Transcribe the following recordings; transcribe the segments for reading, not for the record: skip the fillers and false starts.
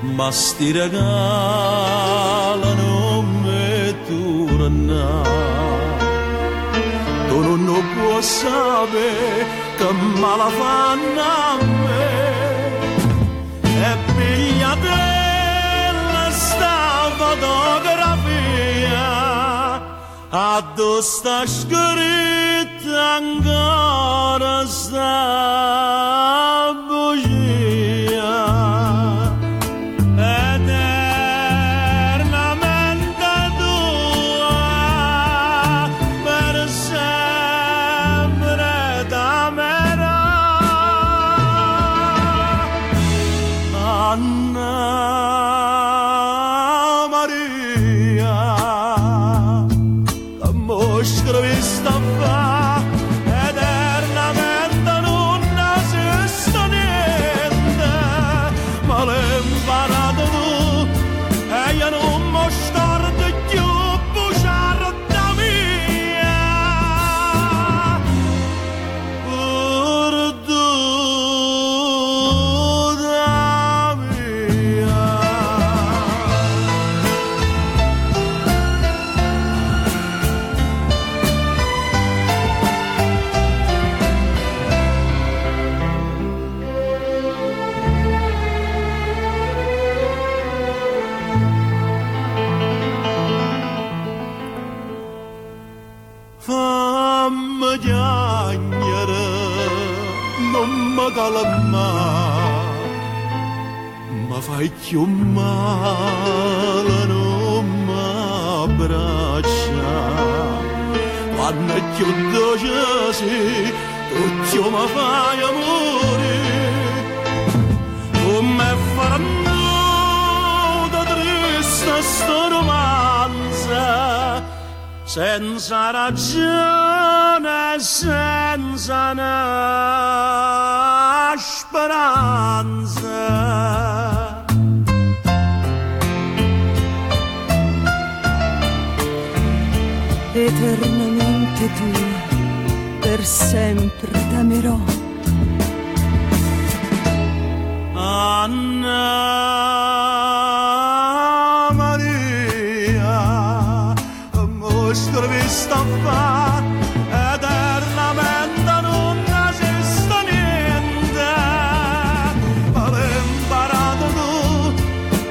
ma sti regali non mi tornano. Tu non puoi sapere che male fanno a me. E pigliatella sta fotografia, addosso sta scritta ancora sta bugia. Eternamente tua, per sempre t'amerò. Anna Maria, la mostra vista fa, eternamente non esiste niente, ma l'hai imparato tu e io non mi scordo più bugiarda mia. Perduta mia. Fammi piangere, non mi calmare, ma fai più male, non mi abbraccia. Quando è più dolce sì, tu più mi fai amore. Come faranno da triste sto romanzo, senza ragione, senza una speranza. Eternamente tua, per sempre t'amerò. Anna Maria, mostra vista fa, eternamente non esiste niente, ma l'hai imparato tu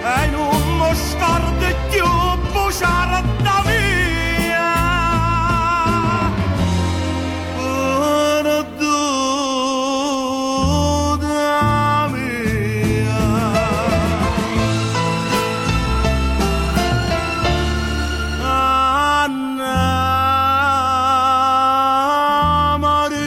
e non mi scordi più bugiarda mia. Perduta mia. Anna Maria.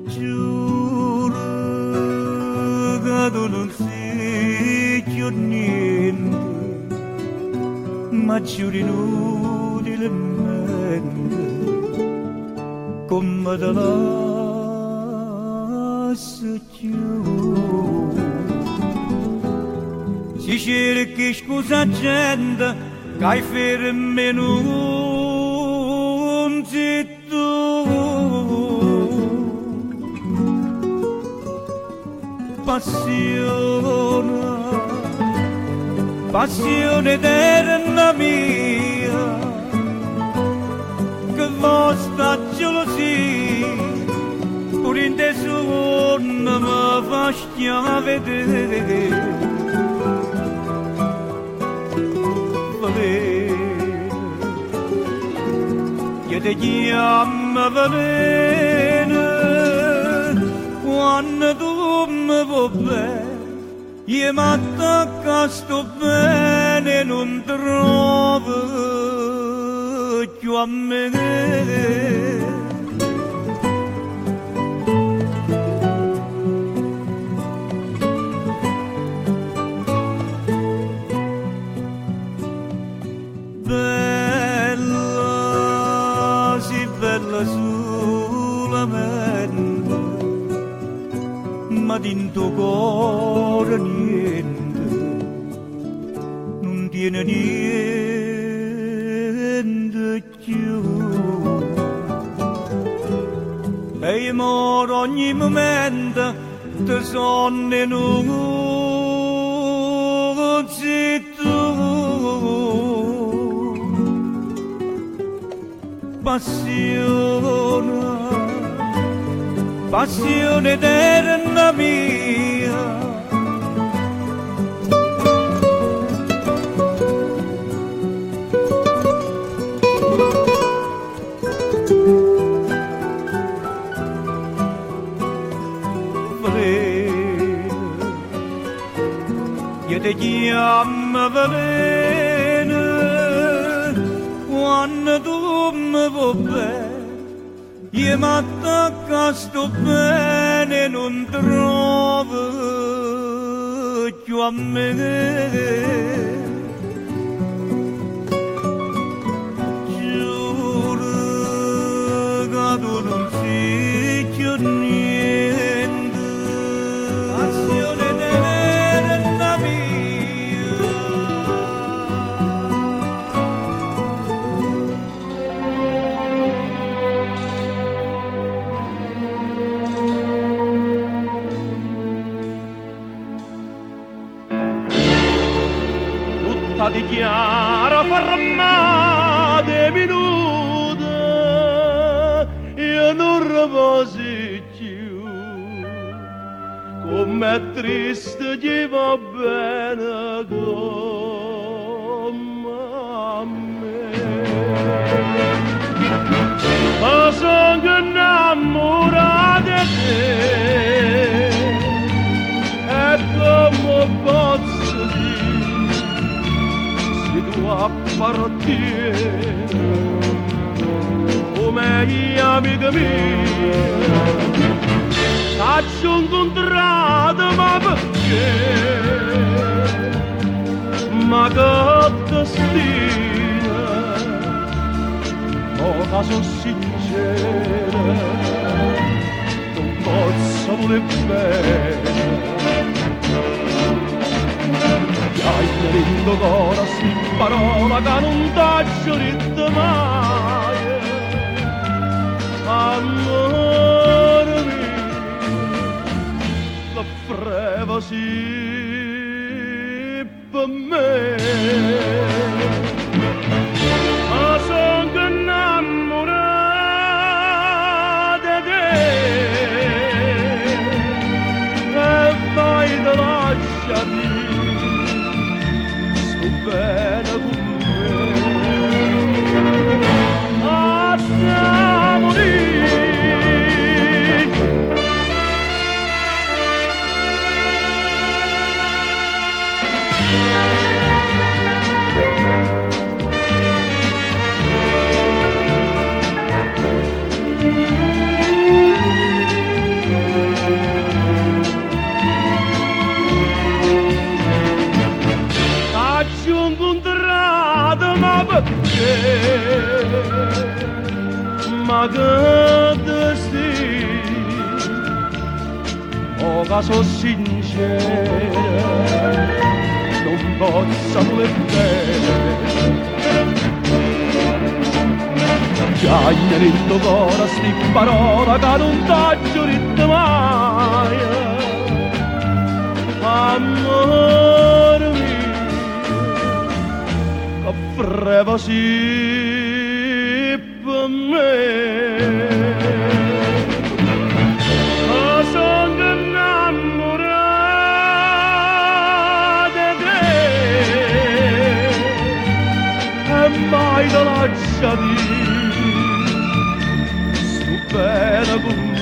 Giuro non sei più niente, ma giuro inutilmente, come te lascio più. Si cerchi scusa gente, che hai fermi non sei tu. Passione passione eterna mia, che vostra gelosia, pur in te sonno mi fa vedere. Che ti chiama veleno quando tu mi vuoi bene, io mi attacco sto bene non trovo più a me. Solamente, ma dentro cuore niente, non tiene niente più. E io moro ogni momento, ti sono in un zitto. Passione eterna mia, io ti chiamo veleno quando tu mi vuoi bene. Io mi attacco a sto bene non trovo più a me. Giuro che tu non sei più niente, passione eterna mia. Dichiara fermate minute, io non riposi più, com'è triste che va bene come a me. Ma sono innamorata di te, e come posso dire tu appartieni come gli amici miei. T'ho incontrato ma perché? Ma che destino, ma sono sincera, non posso voler bene. Hai dentro cuore sti parola che non t'ho detto mai. Amore mio, la freva sì per me. Ma sono innamorata di te e vai te lasciati bene con me. Andiamo lì. Ma che destino, oh che sono sincera, non posso voler bene. Già nel cuore sti parola che non t'ho detto mai. Amore mio, voleva sì per me. Sono innamorato di te e mai te lasciati stupenda con me.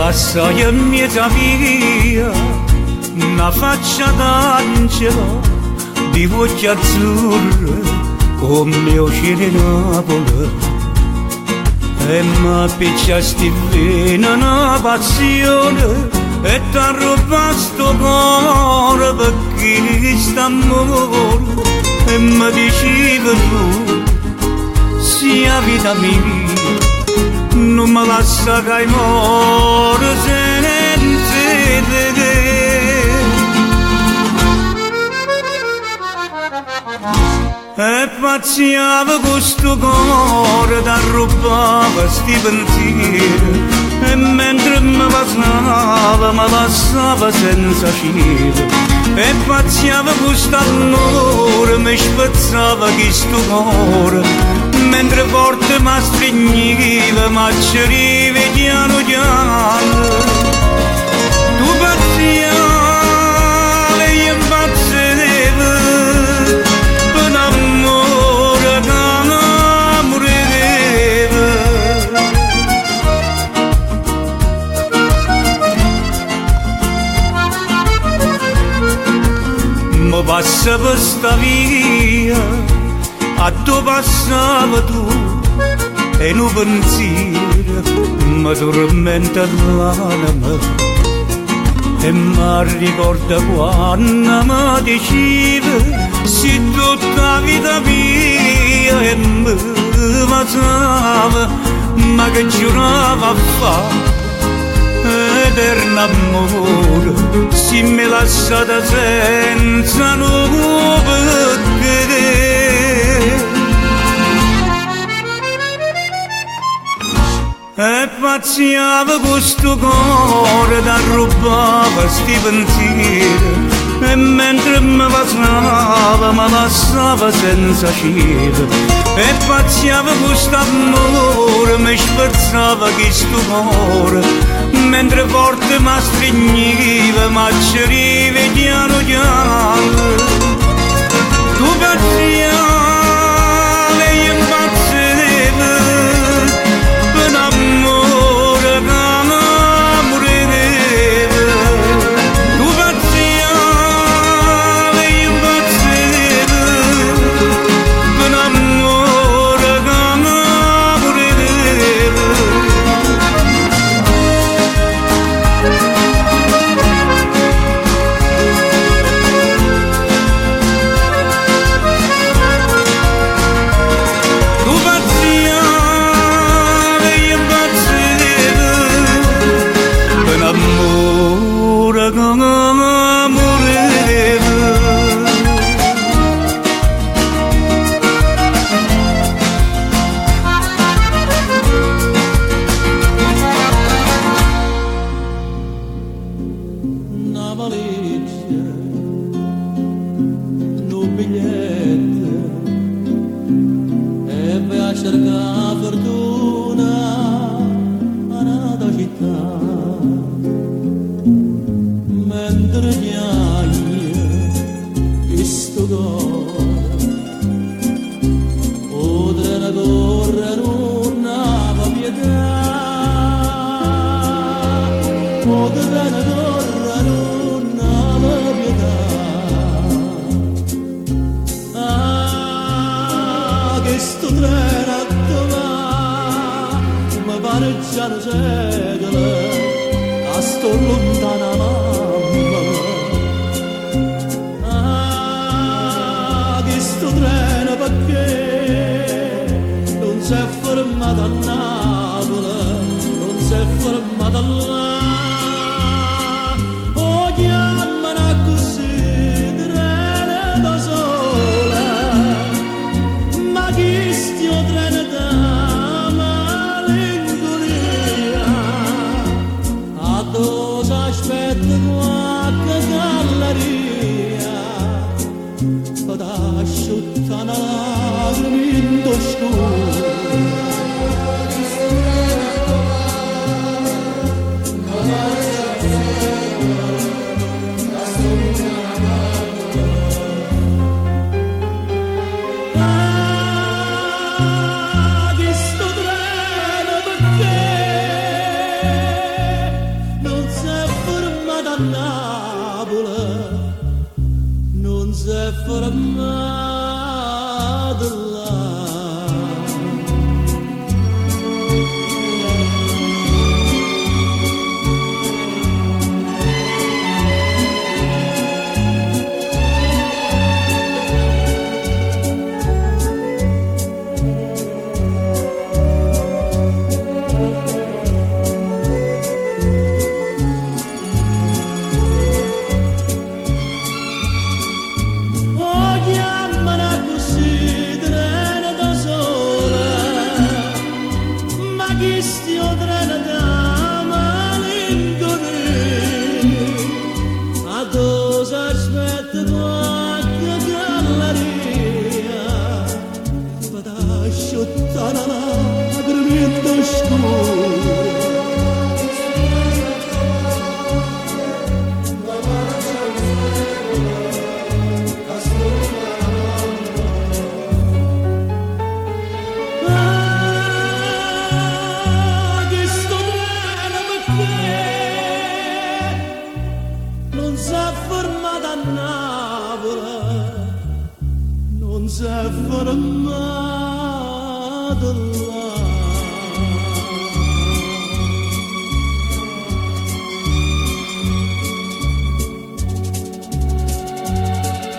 Passai in mezzo a via una faccia d'angelo di occhi azzurri come oceani Napoli e m'appicciasti bene una passione e t'arruba sto cuore perché st'amore e mi dicevi tu sia vita mia non mi lascia che muore senza te. E pazziava questo cuore t'arrubava sti pensieri e mentre mi passava mi lasciava senza cielo. E pazziava questo amore mi spezzava questo cuore mentre forte mi stringiva ma ci arrivi piano piano. Tu pazziavi e io impazzivo per un amore che non moriva. Mi passa per sta via a tu passava tu e un pensiero mi tormenta l'anima e mi ricorda quando mi dicevi se tutta la vita mia e mi passava ma che giurava a fare eterno amore se mi lasciata senza nuove te. E pazziava questo cuore t'arrubava sti pensieri e mentre mi passava mi lasciava senza cielo. E pazziava questo amore mi spezzava questo cuore mentre forte mi stringiva ma ci arrivi piano piano. Tu pazziava pareggiano segole a sto lontana mamma. Che sto treno perché non si è fermato a Napoli, non si è fermato là.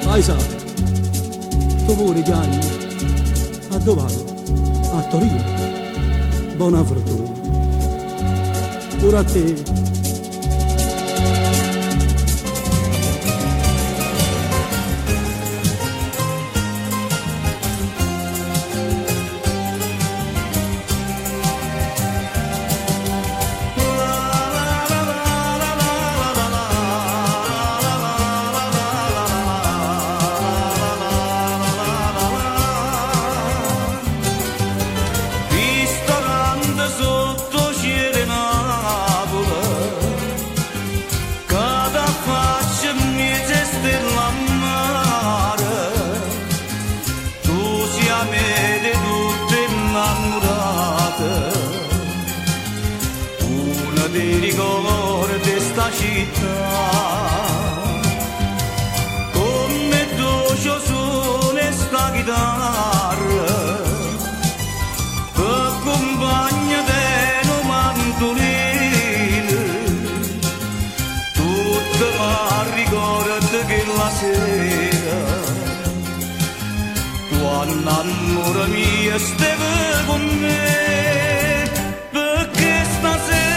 Paisa, dopo regali, a Dovano, a Torino, buona fortuna. Ora a te. Di ricordi sta città come doce suona sta chitarra che compagna del mandolino tutto mi ricorda che la sera quando amore mio stava con me perché stasera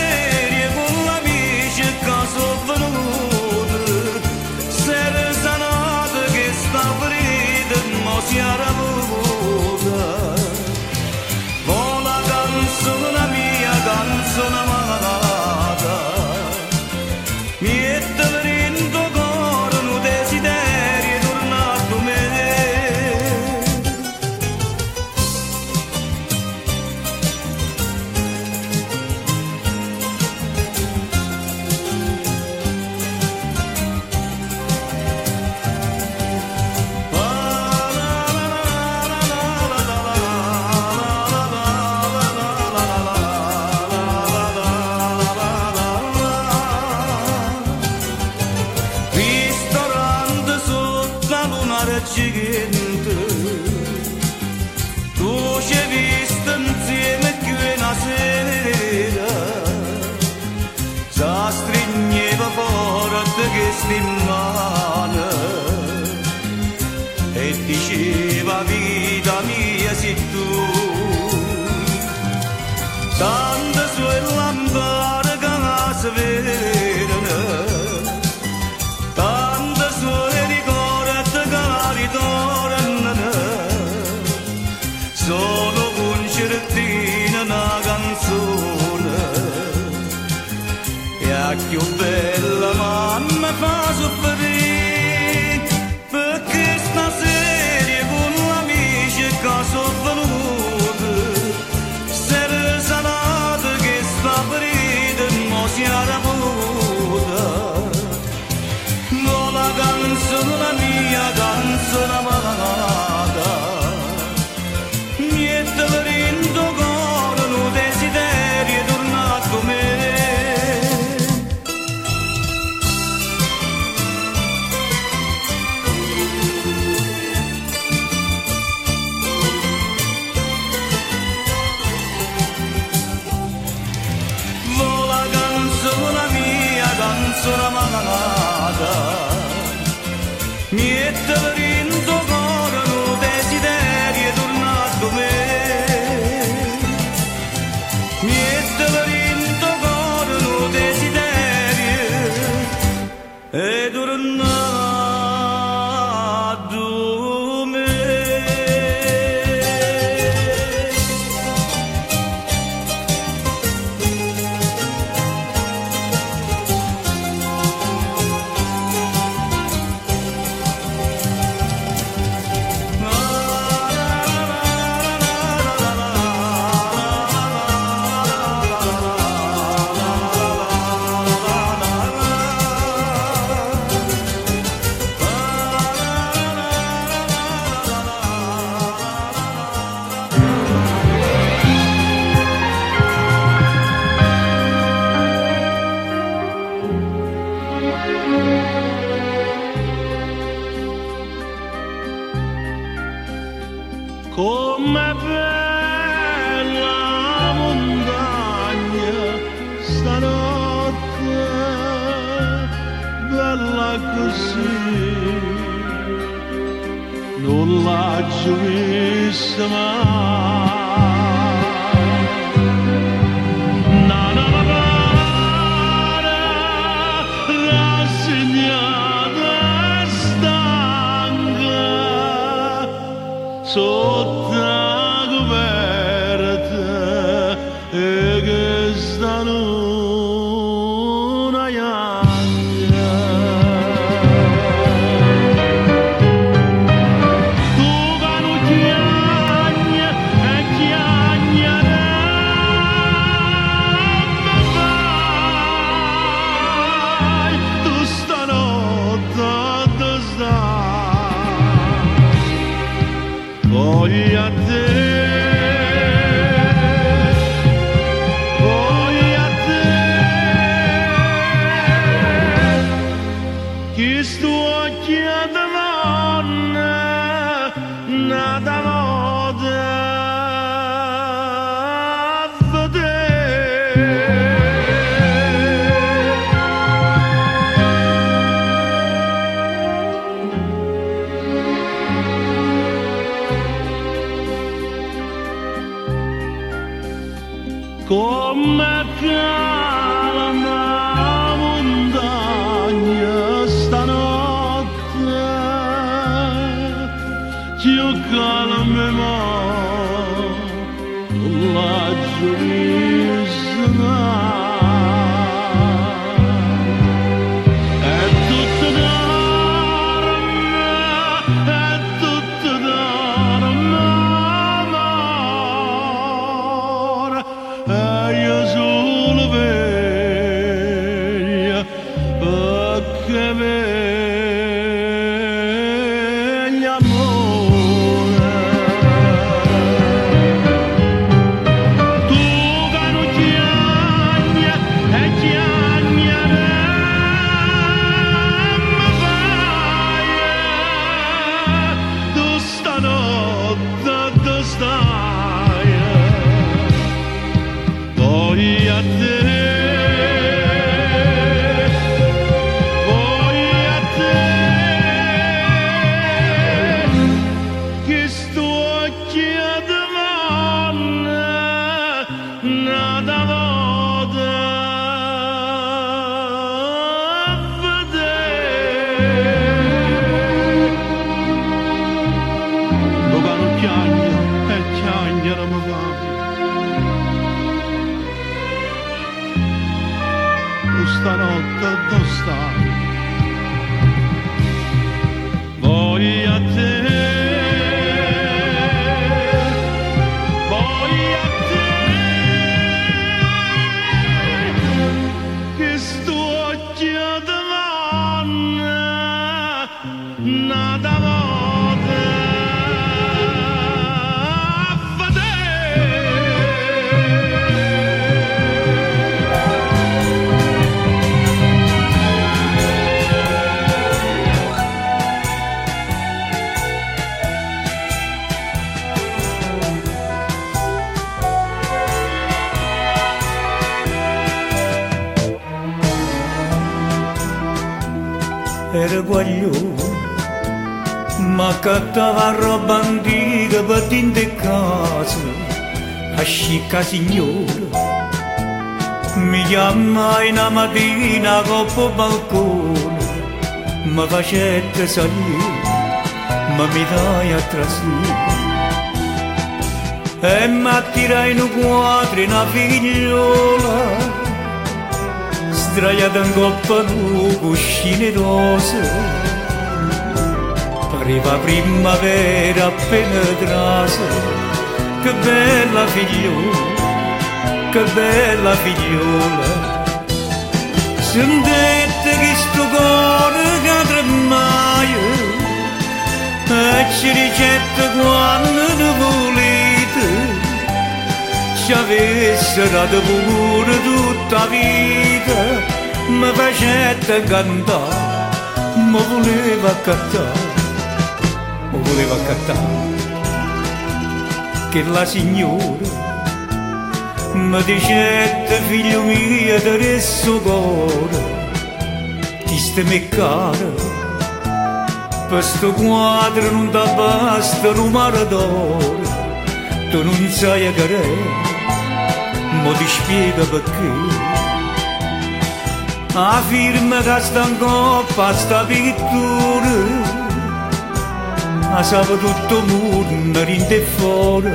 sono venuto, sera sanata che sta ferita non si era avuta. Vola canzone, la mia canzone amata, mi è dentro cuore un desiderio tornato a me. Gigante, tu ci hai visto insieme qui una sera, si stringeva forte che sti in mano e diceva vita mia sei tu, tanto su il lampare che si vede, tanto su le sono concertina una canzone e a più bella mamma fa soffrire perché stasera con l'amici che sono venuti sera salata che sta ferita non si era avuta non la canzone la mia canzone amata niente dentro cuore un desiderio tornato a me. niente rindo corano desideri tornato me niente rindo corano desideri e tornato me. Com'è bella la montagna stanotte, bella così, non l'ha già vista mai. Nana la pare rassegnata e stanca, sotto la coperta e che sta luna bianca. Tu canucchiagna e chiagnare ma vai, tu stanotte dove stai? Voglio a te, voglio a te, chi sto occhiando donna, nata moda a vedere. Come calma la montagna stanotte, più calma non la giovista mai. È tutto dorme, è tutto dorme, amore. E io solo veglio perché veglio amore. Tu che non chiagna e chiagnare ma vai, tu stanotte dove stai? Voglio a te, voglio a te, che sto occhiando donna, nata moda a vedere. Lo canucchiagno e chiagnere mi va. Stanotte dove stai? Voglio a te, voglio a te, che sto occhiando donna, nata moda a vedere. Era guaglione ma cattava roba antica per dentro casa, ascicca signora. Mi chiamai una mattina coppo balcone, mi facette salire, ma mi dai a trasire. E mi attirai in un quadro una figliola, sdraiata in coppa tu cuscine rose. Pareva primavera appena trasa, che bella figliola, che bella figliola. Sentite che sto cuore che tremaia, e ci ricette quando ne volete, ci avesse dato pure tutta la vita, mi facette cantare, mi voleva accattare, mi voleva accattare, che la signora mi dicette figlio mio adesso cuore, ti stai cara, per sto quadro non ti basta un mare d'oro, tu non sai che è, ma ti spiego perché. La firma che sta in coppa a sta pittura, la sapeva tutto il mondo rinde fuori,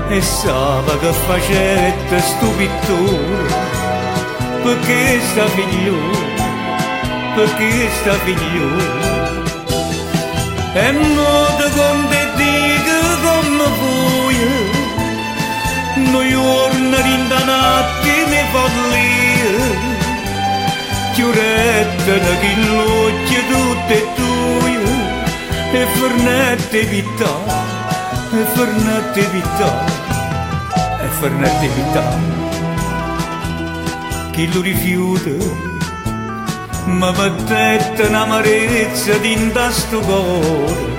e sapeva che facette sto pittore, perché sta figliola, perché sta figliola. E modo con te dico come vuoi, noi giorni rindanati mi follia, chiurette da chillocchi tutte e tue, e fornette vita, e fornette vita, e fornette vita. Chi lo rifiuta, ma mettette un'amarezza dinta sto cuore,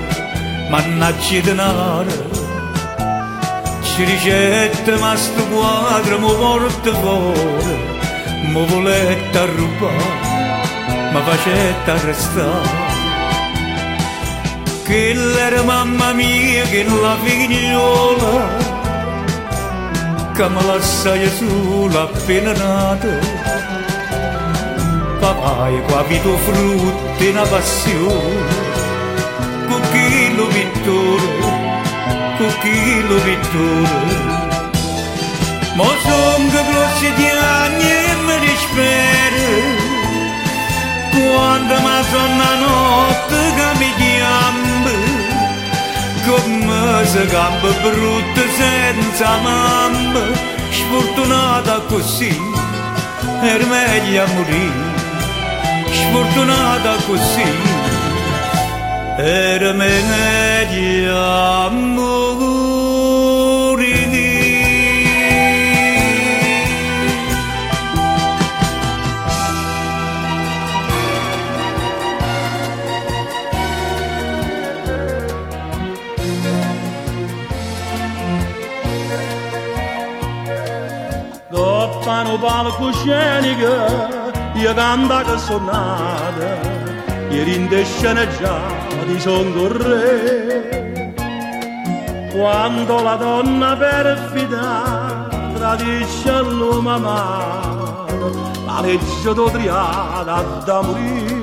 mannaggia denaro, ci ricette ma sto quadro mi porta fuori, mi volette a rubare, ma facette arrestare. Che l'era mamma mia che la figliola, che mi lasciai sola appena nata. Papà e qua vito frutti una passione, con chi lo pittore, con chi lo pittore. Ma son che grossi di anni e mi dispera, quando mi sono la notte che mi chiama, come se gambe brutte senza mamma, sfortunata così, era meglio morire. Sfortunata così, era meglio morire. Doppano palcoscenica, io canta che sono nata, ieri in sceneggiati son con re. Quando la donna perfida tradisce l'uomo amato, la legge d'Odriata da morire.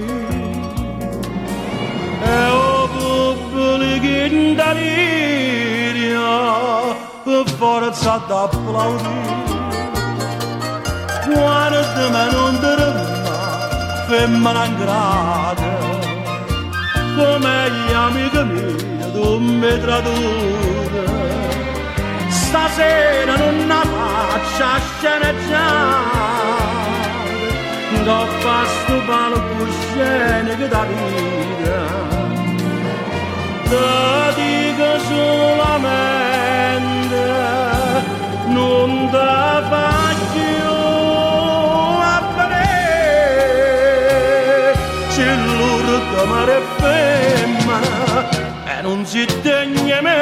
E o pubblico in delirio, per forza d'applaudire. Quando me non dorma, femmina ingrata, come gli amici miei, tu mi traduci. Stasera non la faccio a sceneggiare, che fa sto palcoscenico da vita. Te dico solamente, non te faccio mare femmina e non si degna me.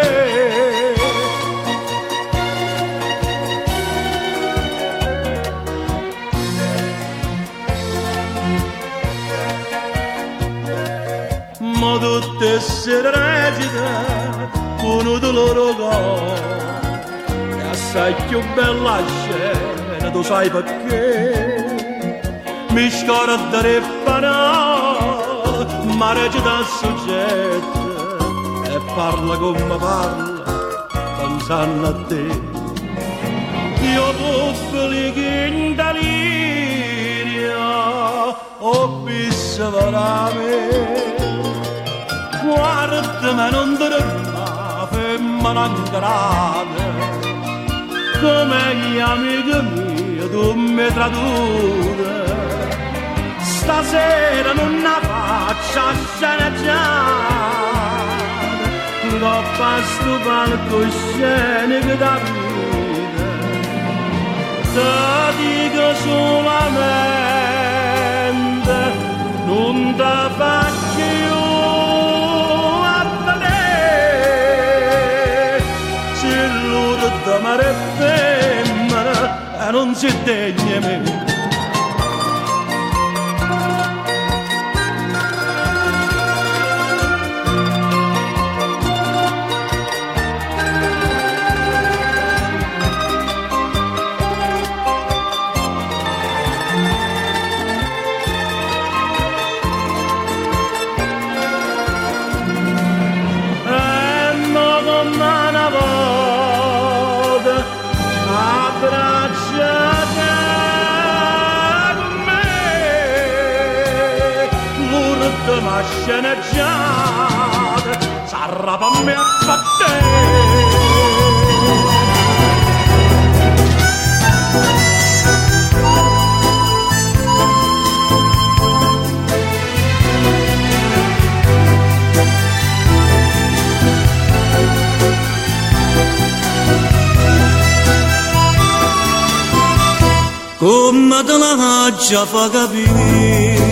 ma tutte essere recite con il loro cuore è assai più bella scena, tu sai perché mi scorda le parole ma recita il soggetto e parla come parla pensando a te. Io pubblico in delirio ho visto veramente guardami non te ne fa femmina grande come gli amici miei tu mi traduci stasera non la faccio a sceneggiare coppa sto palcoscenico da vita te dico solamente non te faccio d'amare femmina e non si degna me. Ma sceneggiate s'arrapa a me a battere. Come te la già fa capire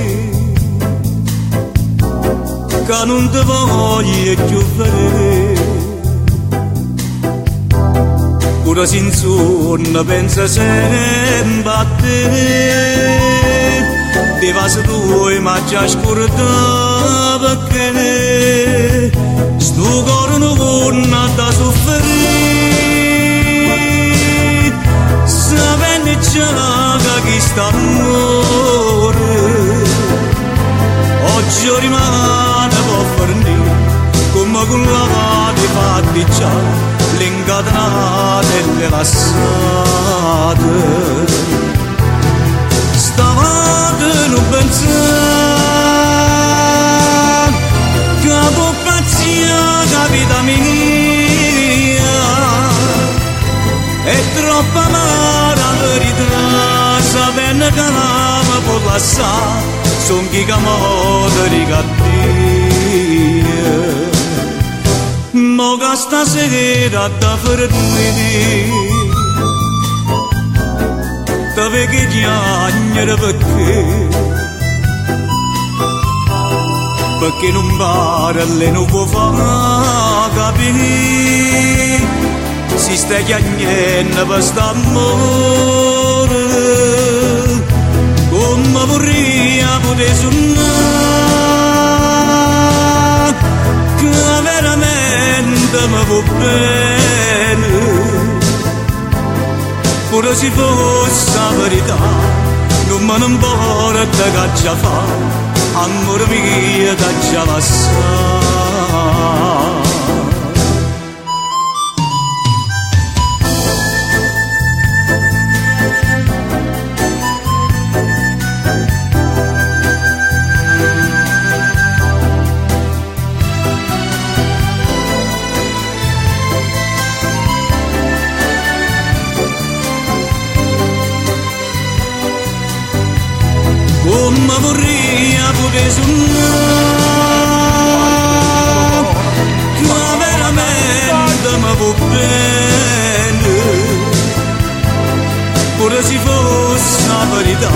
che non ti voglio più vedere pure se in sonno pensa sempre a te ti va se tu ma già scordata perché sto cuore non vuole da soffrire sapendo già che chi sta amore oggi rimane come con la vade fatti già l'incatenate e le lassate stavate non pensare che può pazzia capita mia è troppo amara la verità sapendo che l'ama può lasciare son chi camota mo che stasera da fermi da vecchi chiagnere perché non pare le non può far capire si sta chiagnendo per st'amore come vorrei poter suonare che veramente mi va bene pure se fosse la verità non me ne importa che già fa amore mio da già passare. Come vorrei poter suonare ma veramente mi va bene pure se fosse la verità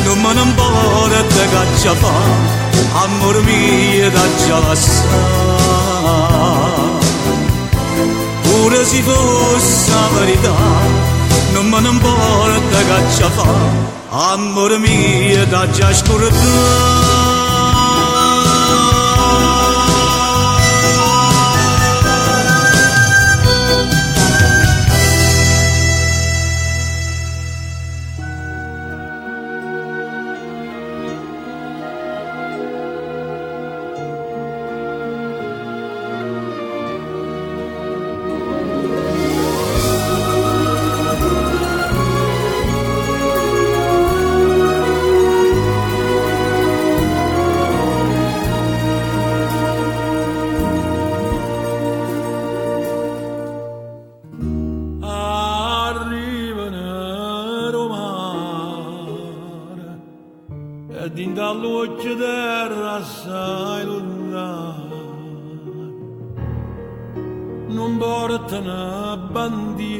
non me ne importa che già fa amore mio da già lasciare pure se fosse la verità non me ne importa che già fa amore mio da già scordare e din dall'occhio terra assai lontano non porta una bandiera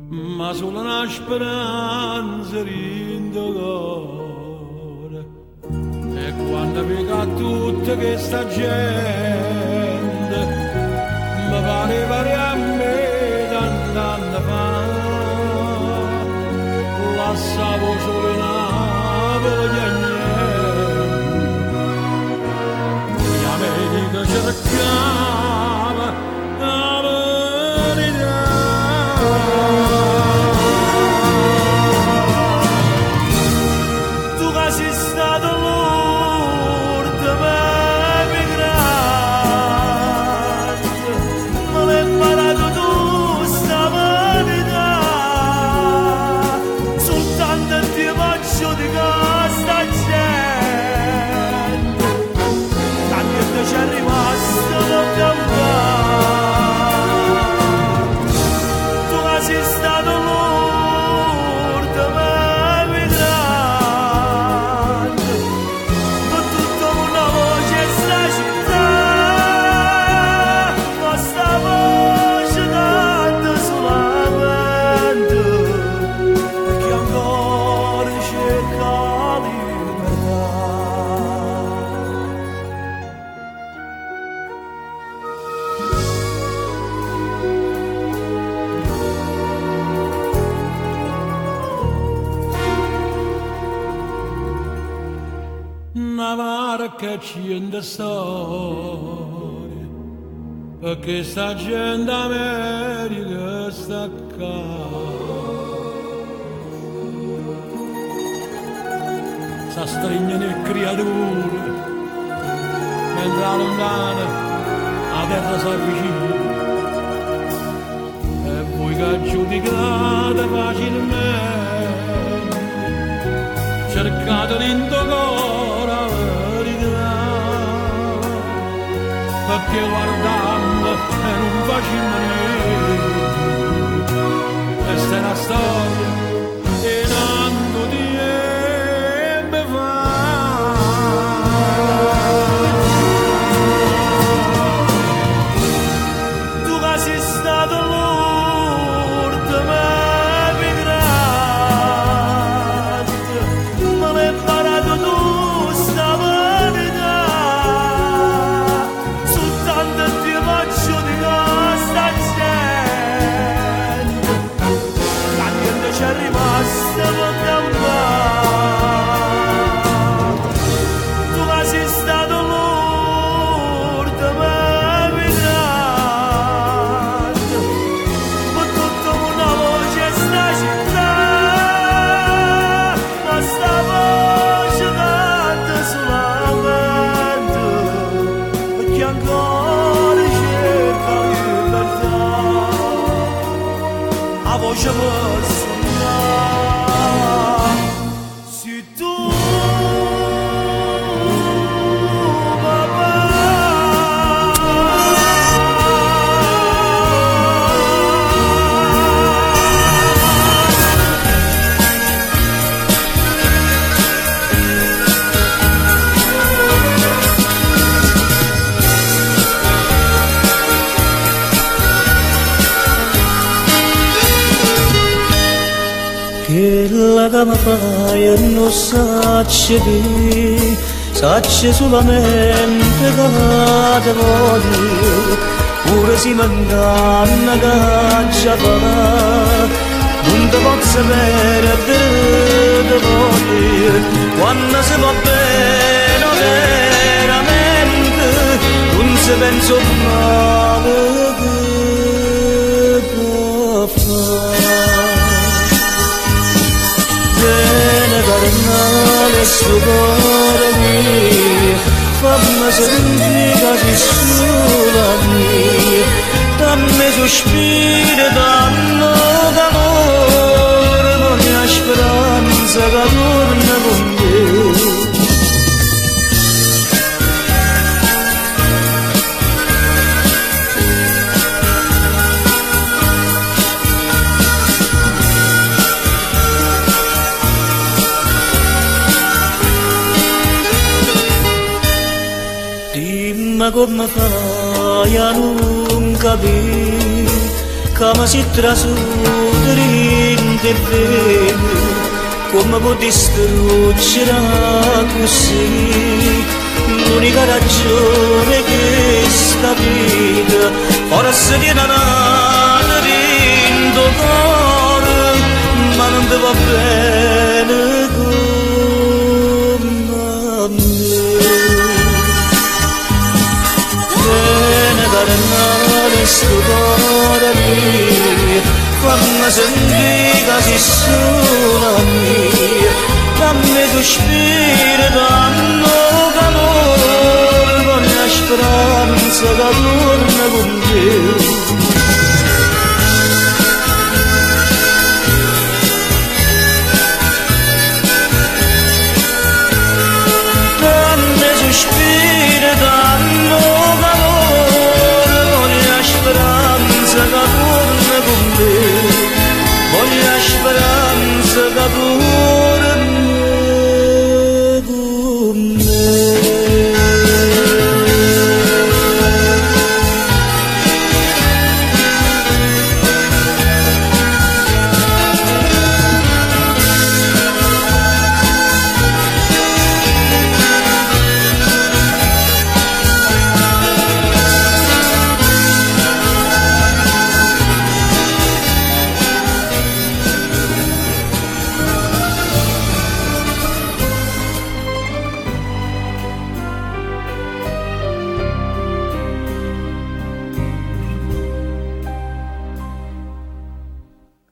ma solo una speranza rindo cuore e quando vedo a tutta questa gente mi pare a me d'andando fa lasciavo solo una voglia niente e America cercava la verità tu che sei stato l'ultima migrante me l'hai imparato tu sta verità soltanto ti faccio di questa gente tanto che ci è rimasto non campare tu che sei stato l'ultima migrante con tutta una voce sta città ma sta voce canta solamente perché ancora cerca libertà una barca accende storia perché sta gente America sta qua sa stringono le creature mentre la lontana la terra si avvicina e voi che giudicate facilmente cercate d'indogare la verità perché guardando e non facciamo niente questa è una storia e tanto tempo fa tu che sei stato l'ultima migrante me l'hai imparato tu sta verità soltanto ti faccio di questa gente la gente ci è rimasta per campare tu che sei stato l'ultima migrante con tutta una voce sta città ma sta voce canta solamente perché ancora cerca libertà a voce per sognare se tu che la cama fai e non sacci di sacci solamente che te voglio pure si manca una caccia fa non te posso perdere voglio quando si va bene veramente non si pensa male che può fare bene carnale sto cuore mio fammi sentire che sola mia dammi sospiro dammi calore con la speranza che torna con me Ma come fai a non capire come si trasudere in te vedi, come può distruggere così l'unica ragione che sta vita forse tiene nata in tuo cuore, ma non ti va bene come a me. Bene carnale sto cuore mio, fammi sentire che sei sola mia, dammi tu spirito, dammi calore, con la speranza che torna con te. Spirito, dammi calore, con la speranza che torna con me, voglio la speranza che torna con me.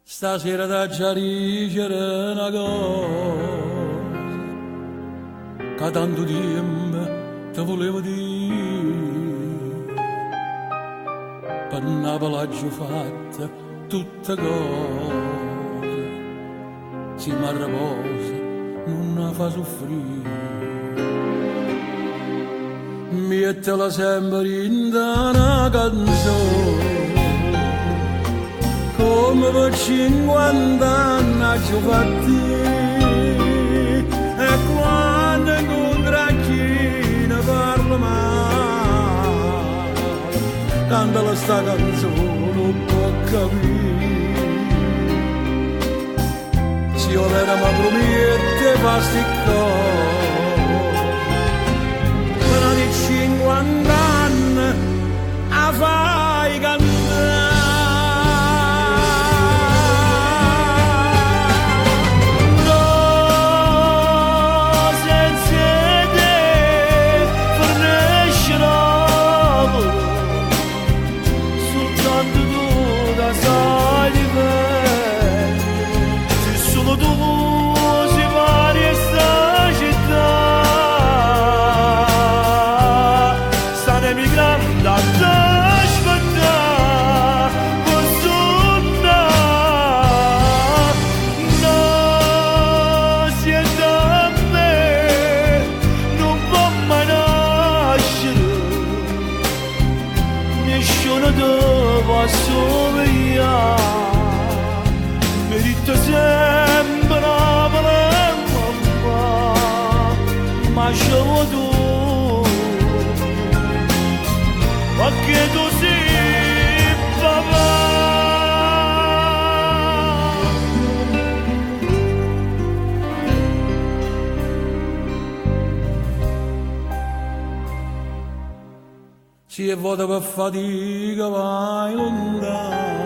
Stasera da già dicere una cosa che tanto tempo ti volevo dire, per Napoli ho fatto tutte cose, si mi riposa non la fa soffrire, mettela sempre in una canzone come per 50 anni ci ho fatti, e quando incontra chi ne parla male, cantala sta canzone non può capire. Se io vera mi promette fa sti cose, però di 50 anni a fai cantare. Perché tu sei papà. Si è vuota per fatica vai lontano,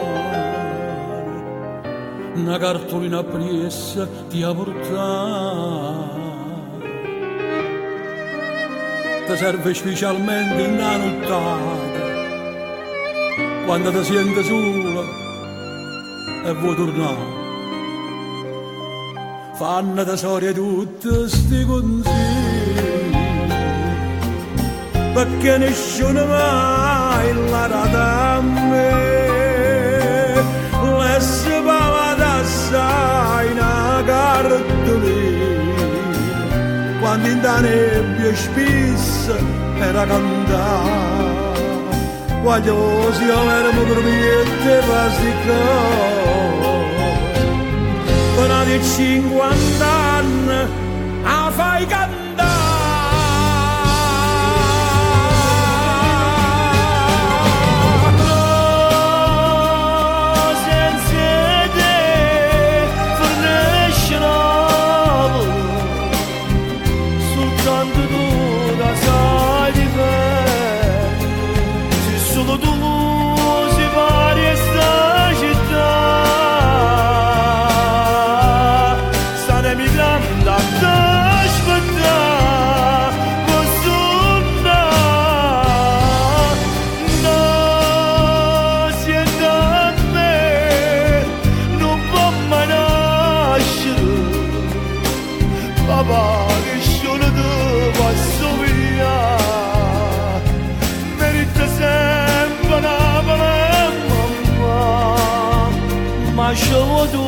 una cartolina appressa ti ha portato, ti serve specialmente in una nottata, quando ti senti sola e vuoi tornare. Fanno tesori tutti sti consigli, perché nessuno mai l'ha data a me. Laisse pavata assai una cartolina, quando in da nebbia spissa era cantata. Voglio si avermo promette fasti cose, però di 50 anni a fai cantare. va che solo tu posso via merita sempre una mamma ma solo tu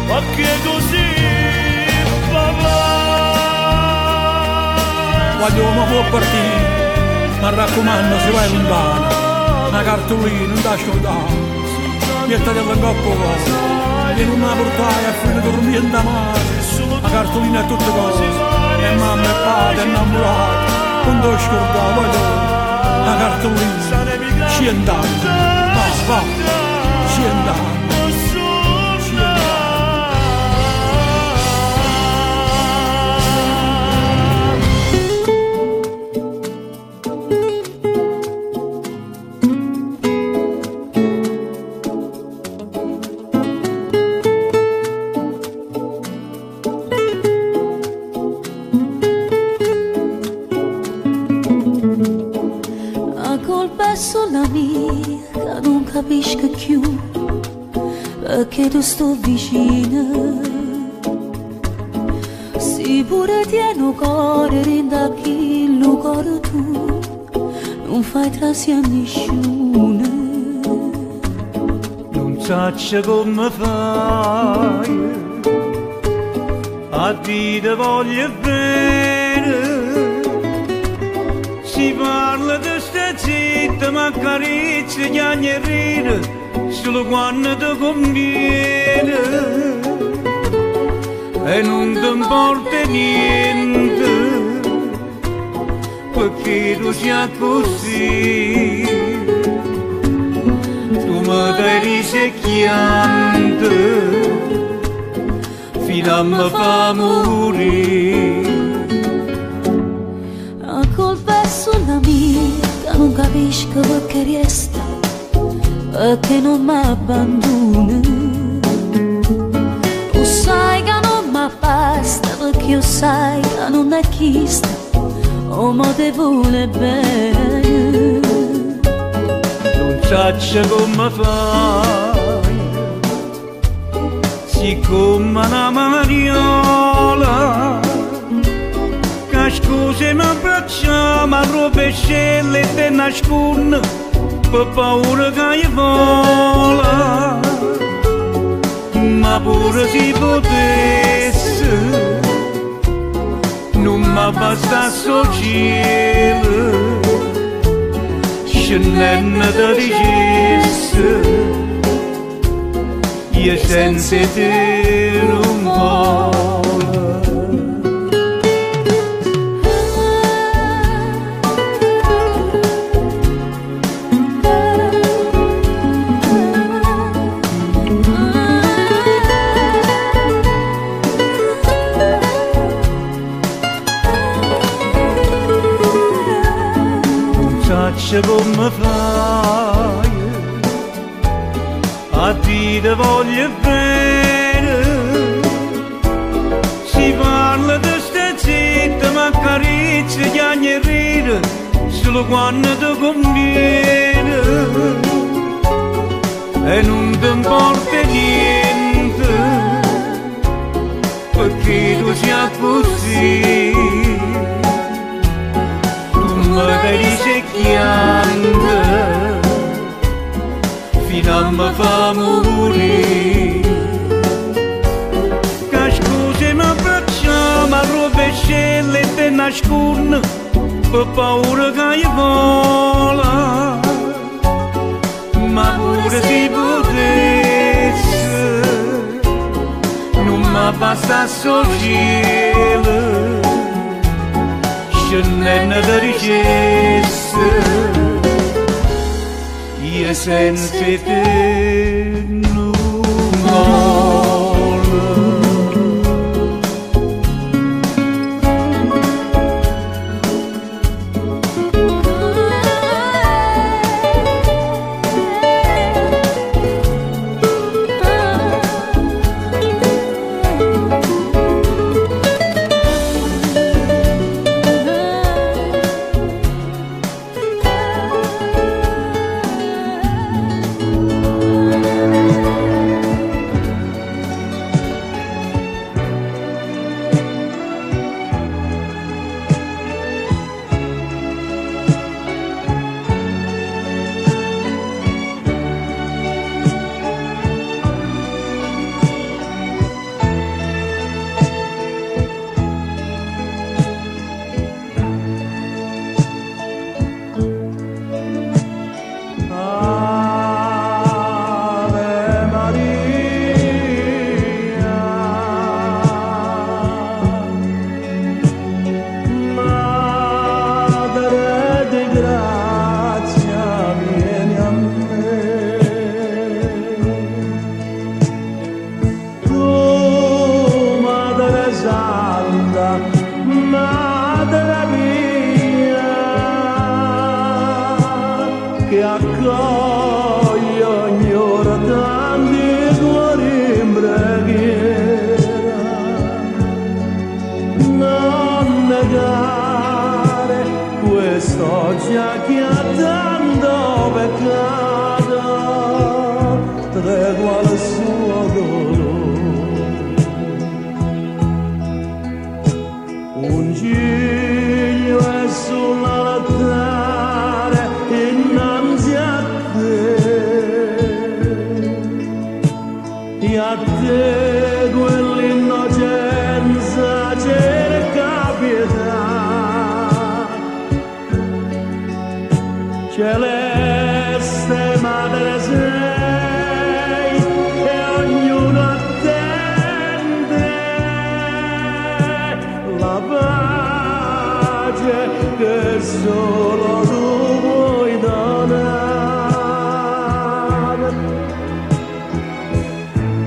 perché così papà quando uno può partire mi raccomando se vai lontano una cartolina non da scordare mettetela in coppa e non la portai a fine dormire da mare la cartolina è tutte cose e mamma e padre innamorati non devo scordare vai tu la cartolina ci andando va ci andando sola mia non capisco più perché tu sto vicina si pure tieno cuore rinda chi lo cuore tu non fai trasi a nessuno non so come fai a dire voglio bene si parla di sta zitta ma carizia chiagnerina solo quando ti conviene e non ti importa niente perché tu sia così tu mi dai risecchiante fino a me fa morire la colpa è sola mia che non capisco perché resta perché non mi abbandona tu sai che non mi basta perché io sai che non è chista o ma te vuole bene non so come fai siccome una mariola che scusi mi abbracciamo a rovescelle e te nasconde per paura che vola ma pure si potesse non mi basta sto cielo scendendo da dicesse io senza te non vola come fai a dire voglio bene si parla di sta zitta ma carizia chiagnerina solo quando ti conviene e non ti importa niente perché tu sia così mi dai risecchiando fino a me fa morire che scusi mi abbracciamo a rovescelle e te nasconde per paura che vola ma pure si potesse non mi basta sto cielo scendendo da ricesse io senza te non vola suo dolore. Un giglio è sull'altare innanzi a te, e a te quell'innocenza cerca pietà. Celeste madre sei e ognuno attende la pace che solo tu puoi donare.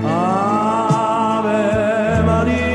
Ave Maria.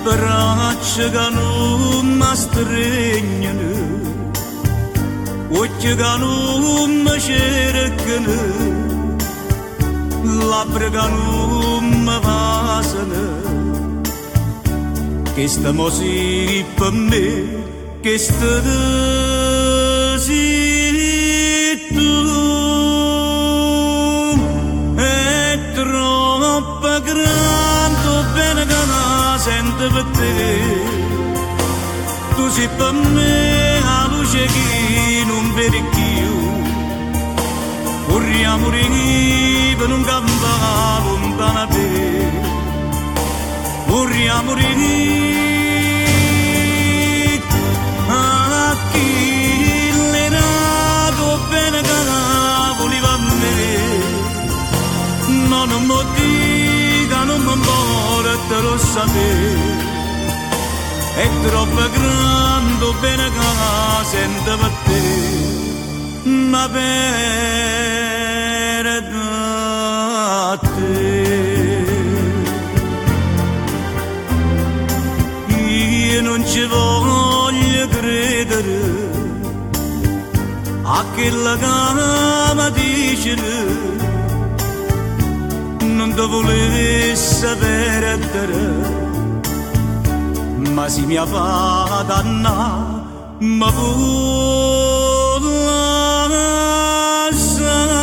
Braccia che non mi stringono, occhi che non mi cercano, labbra che non mi basano. Questa musica per me, questa sei tu. È troppo grande bene che la sento per te. Tu sei per me la luce che non vedi più. Vorremmo morire per un campo lontano da te. Vorremmo morire a chi l'erato bene che la voleva a me. Ma non mi dica, non mi muore, te lo sapere. È troppo grande bene che la sento per te. Ma per te io non ci voglio credere a quella che mi dice non ti volessi perdere, ma se mi ha fatto danna mi vuole lasciare.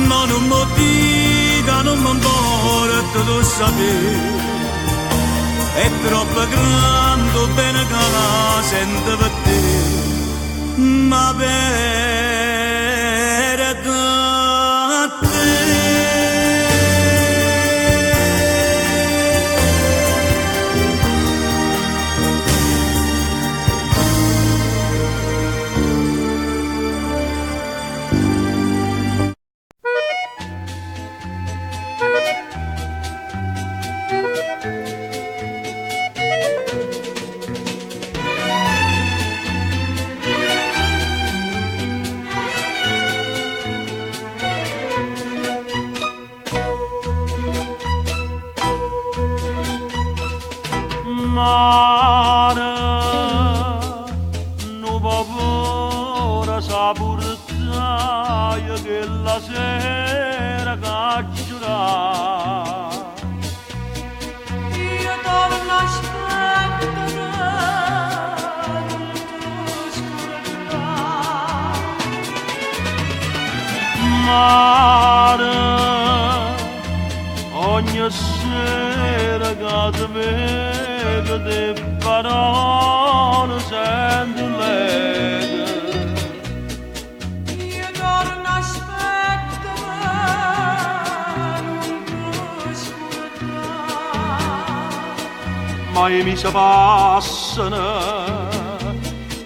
Non mi dica, non mi importa, tu sapere. È troppo grande bene che la sento per te. Ma per te. Mare, nu paura sa portaia che la sera caccerà. Io torno a aspettare tu scorderà. Mare, ogni sera che ti vedo di parole sento lei. Io torno aspetto non può scordare, ma mi si passano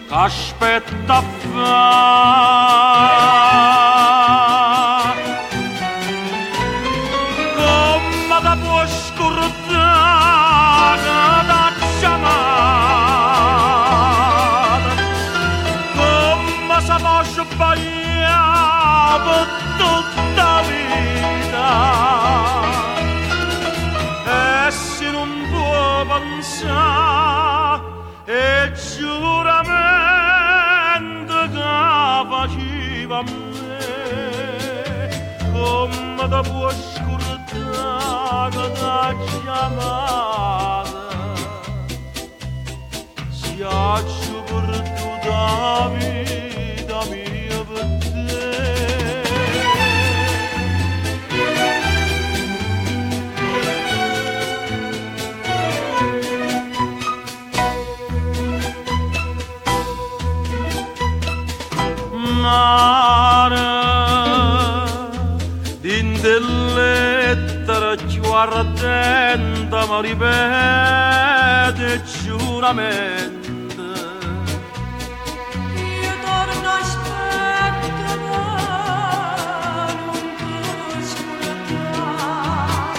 che aspetta come da può scordare da chiamata, come si può sbagliare per tutta vita, e se non può pensare e giuramento che faceva a me, come da può scordare da chiamata, si accio per tutta la vita mia per te. Mare d'indelletta guardenta ma ripete giuramento. io torno aspetto non può scordare,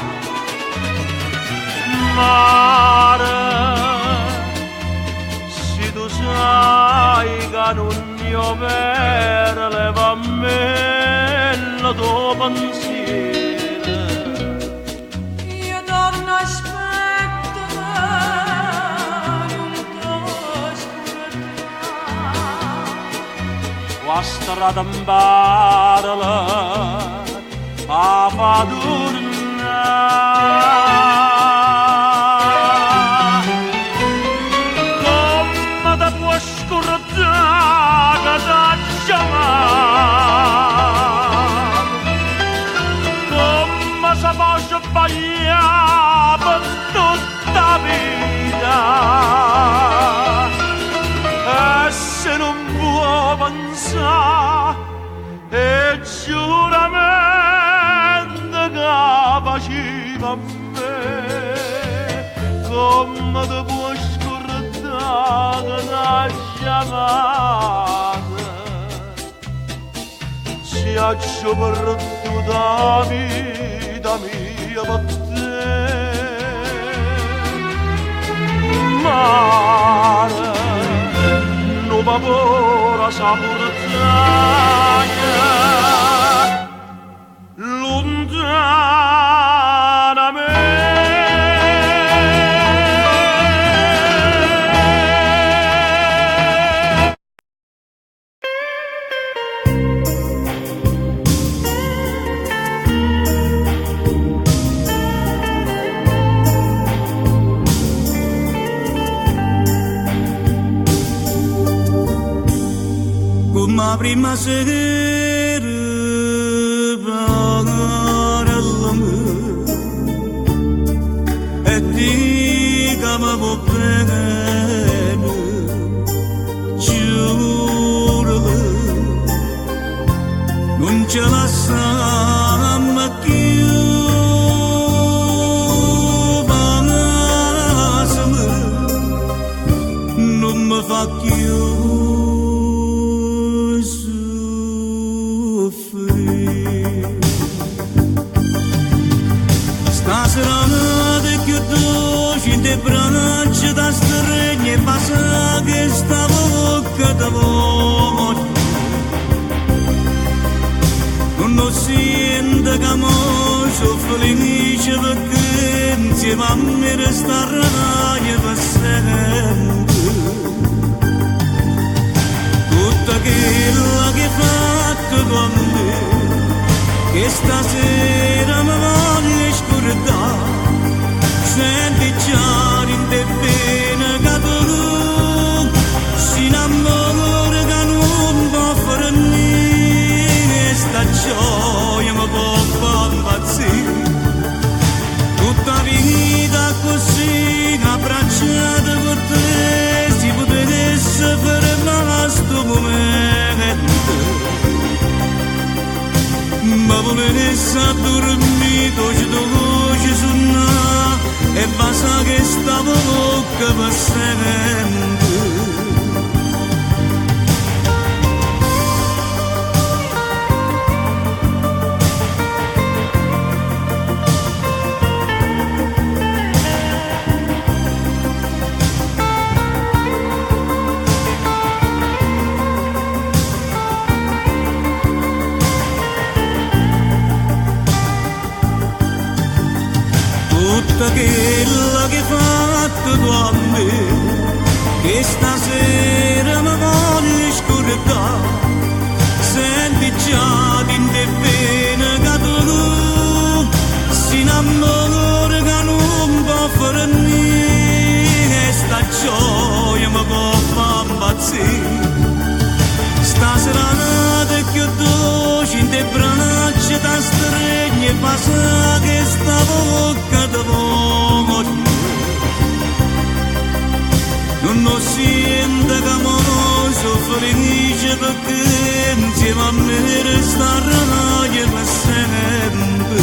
Mare, se tu sai che non piovere leva a me il tuo pensiero. io torno aspetto non può scordare, La strada imparala a fa tornare, come da può scordare da chiamare, come si può sbagliare per tutta vita, e se non può pensare e giuramento che faceva a me, come ti può scordare la chiamata, si accio per tutta la vita mia per te. Mare, non mi paura saportare lontanamente. Come prima sera parallami e ti chiamavo bene, giuro non ce la siamo più, non mi fa più stasera ti chiudo in te braccia da stregno e passa che sta bocca da voi non sento che mo sono felice perché insieme a me resterai per sempre. Tutto quello che hai fatto con me, che stasera mi voglio scordare, senti già in te bene che tu si innamora che non può fare niente, sta gioia mi può far impazzire, facciata per te, si potesse fermare sto momento. Ma volesse a dormito, ci dolce suona, e basta che stavo bocca per sempre. Tutta quella che hai fatto tu a me, che stasera mi voglio scordare. Senti già in te bene che tu si innamora che non può fare niente, e sta gioia mi può far impazzire. Stasera nata che dolce in te braccia da stregni e passa che sta bocca da voglio. Non sento che mo sono felice perché insieme a me resterai per sempre.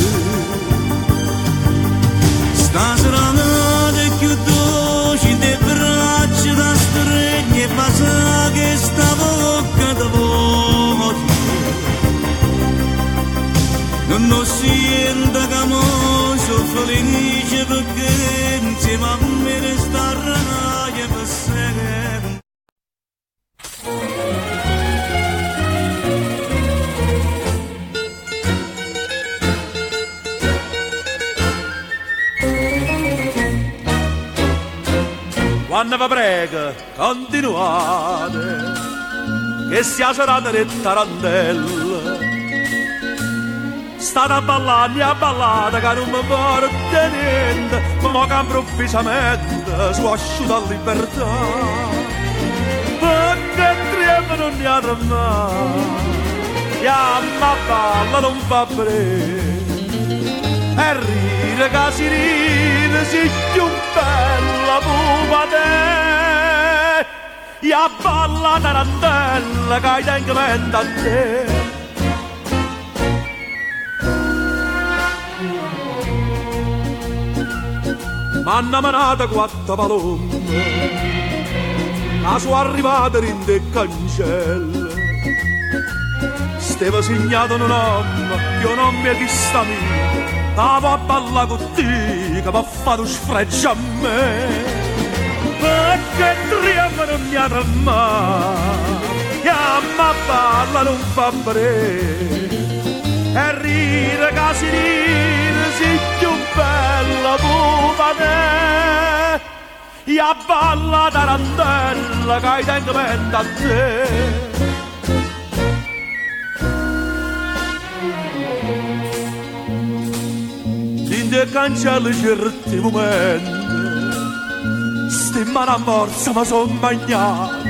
Stasera nata che dolce in te braccia da stregni e passa che sta bocca da voglio. Non sento che mo sono felice perché insieme a me resterai per sempre. Quando vi prego, continuate, che sia serata di tarantella. State a ballare che non mi porta niente, ma che improvvisamente sono asciutta a libertà. Perché trema non ne ha mai, e a me balla non fa bene. E ride che si ride, si più bella pupa te. E a balla tarantella che tengo mente a te. M'hanno manata quattro palome, ma sono arrivata in te cancello. Stava segnato un nome, che non mi ha chiesto a me. Stavo a ballare con te, che mi ha fatto sfregio a me. Perché trema non mi ha mai, e a me balla non fa bene. E ride che si ride, si più bella pupa te. E a balla tarantella che tengo mente a te. De cancelli certi momenti, sti mani a morsa ma son bagnati.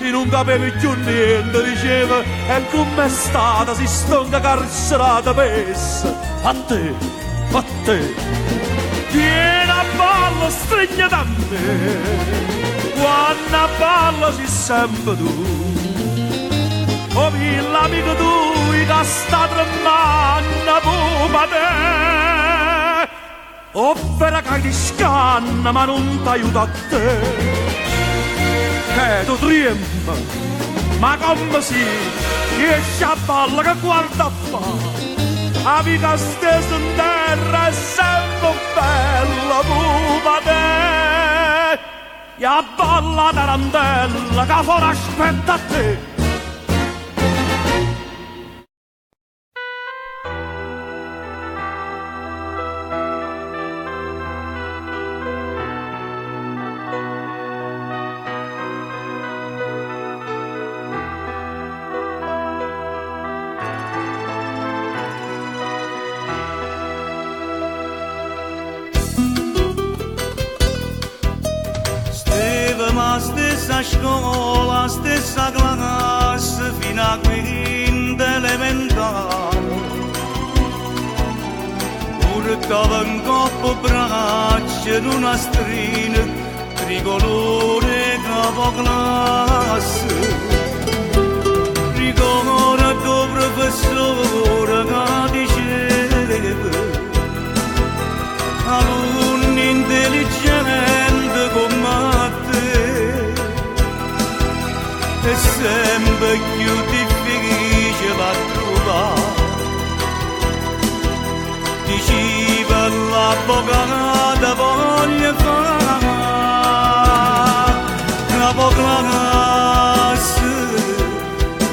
E non capivi più niente, diceva, e com'è stata, si stonga carcerata pessa. A te, a te, vieni a ballo, stringi da me, quando a ballo si sempre tu. Oh, l'amico tu, che sta tremando pupa te. Oh, vera che ti scanna, ma non t'aiuta a te. Che tu trema, ma come si riesce a balla che guarda fa. La vita stessa in terra è sempre bella pupa te. E a balla tarantella che fuori aspetta a te. Stessa scuola, stessa classe fino a quinta elementare. portava in coppa braccia in una strina tricolore capoclasse. Ricordo tuo professore che diceva alunni intelligenti come te è sempre più difficile a trovare. Diceva l'avvocato voglio fare capo classe,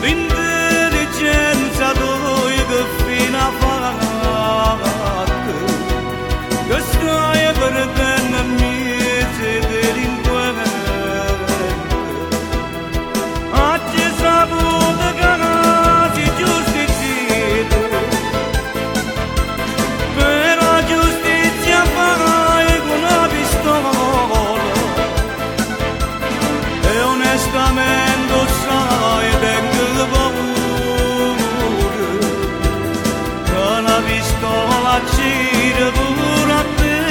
l'intelligenza tua che fino a fatte, che stai perdendo miete delinquente. Oggi saputo che si giustizia, però giustizia fai con una pistola. E onestamente sai, tengo paura che una pistola gira pure a te.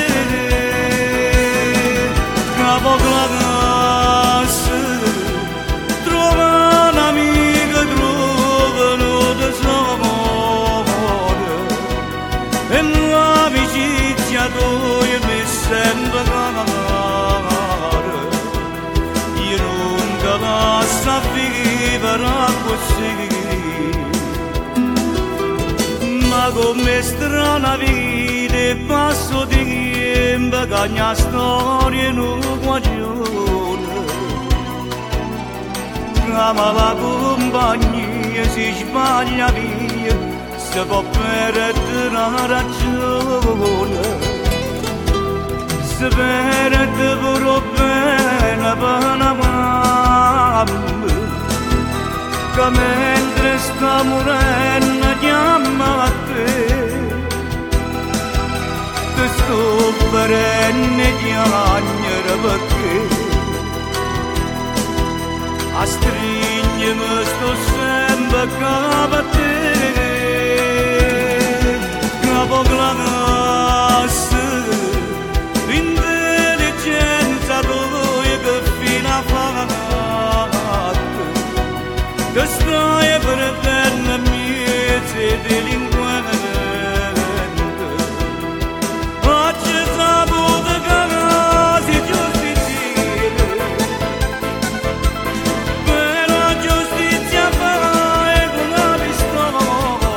Capo classe, trova un'amica, trova un tesoro, e l'amicizia tua mi sembra cara. Io non te lascio vivere così, ma come strana vita passo di tempo che ogni storia non guagione. Ma la compagnia si sbaglia via, si può perdere la ragione. Si perde pure bene per una mamma che mentre sta morendo chiama a te. Ti sto perenne piangere perché a stringermi sto sempre capo a te. Capo classe, l'intelligenza tua che fino a fatte, che stai perdendo miete delinquente. Oggi saputo che si giustizia, però giustizia fai con una pistola.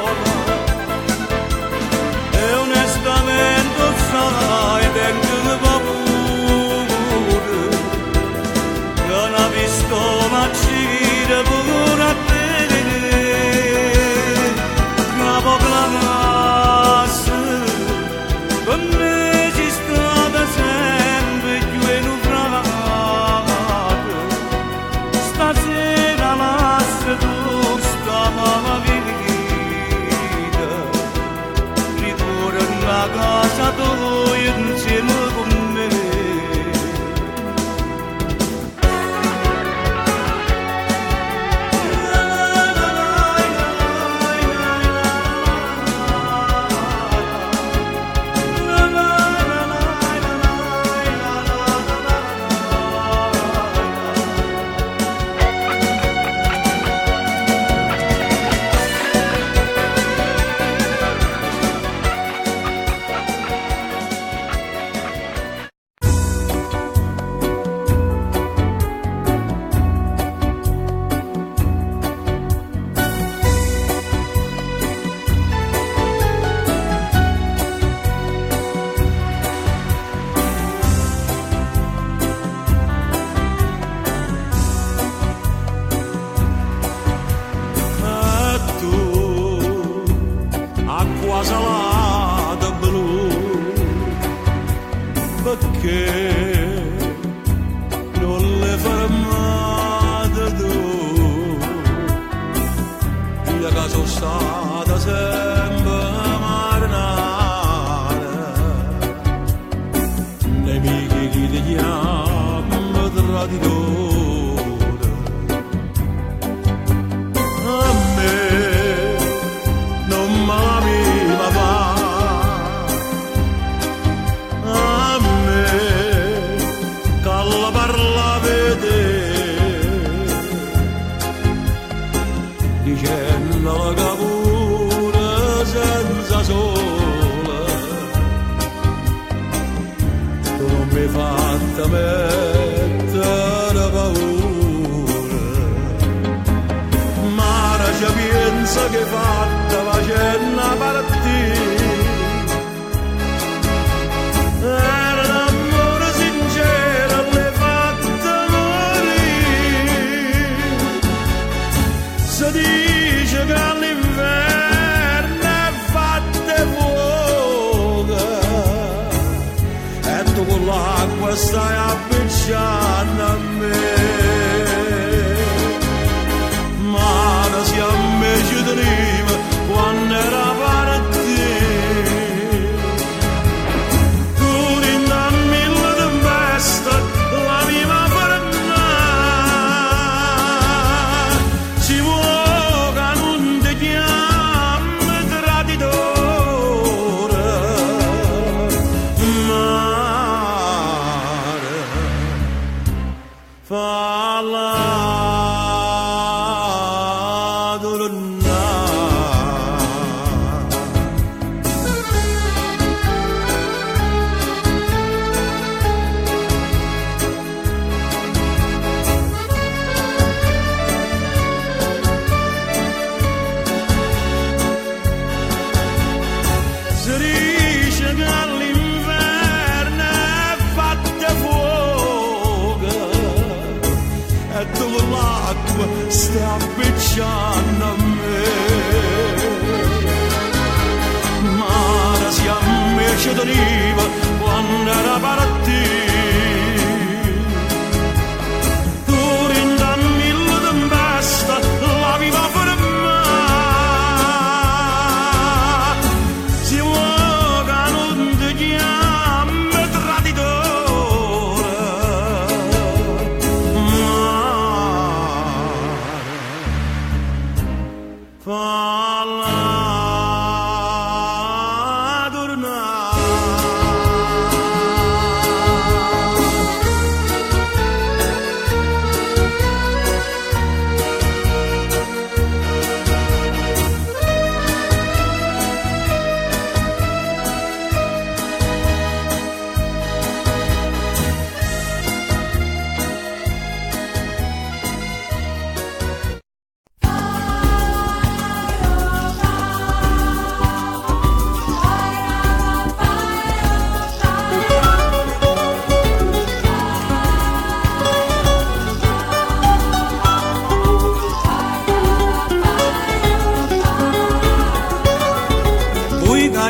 E onestamente sai, tengo paura che una pistola gira pure a te. Capo classe, con me ci state sempre più enubrate. Stasera lascia tu sta mala vita, ritorna a casa tua insieme con me. Salata blu, perché non le fermate tu? Io che sono stata sempre marinare, nemiche che ti chiamano traditore. A me non m'ami ma va mi fatta mettere paura, ma la sapienza che fatta facendo partire. Era l'amore sincero le fatta morire. Si dice che all'inverno è fatta fuoco e tu con l'acqua stai appicciando a me. Ma non siamo ci tenevo quando era partito. La viva per me si vuole che non ti chiami traditore, mare falla stai appicciando a me. Ma la siamo ci teneva quando era partito. Tu rinda mille tempesta la viva per me. Si vuole che non ti chiami traditore, falla tornare.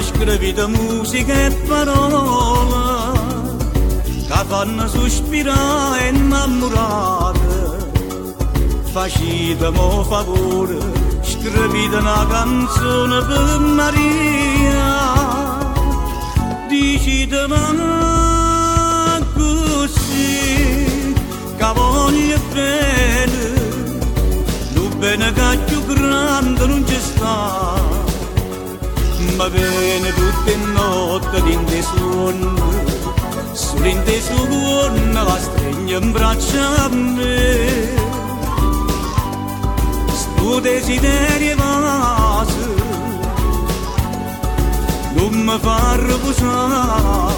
Scrivete musica e parole che fanno sospirare e innamorare. Facetemi favore, scrivete una canzone per Maria. Dicetemi così che voglio bene, lo bene che è più grande non ci sta. Ma bene tutte notte in te suono, solo in te suono la stringo in braccia a me. Sto desiderio vaso non mi fa riposare.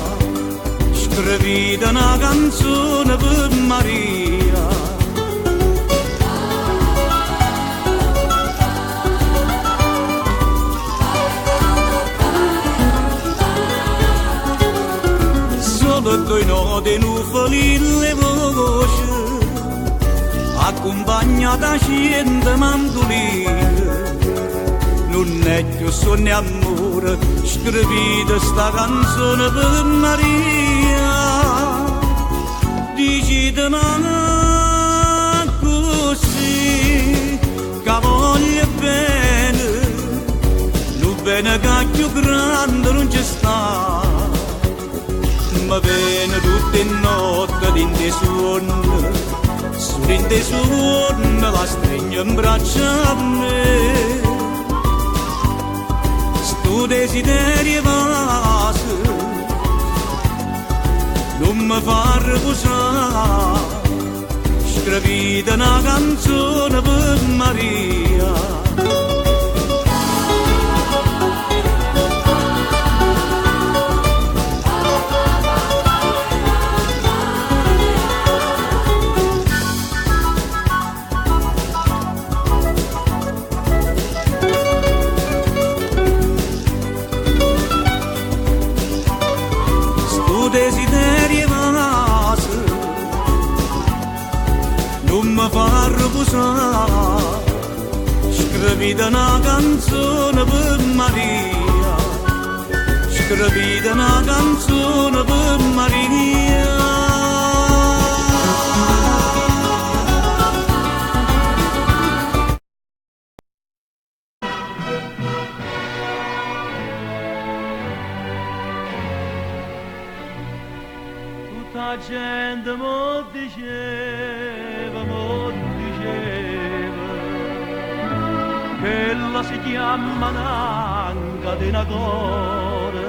Scrivete una canzone per Maria. Due note nuvole le voci accompagnata scende mandoline. Non è più sonno e amore, scrivete sta canzone per Maria. Dicetemi così che voglio bene, lo bene che è più grande non ci sta. Ma bene tutte notte in te suono, solo in te suono la stringo in braccia a me. Sto desiderio vaso non mi fa riposare. Scrivete una canzone per Maria. mo desideri vas, non mi fa riposare. Scrivita una canzone per Maria, scrivita una canzone per Maria. Tutta gente mo diceva, quella si chiama Nanca di Nagore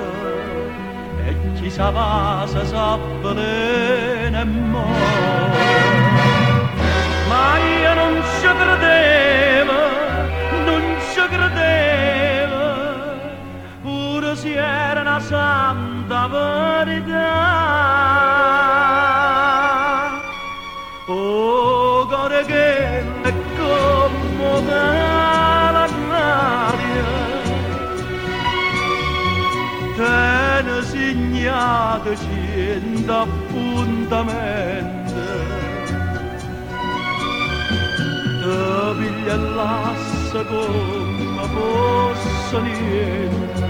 e chi sa va se s'avvelena e muore. Ma io non ci credevo, pure se era una santa verità. Oh, cuore che è commoda tene segnate 100 appuntamenti, te piglia l'assa come fosse niente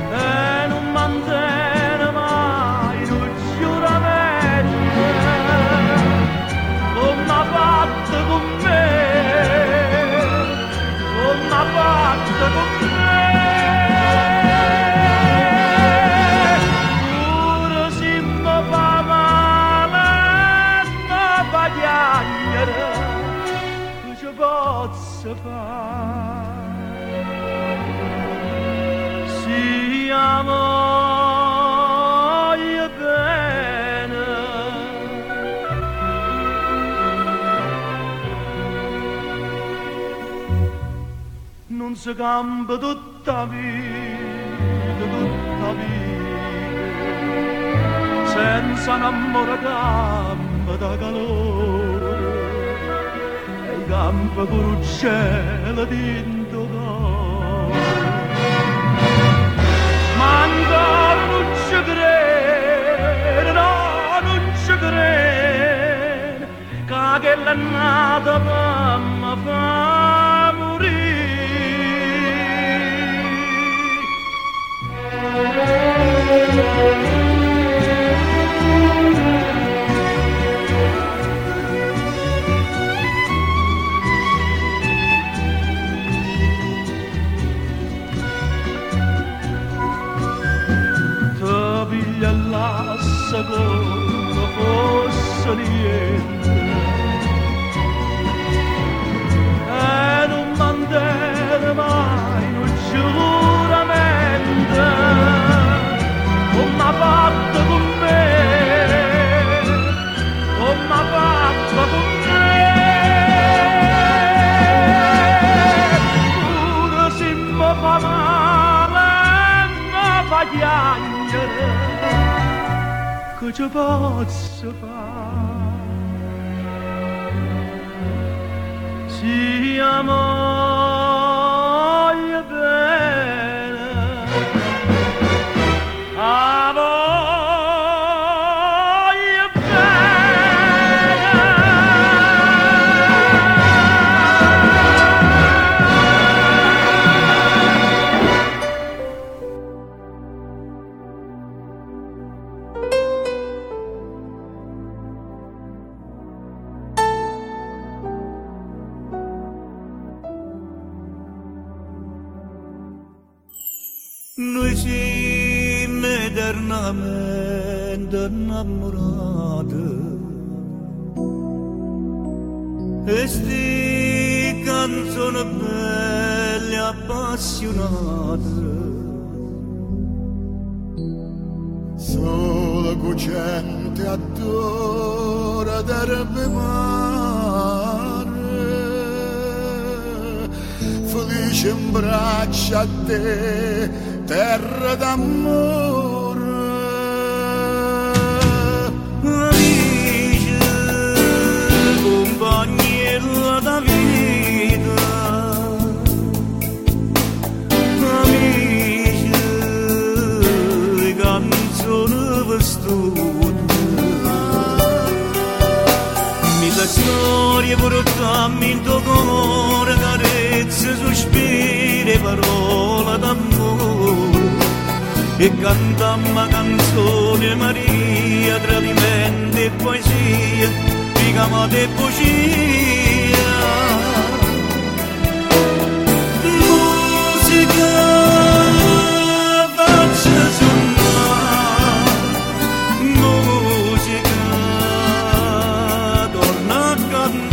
e non mantiene mai un giuramento come ha fatto con me, come ha fatto con me. Posso fare siamo io bene non si cambia tutta vita senza un amore cambia da calore campo con un cielo dentro cuore. Ma ancora non ci credo, no, non ci credo, che è nata per mi fa morire. L'assa come fosse niente e non mantiene mai un giuramento come ha fatto con me, come ha fatto con me. Pure se mi fa male mi fa piangere, che ci posso fare? Siamo io bene, a voglio bene. Noi siamo eternamente innamorati e sti canzoni belle appassionate solo con gente adora d'erbe mare felice in braccia a te terra d'amore, amici, compagni da vita, amici, sud. Mille storie portammi in tuo cuore, carezze, sospiri, parole d'amore. E cantammo canzone Maria, tradimento e poesia, ricamata e poesia. Musica faccia suonare, musica torna a cantare.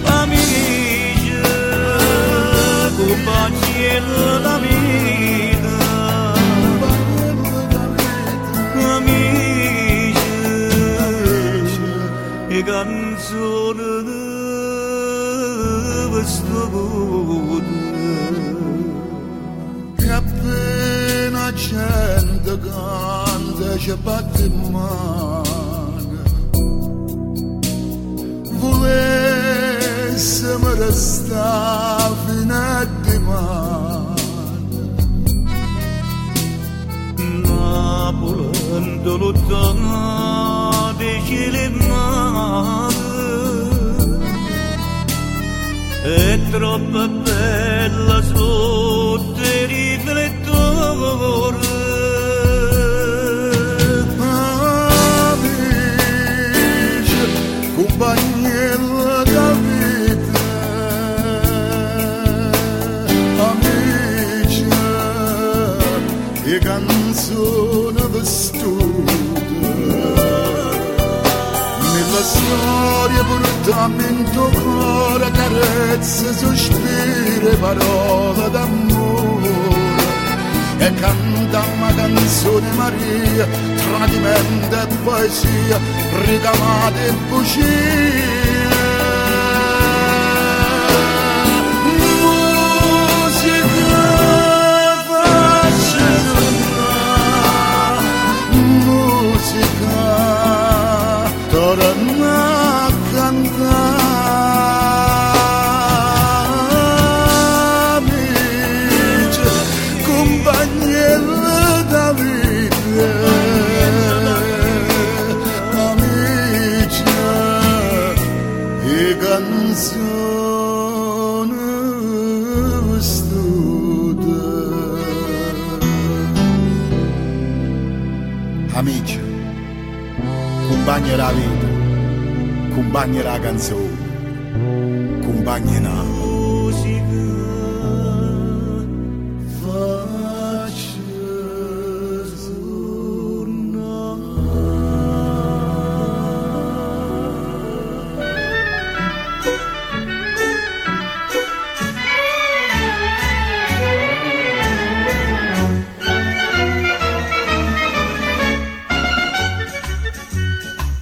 Amici, compagni della vita, amici, e canzoni e appena gente canta ci batte in mano, volessimo restare fino a domani. Napoli lontana dei cieli e mare, è troppo bella sotto i riflettori. Amici, compagni della vita, amici, e canzoni vestute. Nella storia portammo in tuo cuore carezze, sospiri, parole d'amore. E cantammo canzone Maria, tradimento e poesia, ricamate e bugie. Musica faccia suonare, musica torna a cantare. Amici, compagni della vita, amici, e canzoni vestute. Amici, compagni della vita, compagni della canzone, compagni della Musica faccia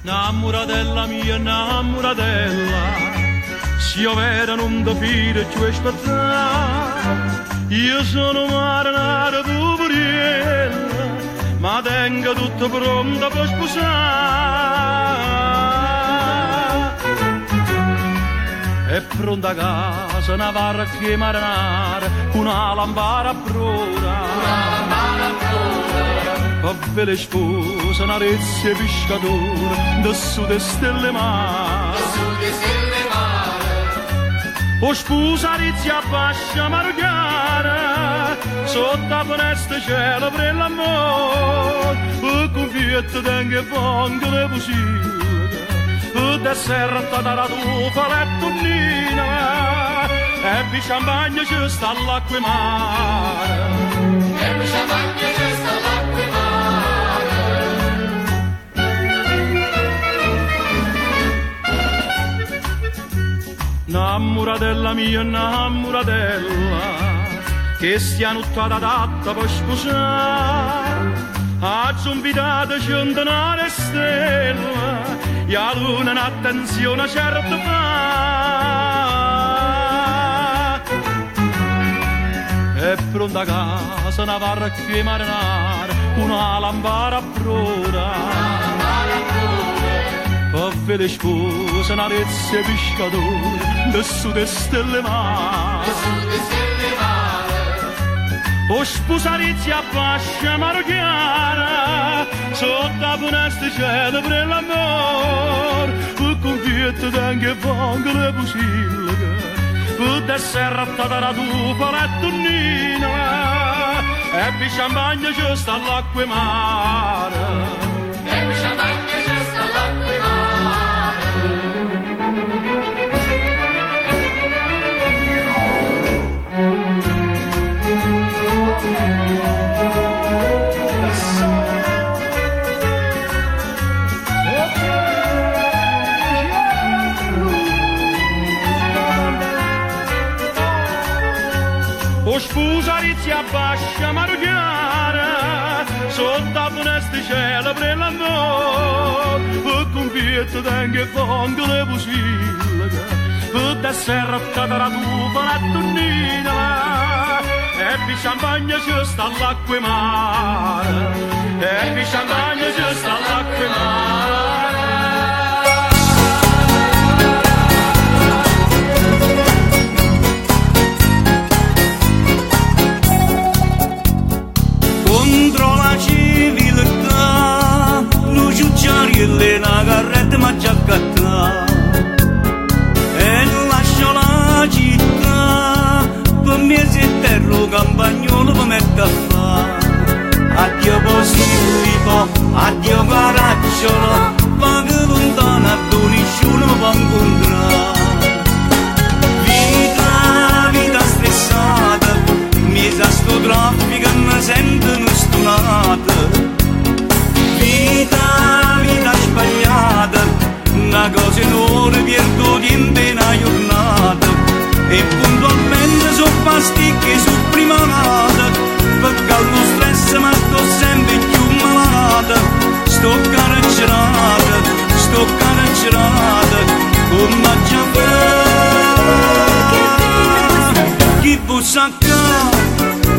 Namoratella mia, namoratella, se io vera non da fire ci vuoi aspettare. Io sono marinara poveriella, ma tengo tutto pronto per sposare. È pronta a casa una barca marinara, una lampada a prora. Fa le spose, una rezza e pescatore, da sud e stelle mare. O sposa rezza bascia marugara, sotto la finestra cielo per l'amore. E con fiette tengo e vango le posive, e da serra da tufa le tonnina, e vi champagne ci sta l'acqua mare. E vi champagne ci sta l'acqua mare. Namoratella mia, namoratella, che stia nottata adatta per sposare. A zombidate centenare stella, e a luna un'attenzione certa fa. È pronta a casa una barca marinara, una lampada a prora. Per le spose, una rezza e pescatore, da sud e stelle mare. o sposarezzi a fascia mano chiara, sotto a puneste cielo per l'amor, per conviette d'anche fongo le pusillega, per desserra la tufa la tonnina, e per champagne c'è sta l'acqua e mare. E per champagne c'è sta l'acqua e o sposarezzi a fascia mano chiara, sotto a puneste cielo per l'amor, per conviette d'anche fongo le pusillega, per desserra la tufa la tonnina, e per champagne c'è sta l'acqua e mare, e per champagne c'è sta l'acqua e mare. Contro la civiltà, lo giucciarielle la carretta ma già cattà, e lascio la città, per me se terro campagnolo per mettere a fare. Addio positivo, addio caracciolo, ma che lontana tu nessuno mi può incontrare. Vita stressata, mi sa sto traffico e mi sentono stonata. Vita sbagliata, una cosa enorme perdo tempo in una giornata, e puntualmente so pasticche su primavera, perché lo stress ma sto sempre più malata. Sto carcerata, come già fa. Chi bussa qua,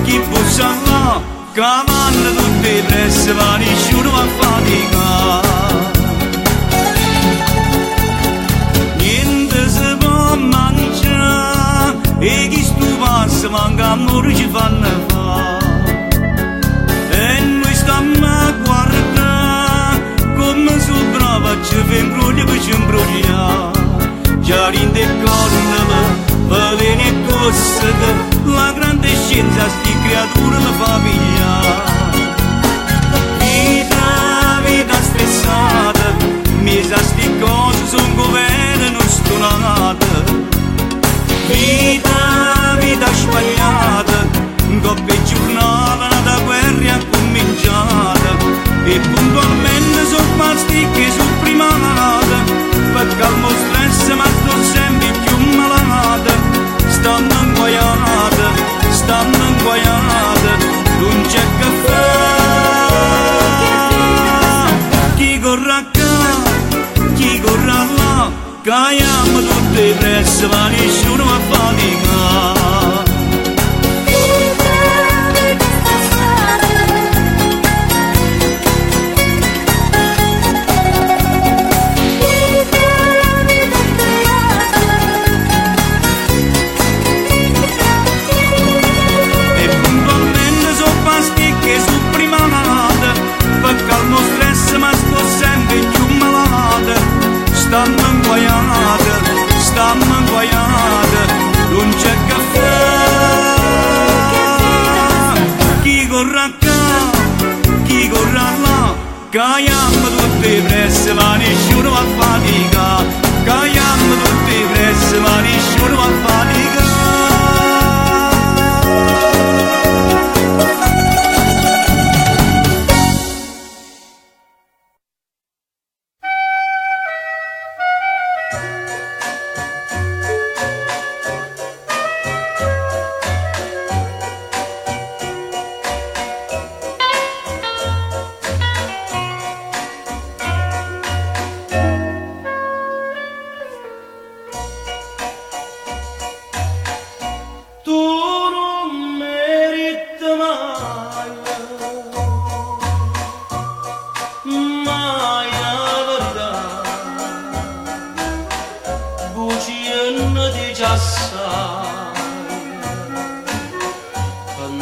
chi bussa là, cavando tutte le presse, ma nessuno va a faticare. Niente si può mangiare, e chi stu passa manca amore ci fanno fare. E noi stiamo a guardare come su brava ci fa imbroglio per ci imbrogliare. Già rinde corna veleni e cossete, la grande scienza sti creature mi fa pigliare. Vita stressata, mi sa sti cose son governo non stonate. Vita sbagliata, un coppia giornata da guerra è cominciata, e puntualmente son pasticche su primavera, per calmo stress ma sto sempre più malata. Stanno inguaiata, non c'è caffè. Chi corre qua, chi corre là, caiamo tutte le presse, ma nessuno va a faticare. Calmo stress ma sto sempre più malata. Stanno inguaiata,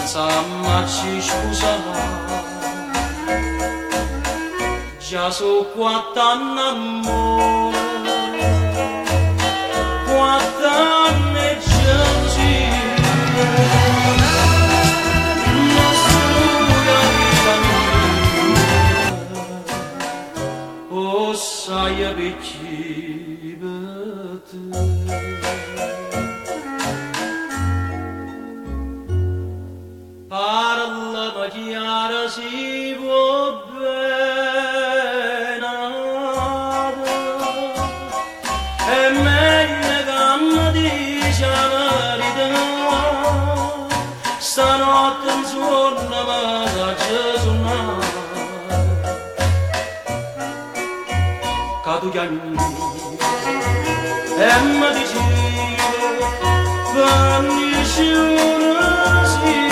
senza amarci scusare. Già so quant'anni amore, quant'anni gelosia, non sono la vita mia, oh sai perché per te. Parla ma chiara si può bene, è meglio che mi dice la verità, stanotte in suono mi faccio suonare, che tu chiami e mi dici vannisci una sì.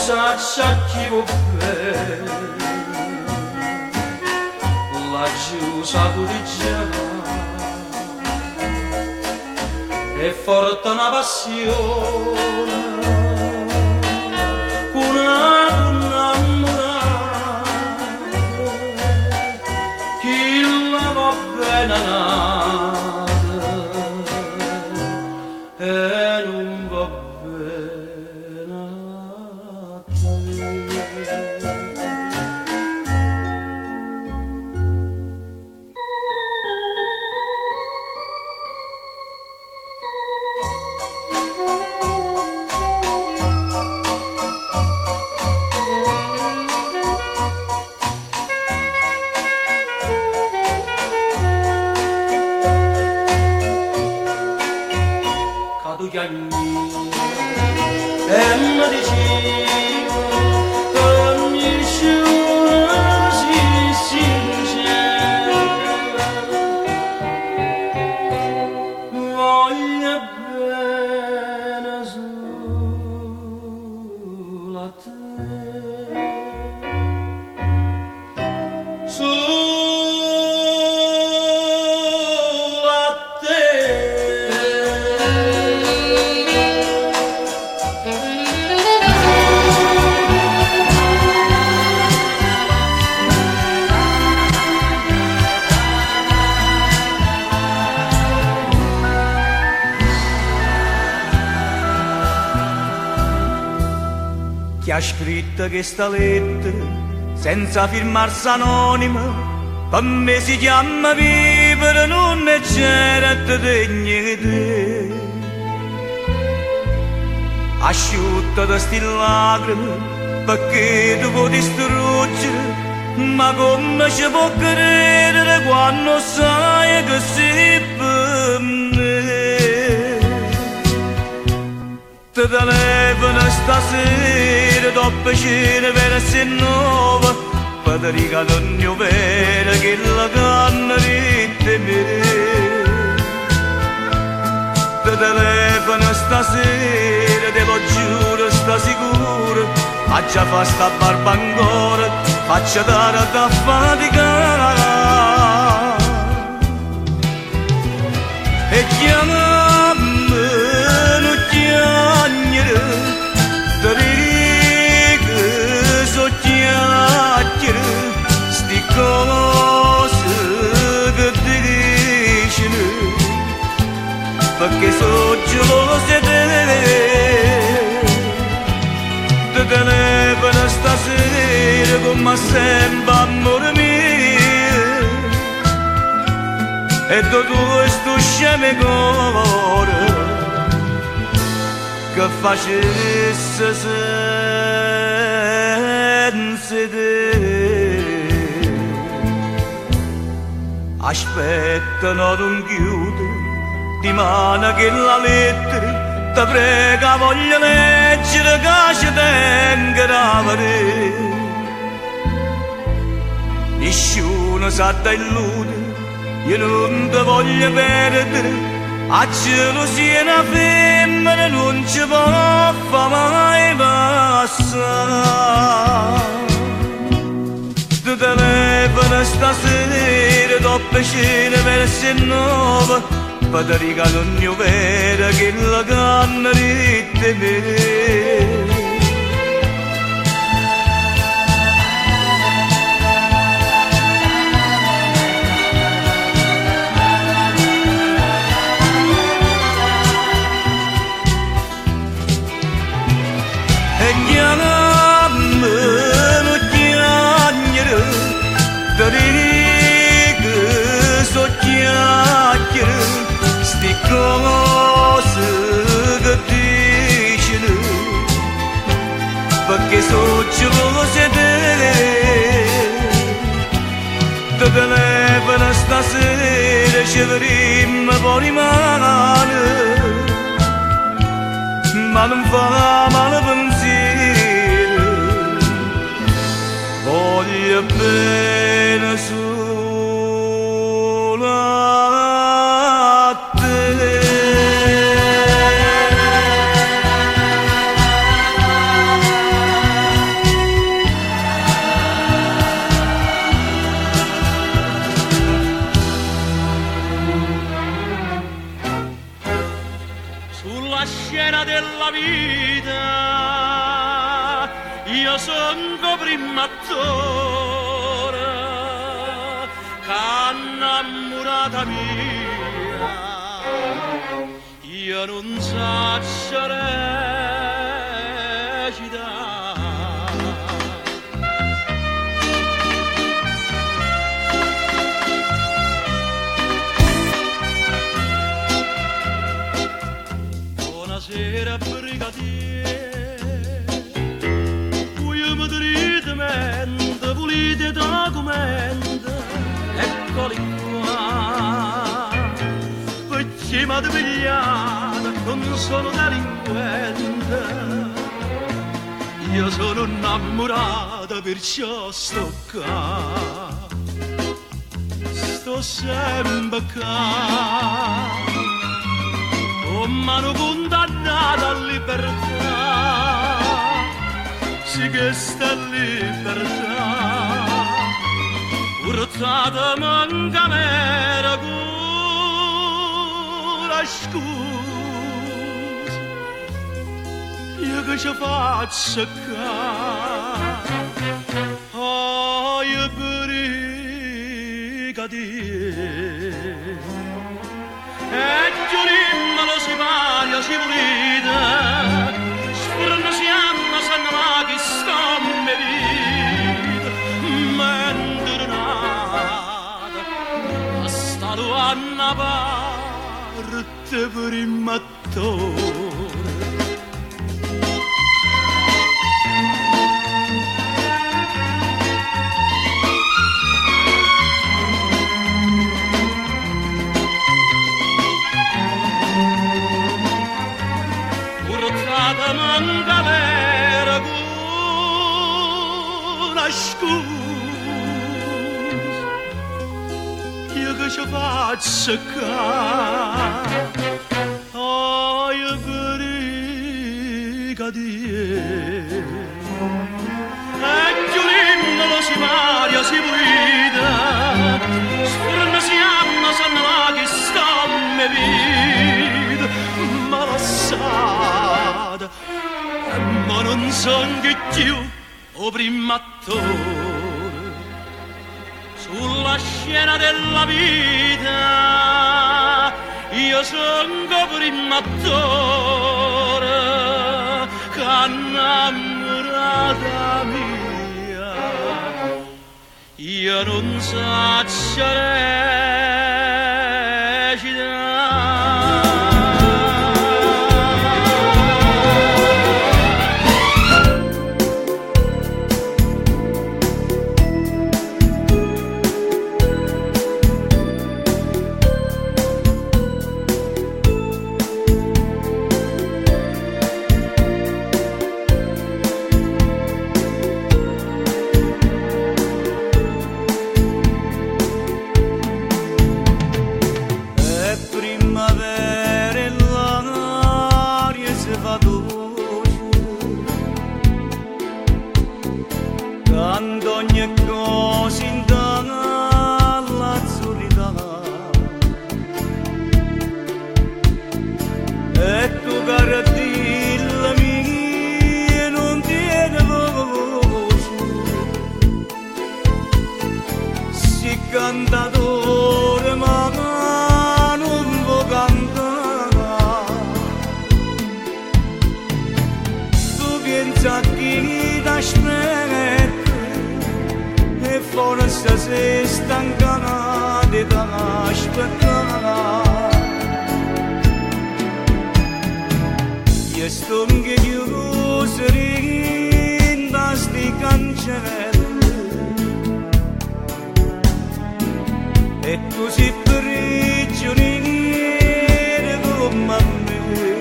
Saccia chi vuol bene, la chiusa di è forte una passione, una innamorata, chi la va bene nata e non va bene. E mi dicevo ogni giorno si sincera, voglio bene solo a te, solo a te. Chi ha scritto questa lettera senza firmarsi anonima, per me si chiama vivere, non è certo degno di te. Asciutta da sti lacrime perché tu puoi distruggere, ma come ci può credere quando sai che sei per me? Ti telefono stasera dopo cena per essere nuova, per ti regalare un mio vero che la canna di te me. Ti telefono stasera, te lo giuro, sta sicuro, faccia fa sta barba ancora, faccia dare da faticare. E chiamami, non chiagnere, ti dico so chiacchiere, sti cose che ti dicono, perché so gelose te. Ti telefono stasera come sempre amore mio, e tu sto scemo cuore che facesse senza te. Aspetta, non chiude, di mano che la lettera, ti prega voglio leggere che ci tengo da vedere. nessuno sa da illude, io non ti voglio perdere, a cielo sia una femmina non ci può fa mai passare. Ti telefono stasera, dopo cena verso 9, per ti regalo un mio vero che la canna di te. Sti cose che dicono, perché sono gelose te. Ti telefono stasera, ci vedremo poi male, ma non fa male pensiero, voglio bene solo a te. Sulla scena della vita io sono primo attore, innamorata mia, io non so recitare. Buonasera brigadiere, io mi dite mente, volete documenti, eccoli qua, perché mi pigliata, non sono delinquente, io sono innamorata, perciò sto qua, sto sempre qua. Con mano condannata a libertà, sì che sta libertà, portata manca mera con la scusa, io che ci faccio qua, oh io brigadiere. E Giulimma lo si varia, si volete, sfurno si hanno, sanno ma chi sta me vita, mentre nata, a stato a una parte per il mattone. Manca vera con la scusa, io che ci faccio qua, oh io brigadiere. E Giulimma lo si varia, si volete, sfurno si hanno, sanno ma chi sta me vita, ma la sa, ma non son che più o primo attore sulla scena della vita, io sono primo attore che innamorata mia, io non so recitare. si cantatore ma non può cantare. Tu pensa chi ti aspetta e forse sei stanca di aspettare. Io sto chiuso da sti cancelli e tu sei prigioniero come me,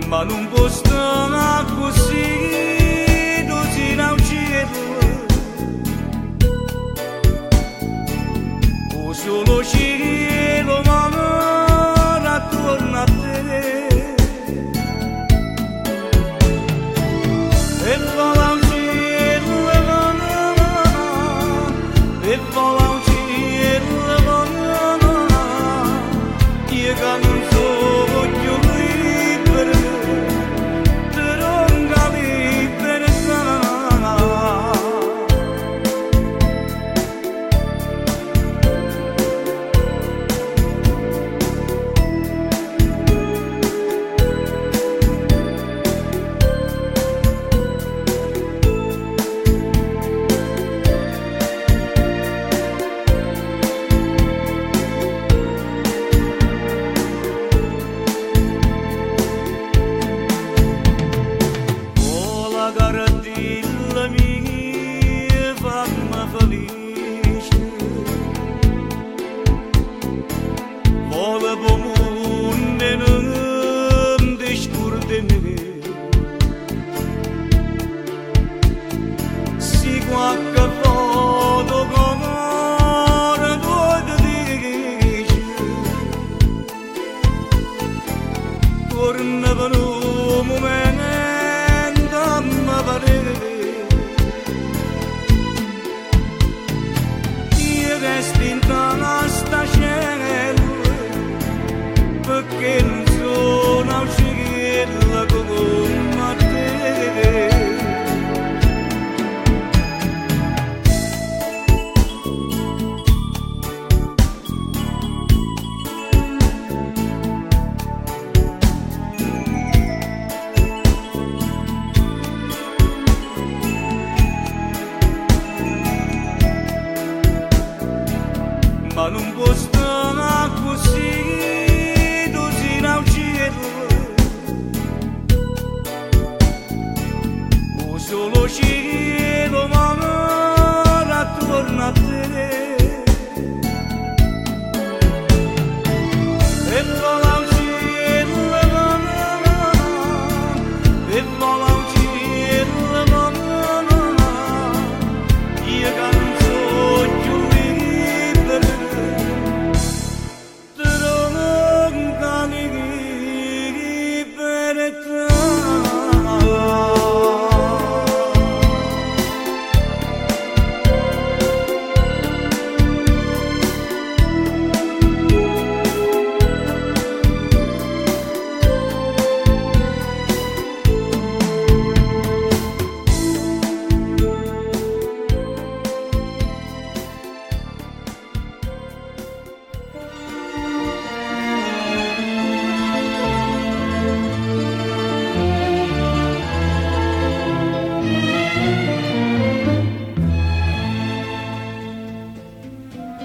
ma non può stare così, tu sei da un cielo, o solo cielo ma ora torna a te. E vola un cielo e vola un cielo io che non sono più libero te non libertà. Perché non sono uscita come te. Ma non può stare così, tu sei da un cielo, o solo cielo ma ora torna a te. E vola un cielo e vola un cielo io che non so più libero.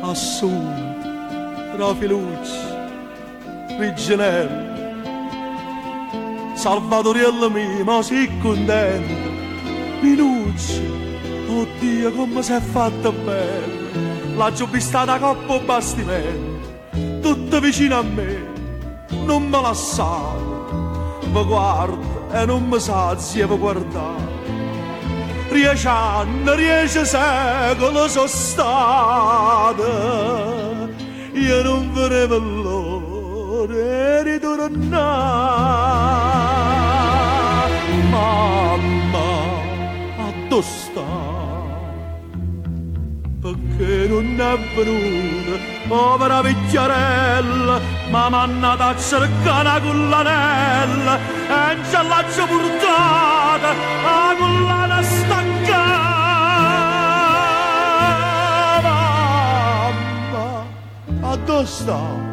A sud, Rafilucci, Riginello, Salvatoriello mio, ma sei contento. Minucci, oddio come si è fatta bene, la giubbistata coppa bastimento, tutta vicino a me, non me la sa, mi guarda e non mi sa se mi guardare. 10 anni, 10 secoli sono state, io non vedevo l'ora di tornare. Mamma, dove sta? Perché non è venuta, povera vecchiarella, ma m'hanno da cercare una collanella e ce l'ha portata, la collana staccata. sta?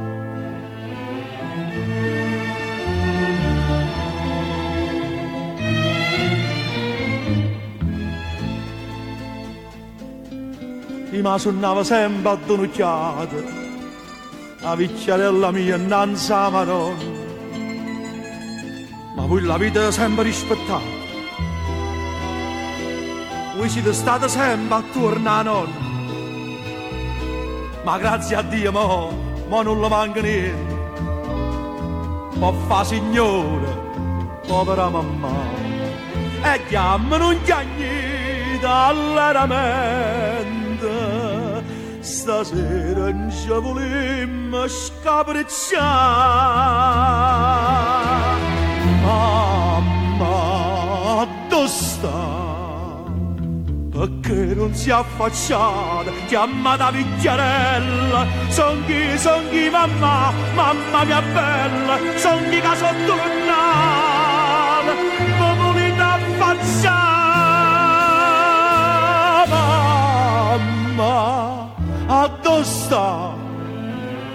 I ma suonava sempre a donocchiata, la vecchiarella mia innanzi a Madonna, ma voi la vita sempre rispettata. Voi siete stati sempre attorno a nonna, ma grazie a Dio mo non le manca niente. Ma fa signore, povera mamma, e chiamano un chiagnito alleramento. Stasera non ci volimmo scapricciare. Mamma, dove sta? Perché non si è affacciata, chiamata vecchiarella. Son chi, mamma, mamma mia bella, son chi che sotto l'annale, ma volete affacciare. Mamma, a dove sta?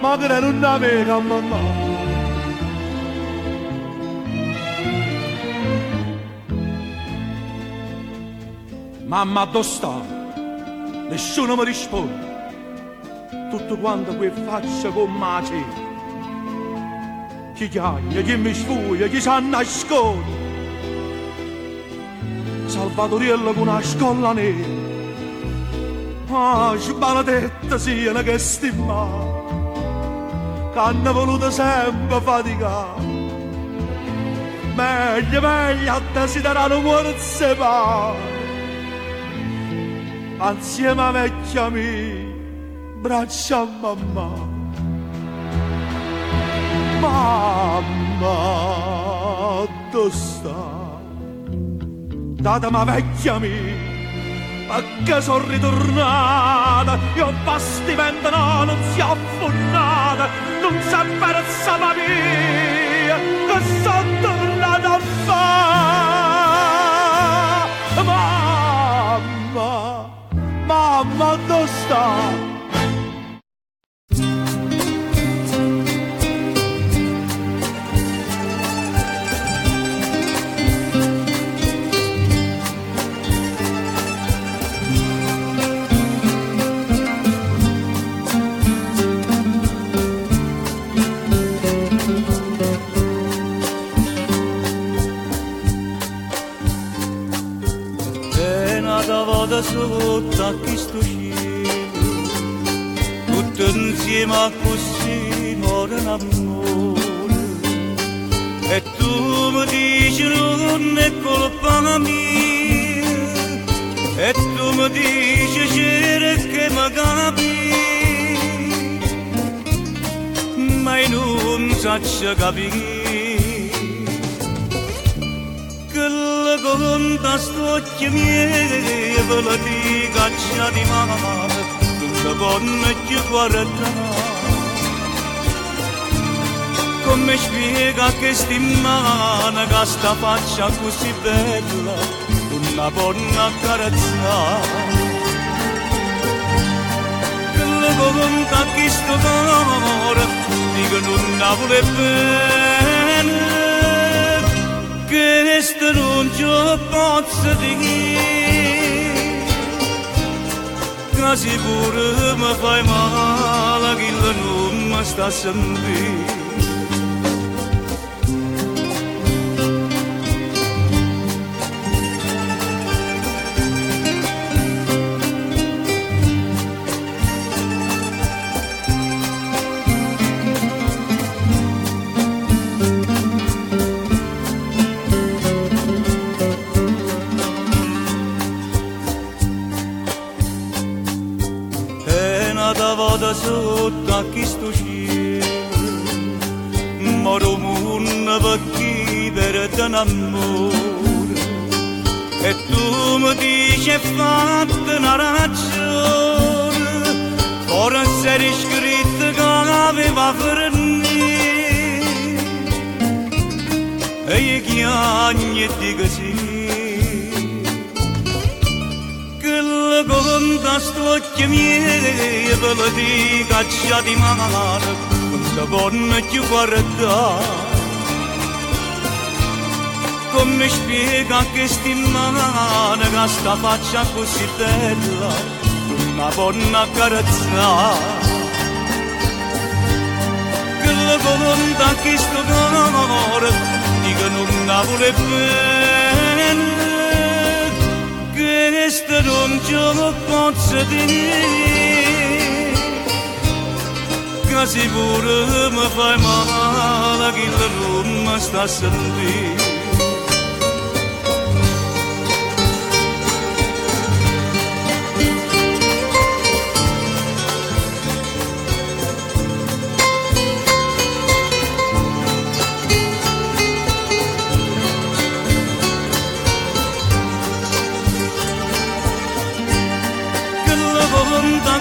Ma che non aveva mamma. Mamma, dove sta? Nessuno mi risponde. Tutto quanto quel faccia con maci. Chi chiagna, chi mi sfuglia, chi si nasconde. Salvatoriello con una scolla nera. Ah, maledetta siano che stimma, che hanno voluto sempre faticare. Meglio a desiderare un cuore separato. Insieme a vecchia mia, braccia a mamma. Mamma, dove sta? Datemi vecchia mia, perché sono ritornata. Io bastimento non si è affonnata, non si è persa la mia, che sono tornata a fare. Mamma, dove sta? Sotto a questo cielo, tutto insieme a così muore l'amore. E tu mi dici non è colpa mia, e tu mi dici c'era che mi capi, ma io non so capire. Con t'astocchi miei ve la di caccia di mare, non bonne che guarda. Come spiega che stimana che sta faccia così bella, una buona carezza. Che la conta che sto cuore, dico non la vuole bene. Questo non ci posso dire, che sicuro mi fai male, che non mi sta a sentire. Sotto a questo cielo, moro mondo per chiedere d'amore. E tu mi dici fatta una ragione, forse eri scritto che aveva fornito. E io chiagno e dico sì, che la Quando sto chiamie per la di caccia di mare, quando ti guarda. Come spiega che stimana che sta faccia così bella, una buona carezza. Che la volontà che sto cuore dica non la vuole bene, che questo non ce lo posso dire, che sicuro mi fai male che non mi sta a sentire.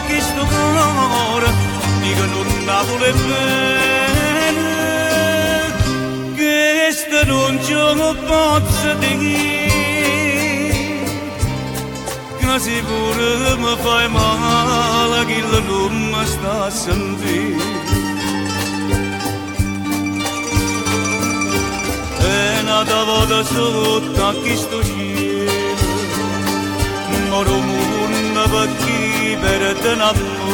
Che sto cuore dico non la vuole bene, che questo non ce lo posso dire, che sicuro mi fai male che non mi sta a sentire. E nata volta sotto a questo cielo, moro munna perché per t'amore.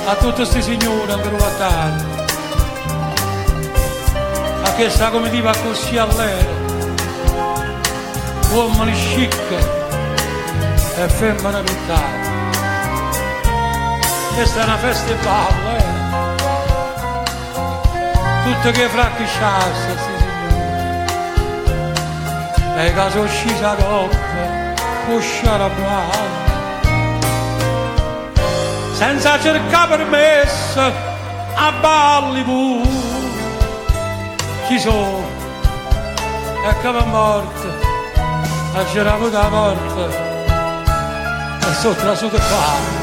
A tutti questi signori per guardare, a che sa come diva così all'era, uomini chic e femmine puttane. Questa è una festa balla, tutte che fracchi sciasse, questi signori, e che sono scesi a coppia, cusciare a mano. Senza cercare permesso a balli ci sono e che va morte a girare da morte e sotto la sua fame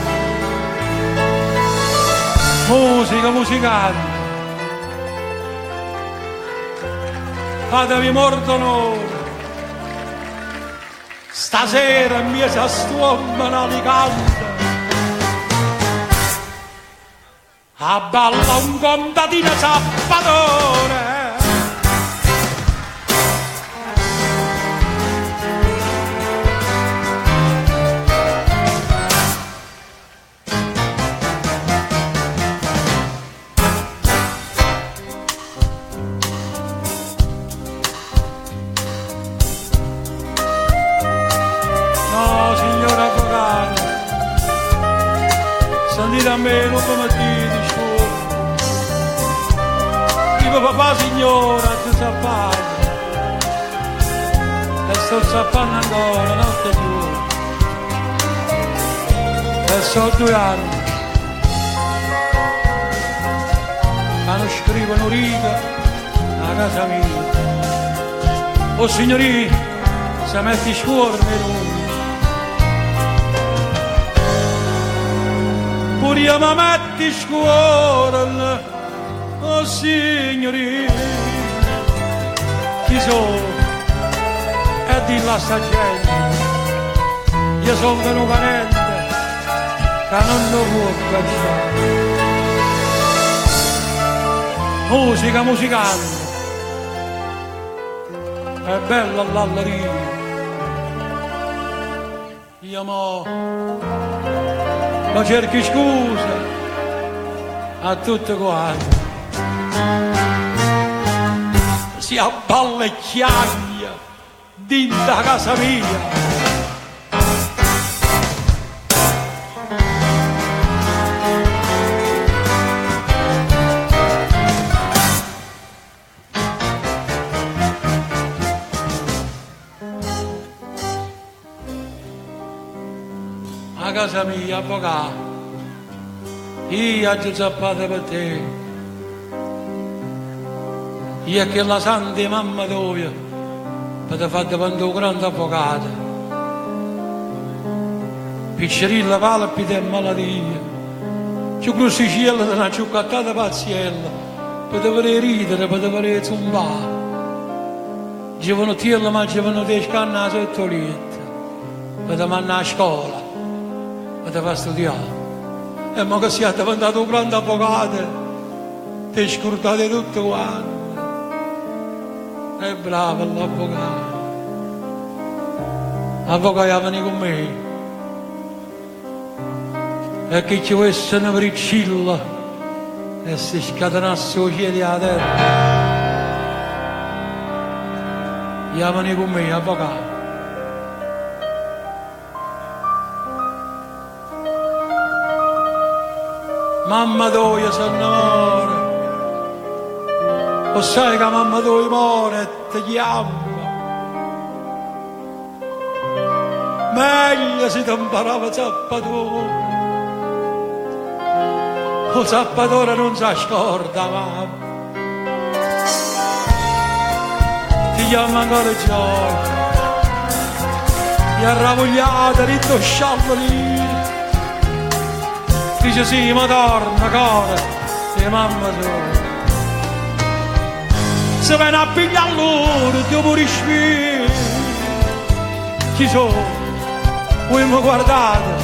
musica musicante fatevi morto onore stasera mi si stuombano li canta a balla un contadino zappatore. No, signora Avvocato, sentite a me, non come dite. Papà signora ti zappare e sto zappando ancora notte più e so 2 anni ma non scrivono riga a casa mia oh signorina se metti scuola pure io mi metti scuola. Oh signorina, chi sono? E di là sta gente, io sono un parente che non lo può cacciare. Musica musicante, è bella l'alleria. Io mo cerchi scusa a tutti quanti. Si abballa e chiaglia dinta casa mia. a casa mia, avvocato, io ho zappato per te, io che la santa mamma tua, per te fare davanti un grande avvocato, piccerilla palpita e malattia, più grossi cielo di una ciuccattata pazziella, per te vedere ridere, per te vedere zumbare, giovanottiella mangiavano te scanna sotto letto, per te mandare a scuola, per te far studiare. E ma che sia diventato un grande avvocato, ti scordate tutto quanto. È bravo l'avvocato. Avvocato, vieni con me. E che ci vuole essere una bricilla e si scatenasse i cieli a terra. Vieni con me, avvocato. Mamma tua si innamora, lo sai che mamma tua muore e ti chiama. Meglio se ti imparava il zappatore, il zappatore non si scorda, mamma. Ti chiama ancora Giorgio, ti ha ravogliato di tuo sciallo lì. Dice sì, ma torna, cuore, e mamma tua. Se viene a pigliare loro, ti morisci. Chi sono? Voi mi guardate,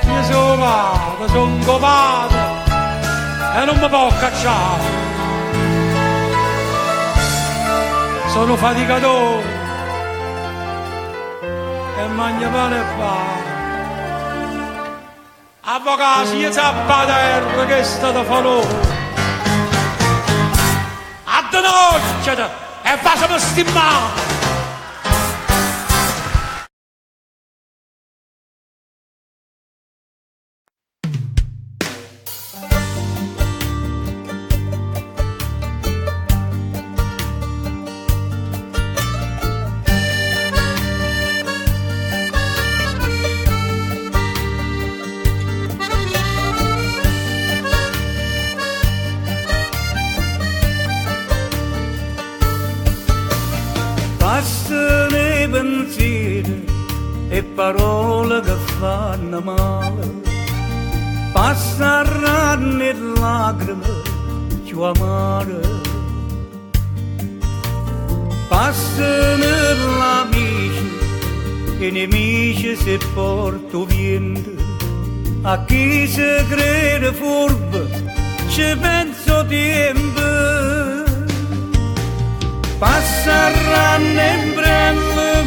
io sono copata, sono copata, e non mi può cacciare. Sono faticatore, e mangio pane e pane. Avvocato, io sappa terra che è stato falore. Addenocchiate e facciamo stimare. Passano pensieri e parole che fanno male, passeranno e lacrime più amare, passano amici e nemici se porto vento, a chi si crede furbo ci penso tempo. Passeranno in breve,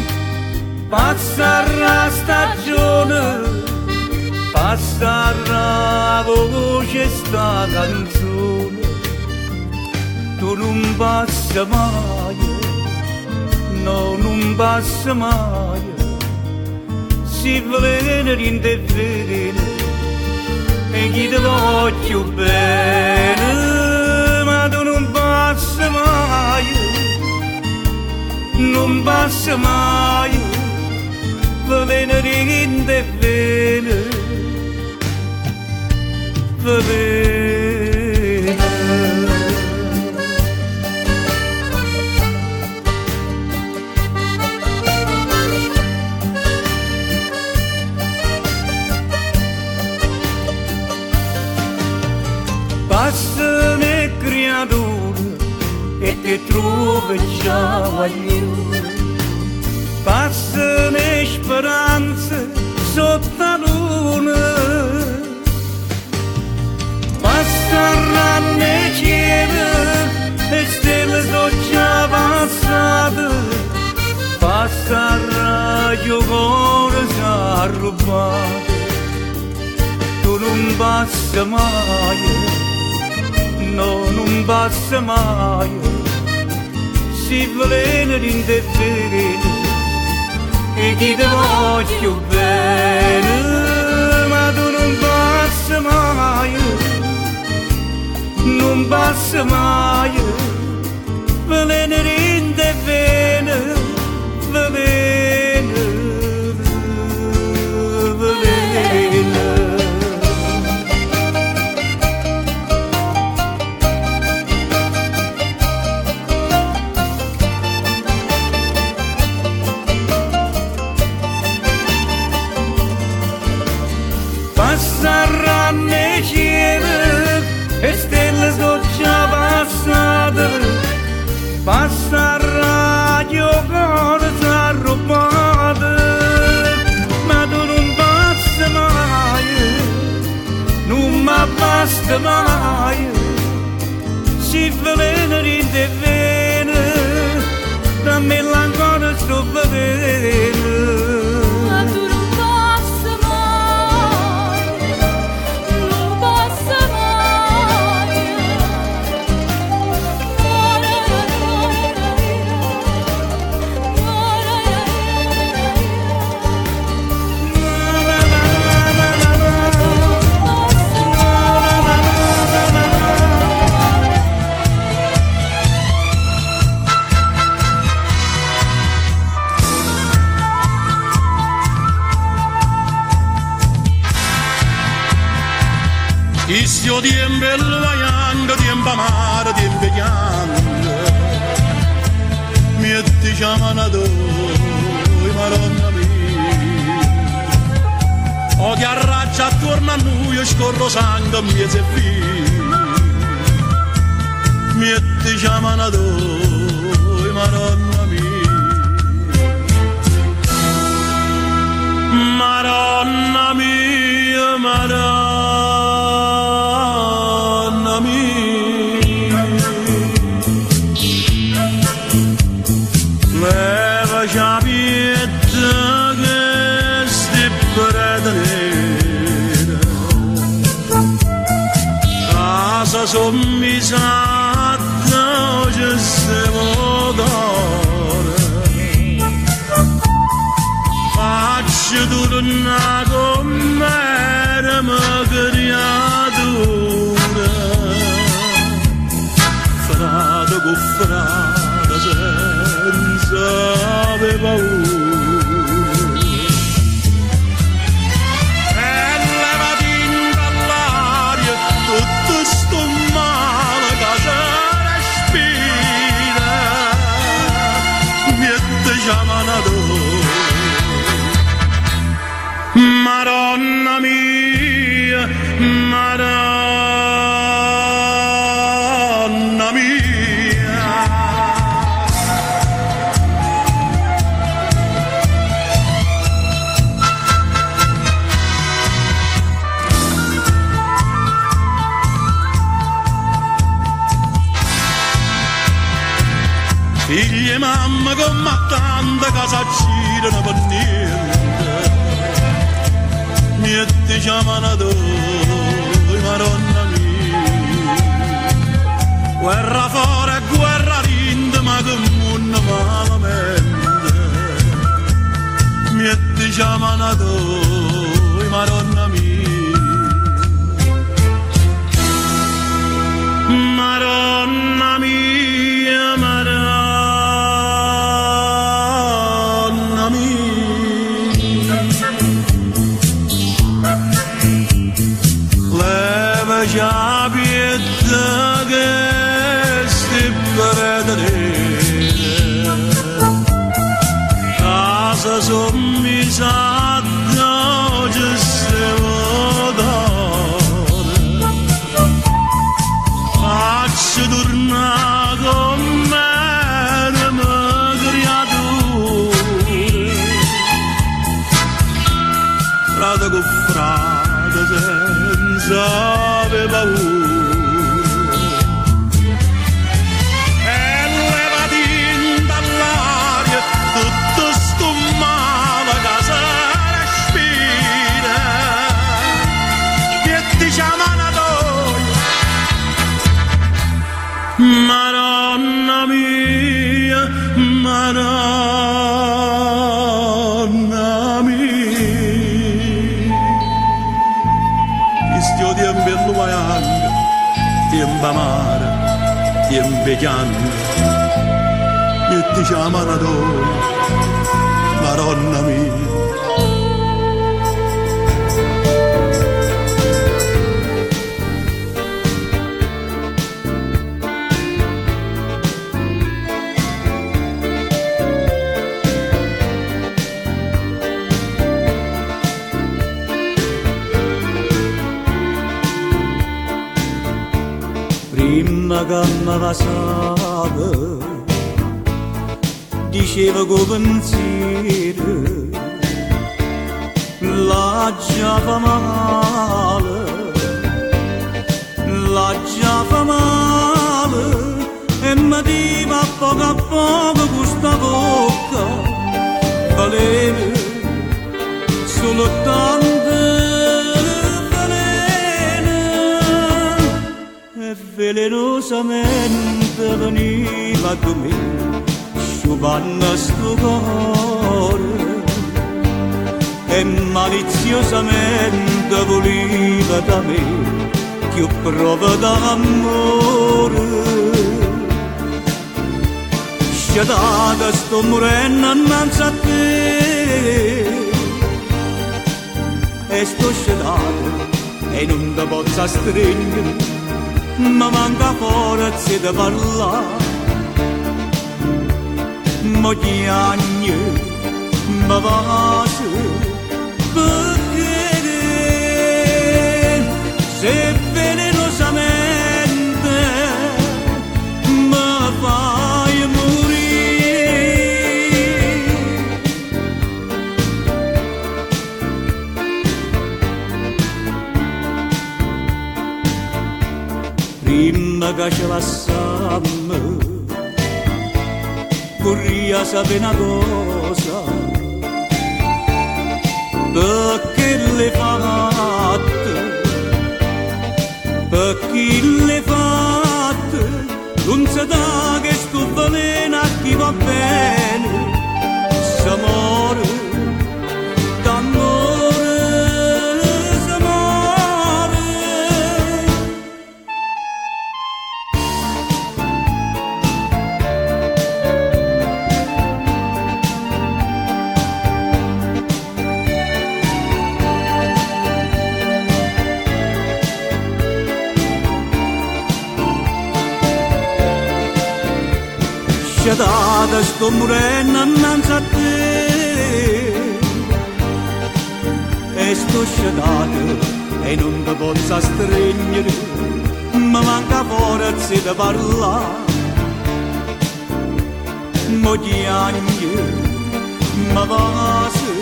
passerà stagione, passerà la voce sta canzone. Tu non passi mai, no, non passi mai, si veleno in te veleno, e chi ti voglio bene, ma tu non passi mai. Non passa mai, veleno rinde veleno, veleno. Passano creature e ti trovi già guaglione, passano speranze sotto la luna, passeranno i cieli e stelle sono già passate, passerà il cuore già rubato. Tu non passi mai, no, non passa mai, si veleno in te veleno, e chi ti voglio bene, ma tu non passi mai, non passi mai, veleno in te veleno, veleno, veleno. saranno cielo e stelle sono già passate, passa radio cuore s'arrubate, ma tu non passi mai, non mi basta mai, si veleno in te vene, da me l'ancora sto bevendo. Istio tiempo vaiando, tiempo amare, tiempo chiamando, mi ti chiamano tu, Madonna mia. O che arraccia attorno a noi, io scorro sangue, mio se mi ti chiamano tu, Madonna mia. Madonna mia, Madonna. Leva ciapietta che sti predere, casa sommisata ci stiamo d'ora, faccio tornare con me, ma creatura, frate con frate senza avere paura. E levati dall'aria tutto sto male che si respira, mi ti chiamano tu, Madonna mia, Madonna mia. Figli e mamma combattando casa girano per niente, mi ti chiamano tu, Madonna mia. Guerra fuori e guerra rinda, ma che mondo malamente, mi ti chiamano tu, Madonna mia. Madonna mia, Madonna mia. Leva ciapietta che sti predere, casa sommisata ci stiamo d'ora, faccio tornare con me, ma creatura, frate con frate senza avere paura. E levati dall'aria tutto sto male che si respira, che ti chiamano tu, Madonna mia, Madonna mia. Istio tiempo e luaiando, tiempo amare, tiempo chiamando, mi ti chiamano tu, Madonna mia. che mi passava, diceva con pensiero, la già fa male, la già fa male, e mi diva poco a poco questa bocca, valere solo tante velene, e velenosamente veniva con me, sciupando sto cuore, e maliziosamente voleva da me più prova d'amore. Sciatata sto morendo innanzi a te, e sto sciatata e non ti posso stringere, ma manca forza di parlare. Ma gli anni mi passo perché se velenosamente mi fai morire. Prima che ci lasciammo vorrei sapere una cosa, perché le fatte, perché le fatte, non si dà che sto veleno a chi va bene, s'amore, d'amore, s'amore. Sciatata sto morendo innanzi a te, e sto sciatata e non ti posso stringere, ma manca forza di parlare. Ma gli anni mi passo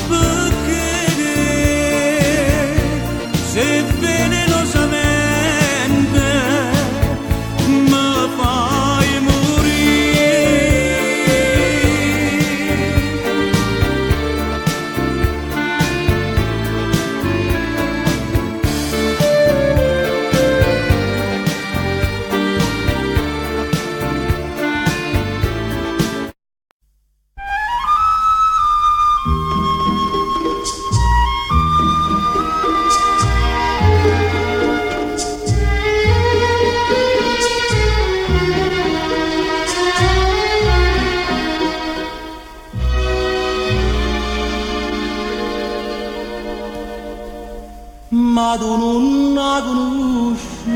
perché se velenosamente mi fai ma tu non la conosci,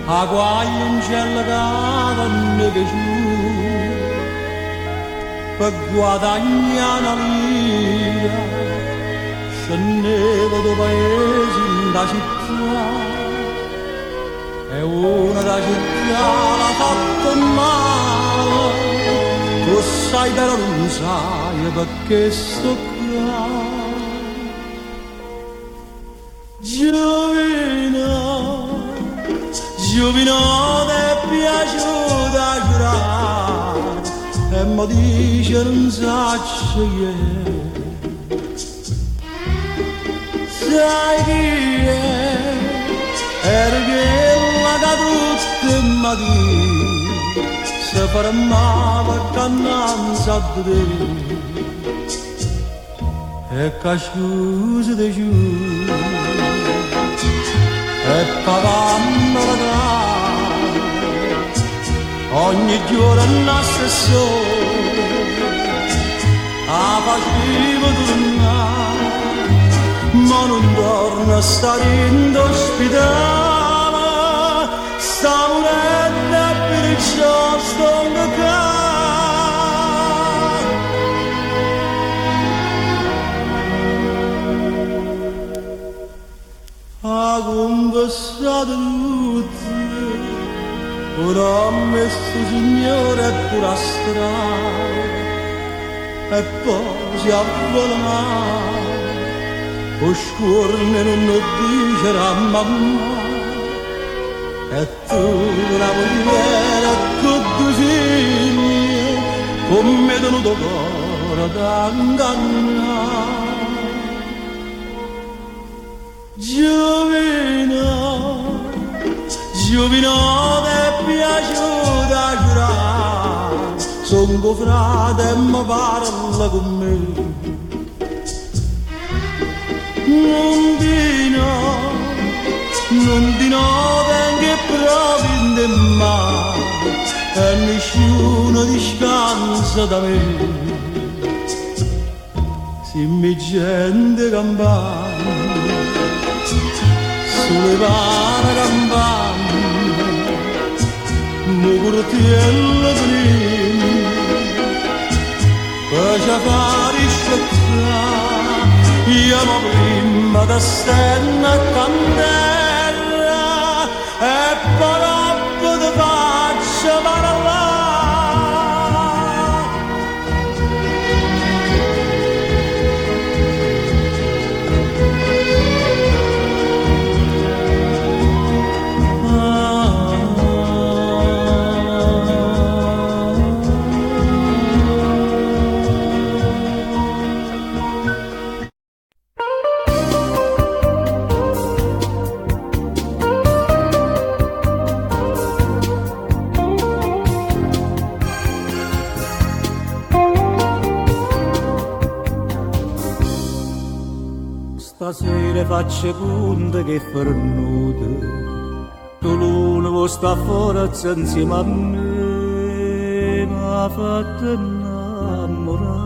a quale un cielo che vanno piaciuto, per guadagnare una lira, scendeva da paese in da città, e una da città l'ha fatto male, tu sai però non sai perché sto qua. Giovino ti è piaciuta giurare, e mi dice non sa scegliere. Sai chi è? Era quella che tutti mi dice, se fermava cannanza a te, e che scusa di giù. E pagando la casa ogni giorno stesso, a facevo tornare, ma non torno a stare in ospedale, sta morendo e perciò sto in casa. Ha conversato tutti ora ha messo signore è pura strada e poi si avvolama o scorne non dice a mamma e tu la mogliera così come tenuto cuore da ingannare Giovino ti piaciuta giurare son frate e mi parla con me non di notte che provi in te mare e nessuno discansa da me se mi gente campana sulle pane campane mugurtiello prima faccia fare scettare io ma prima da stenna a candela e poi dopo ti faccio parlare Stasera faccio conto che fornuto tu l'uno può sta fuori insieme a me mi ha fatto innamorare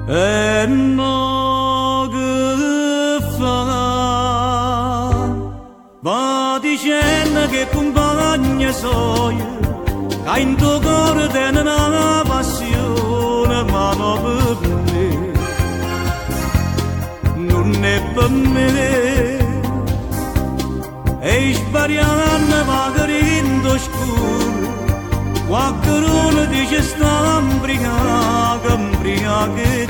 e no che fa va dicendo che compagna soia che in tuo cuore tiene una passione ma non per me non è per me e sbagliando magari in scuro qualcuno dice sta imbriaca te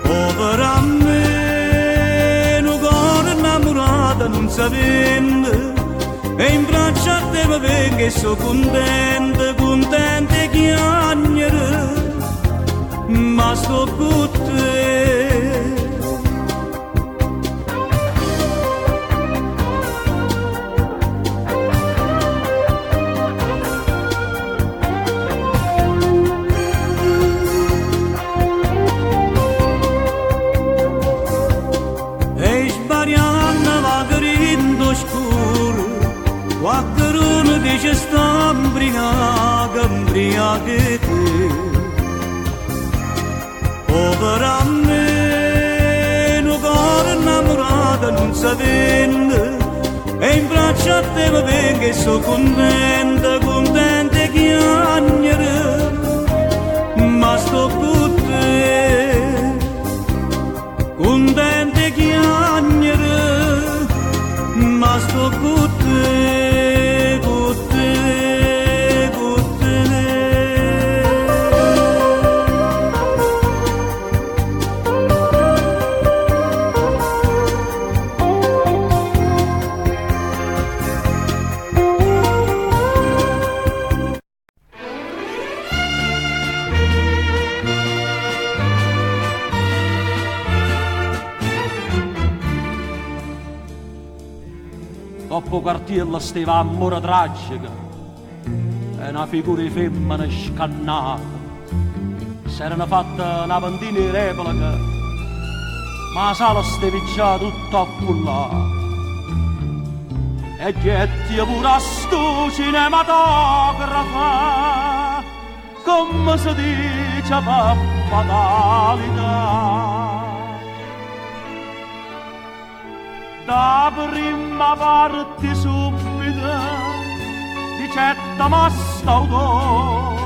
povera a me un cuore innamorato non sapendo e in braccio a te mi vengo e sono contenta che chiagnere ma sto con te e sbagliando magari in scuro qualcuno dice sta imbriaca te povera a me un cuore innamorato non sapendo e in braccio a te mi vengo e sono contenta che chiagnere ma sto con te contenta che chiagnere ma sto con te con te con te dopo quartiello stava amore tragica e una figura di femmina scannata s'erano fatta una ventina di repliche ma la sala stava già tutta affollata e getti pure a sto cinematografa come si dice per fatalità da prima parte subito di certa mast'autore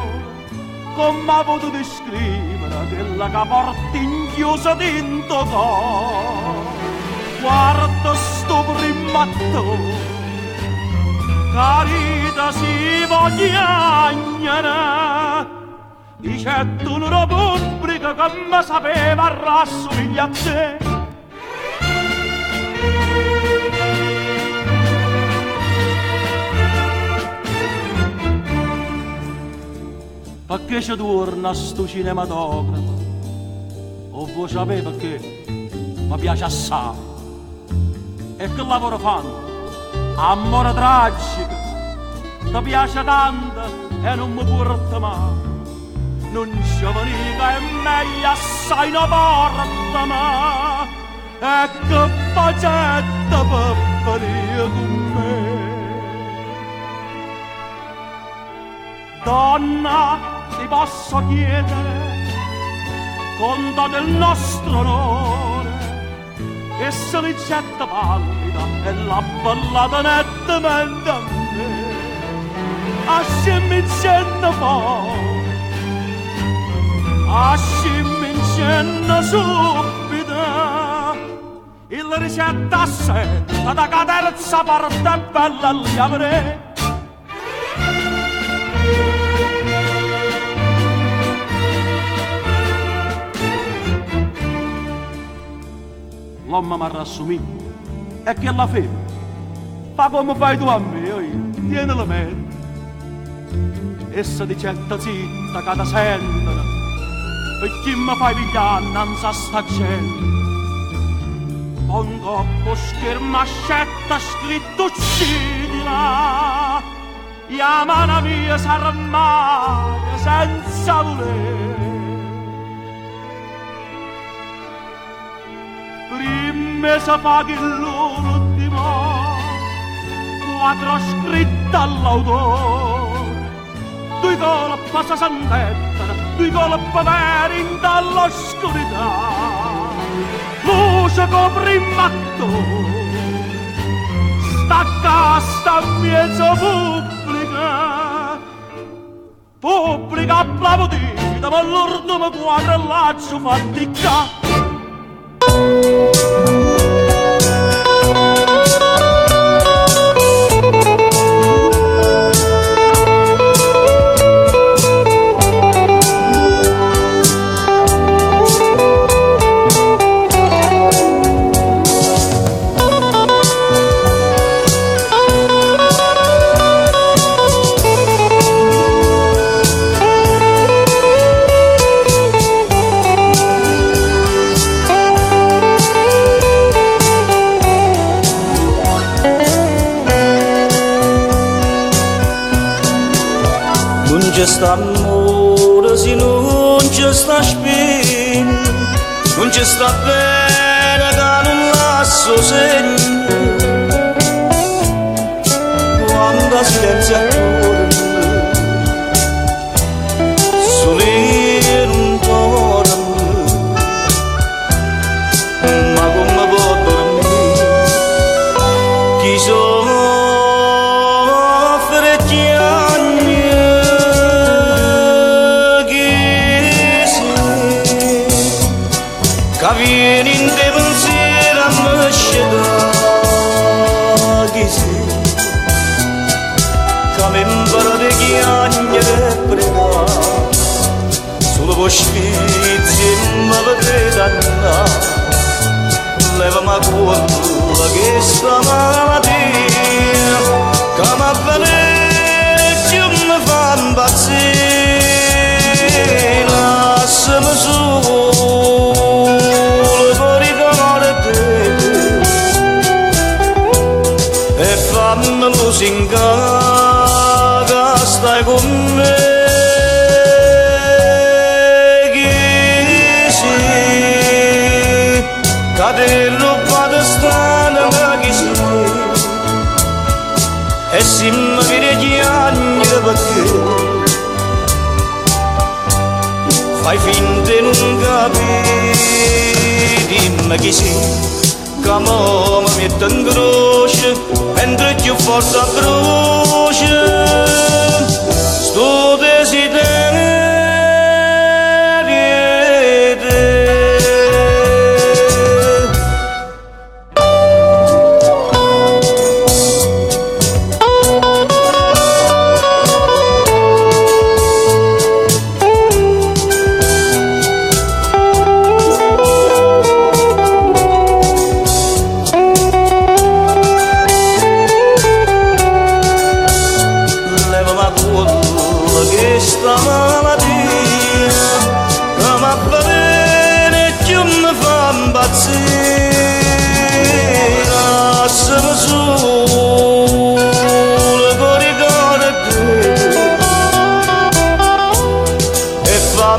come ha potuto descrivere quella che porta inchiusa dentro cuore guarda sto primo attore carita si vogliagnere, dicendo una pubblica che mi sapeva rassomiglia a te. Perché ci torna sto cinematografo? O voi sapete perché mi piace assai? E che lavoro fanno? Amore tragico, ti piace tanto e non mi porta mai. Non ci veniva e meglio assai non porta mai. E che facette per venire con me? Donna, ti posso chiedere, conto del nostro onore, e se ricetta pallida e la ballata nettamente a me, ascimmincendo fuori, ascimmincendo subito, il ricetta a sé, da terza parte bella li avrei. L'uomo mi rassomiglia, e che la fede? Fa come fai tu a me, tieni la mente. Essa di certa zitta che ti sentono, perché mi fai pigliare innanzi a sta gente. Con troppo schermascetta scritto uccidila, la mano mia sarà mai senza volere. Prima si fa che l'ultimo quattro scritta all'autore, due colpi si sentettano, due colpi veri in dall'oscurità, luce copre il matto, sta casta in mezzo pubblica applaudita, ma l'ultimo quadrellaggio fatica. Non c'è sta amore se non c'è sta spina, non c'è sta bene che non lascio segno. Quando silenzio attorno, sole non torna, ma come può dormire? Chi soffre chiagna, che vieni in te pensiero a me sceda, chi sei, che mi impara di chiagnere e pregare, solo con sfizi mi vedete andare, levami quella che sta malattia, che mi avveleggia e mi fa impazzire, lasciami solo fuori d'amore te, e fammi lusingare che stai con me. Chi sei? Che ti rubato strana ma chi sei? E se mi vedi chiagnere perché fai finta di non capire, dimmi chi sei, che mo mi mette in croce, mentre più forte brucia, sto desiderio di te.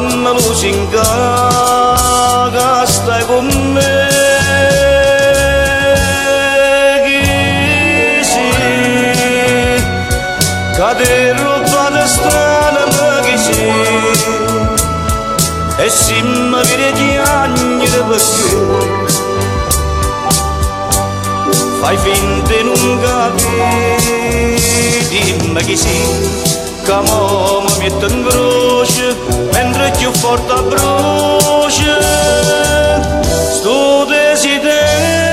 mamma lusinga che stai con me. Chi si cade roba strana ma chi si e si mi vede piangere perché fai finta di non capire. Dimmi chi si che mo mi mette in croce mentre più forte brucia sto desiderio.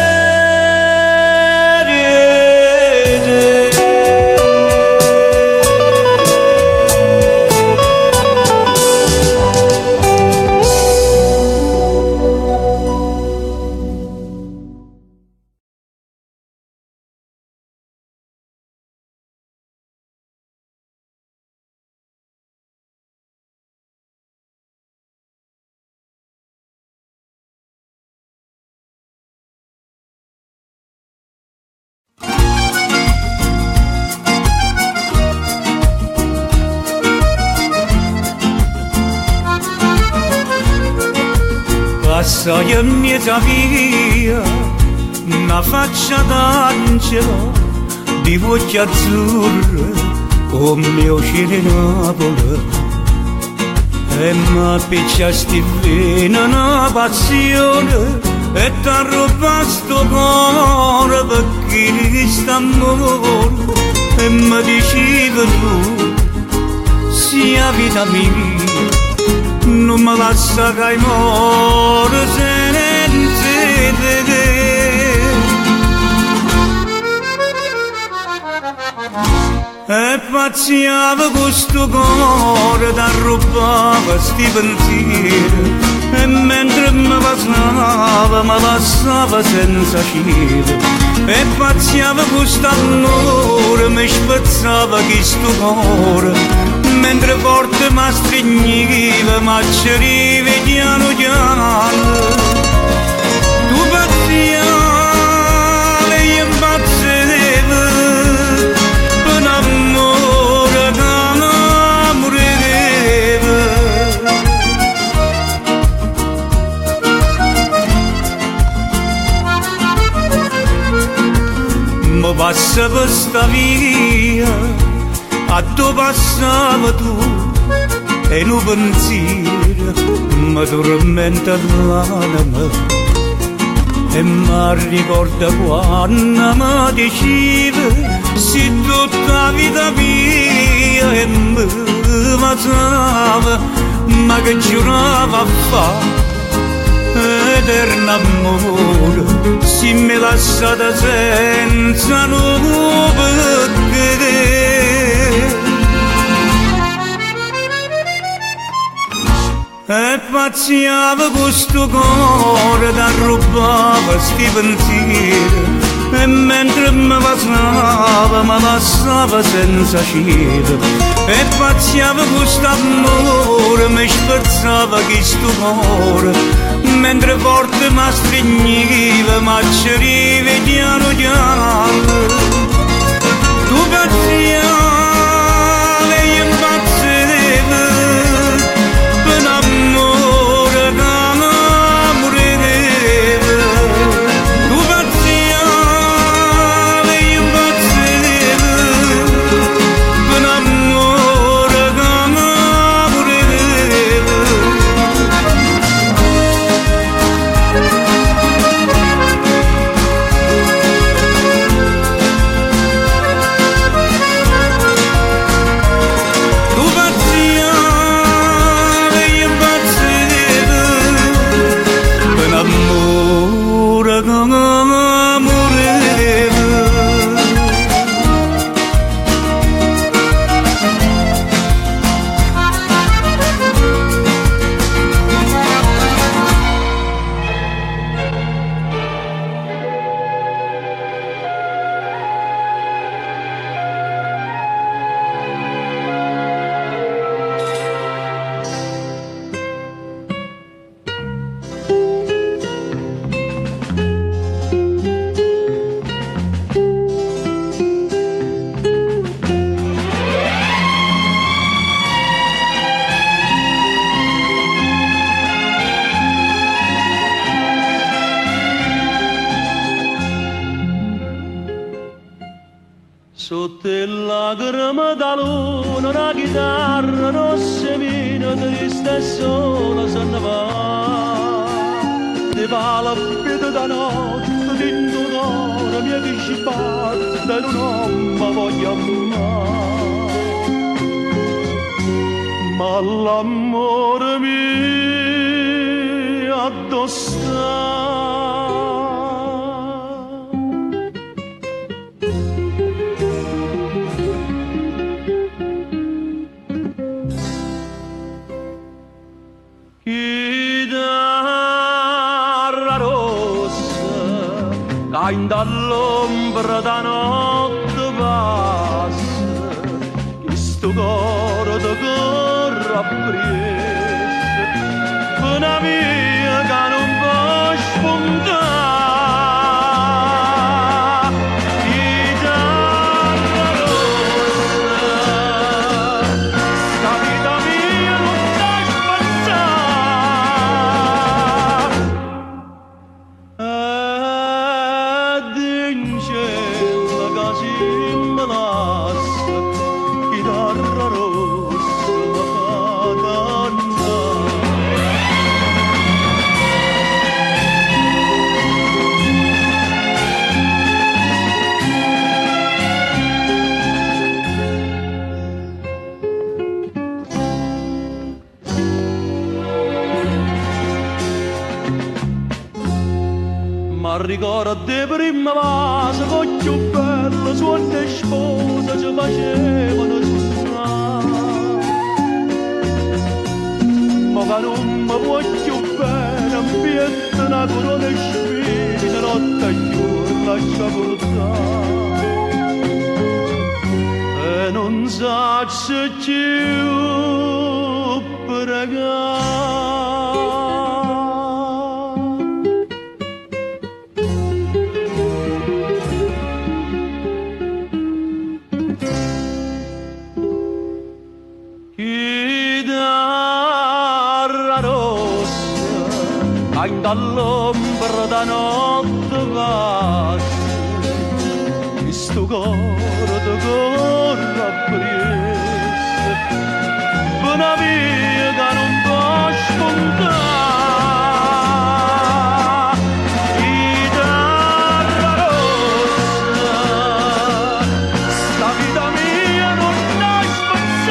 Passai in mezzo via una faccia d'angelo di voce azzurra come oceano in Napoli e mi picciasti fino una passione e t'arruba sto cuore perché sta amore e mi dicevi tu sia vita mia non mi lascia che muore senza te. E pazziava questo cuore t'arrubava sti pensieri e mentre mi passava mi lasciava senza cielo. E pazziava questo amore mi spezzava questo cuore mentre forte mi stringiva ma ci arrivi piano piano. Tu pazziavi e io impazzivo per un amore che non moriva. Mi passa per sta via a dove passava tu e un pensiero mi tormenta l'anima e mi ricorda quando mi diceva se tutta la vita mia e mi passava ma che giurava a fare eterno amore se mi lasciate senza nuovo perché. E pazziava questo cuore t'arrubava sti pensieri e mentre mi passava mi lasciava senza cielo. E pazziava questo amore mi spezzava questo cuore mentre forte mi stringiva ma ci arrivi piano piano. Tu pazziavi e io impazzivo per un amore che non moriva. Tu pazziavi e io impazzivo per un amore che non moriva. lacrime da luna, una chitarra rossa vino, triste e sola se ne va. Ti fa la vita da notte, dentro d'oro, mia che ci batte, non mi voglio mai. Ma l'amore mio addossa. Cain dall'ombra da notte passa, che sto coro da corre appresso, una via che non può spuntare. Chitarra rossa, sta vita mia non sa spazzare. Ma ricordo di prima vase con più bella suonte sposa ci facevano suonare. Ma che non mi può più bene ambiente una corona e spine notte e giorno lascia portare. E non sa se più pregare. Cain dall'ombra da notte passa, che sto coro da corre appresso, una via che non può spuntare. Chitarra rossa, sta vita mia non la spazzare.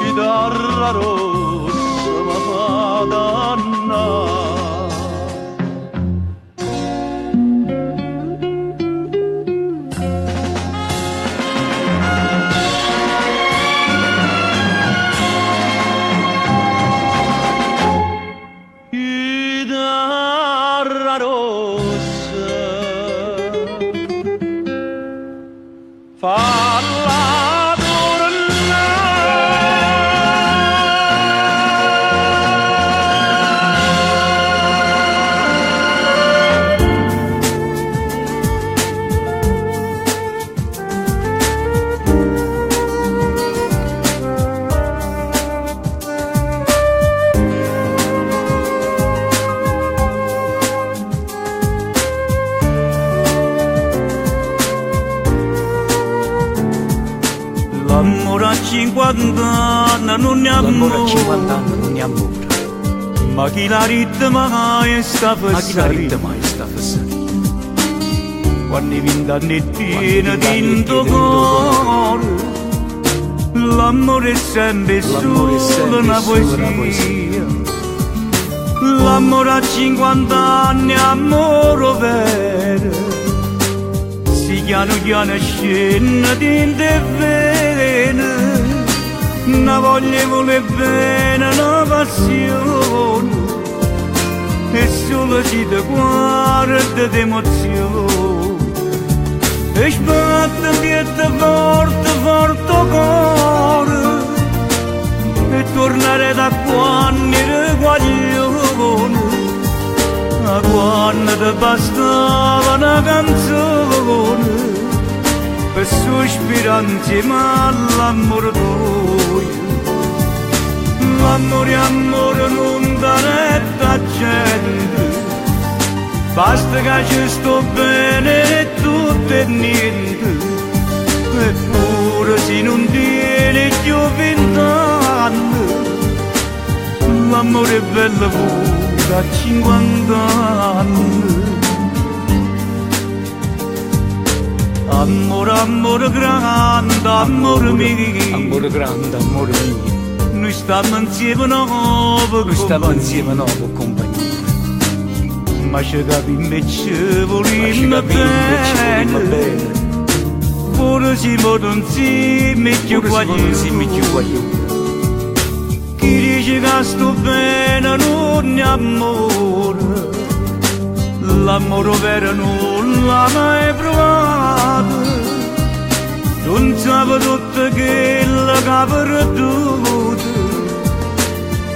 Chitarra rossa mi fa dannare. Chitarra rossa falla L'amore a 50 anni non ne amore, ma chi la ride mai sta passare. Quando i 20 anni pieni dentro cuore, l'amore è sempre solo una poesia. L'amore a 50 anni è amore vero, si piano piano scende dentro e vene, una voglia vuole bene, una passione, e solo si ti guarda d'emozione, e sbatte piette forte, forte cuore, e tornare da quando eri guaglione, a quando ti bastava una canzone, per sospirare insieme all'amore tuo. L'amore, amore non retta gente, basta che ci sto bene tutto e niente, eppure se non tiene più 20 anni, l'amore è bello pure a 50 anni. Amore, amore grande, amore mio, amore grande, amore mio, noi stiamo insieme nuovo, compagnia. Ma ci capiamo e ci vogliamo bene, pure siamo insieme più guagliù. Chi dice che sto bene non è amore, l'amore vero non l'ha mai provato, non sape tutto quello che ha perduto,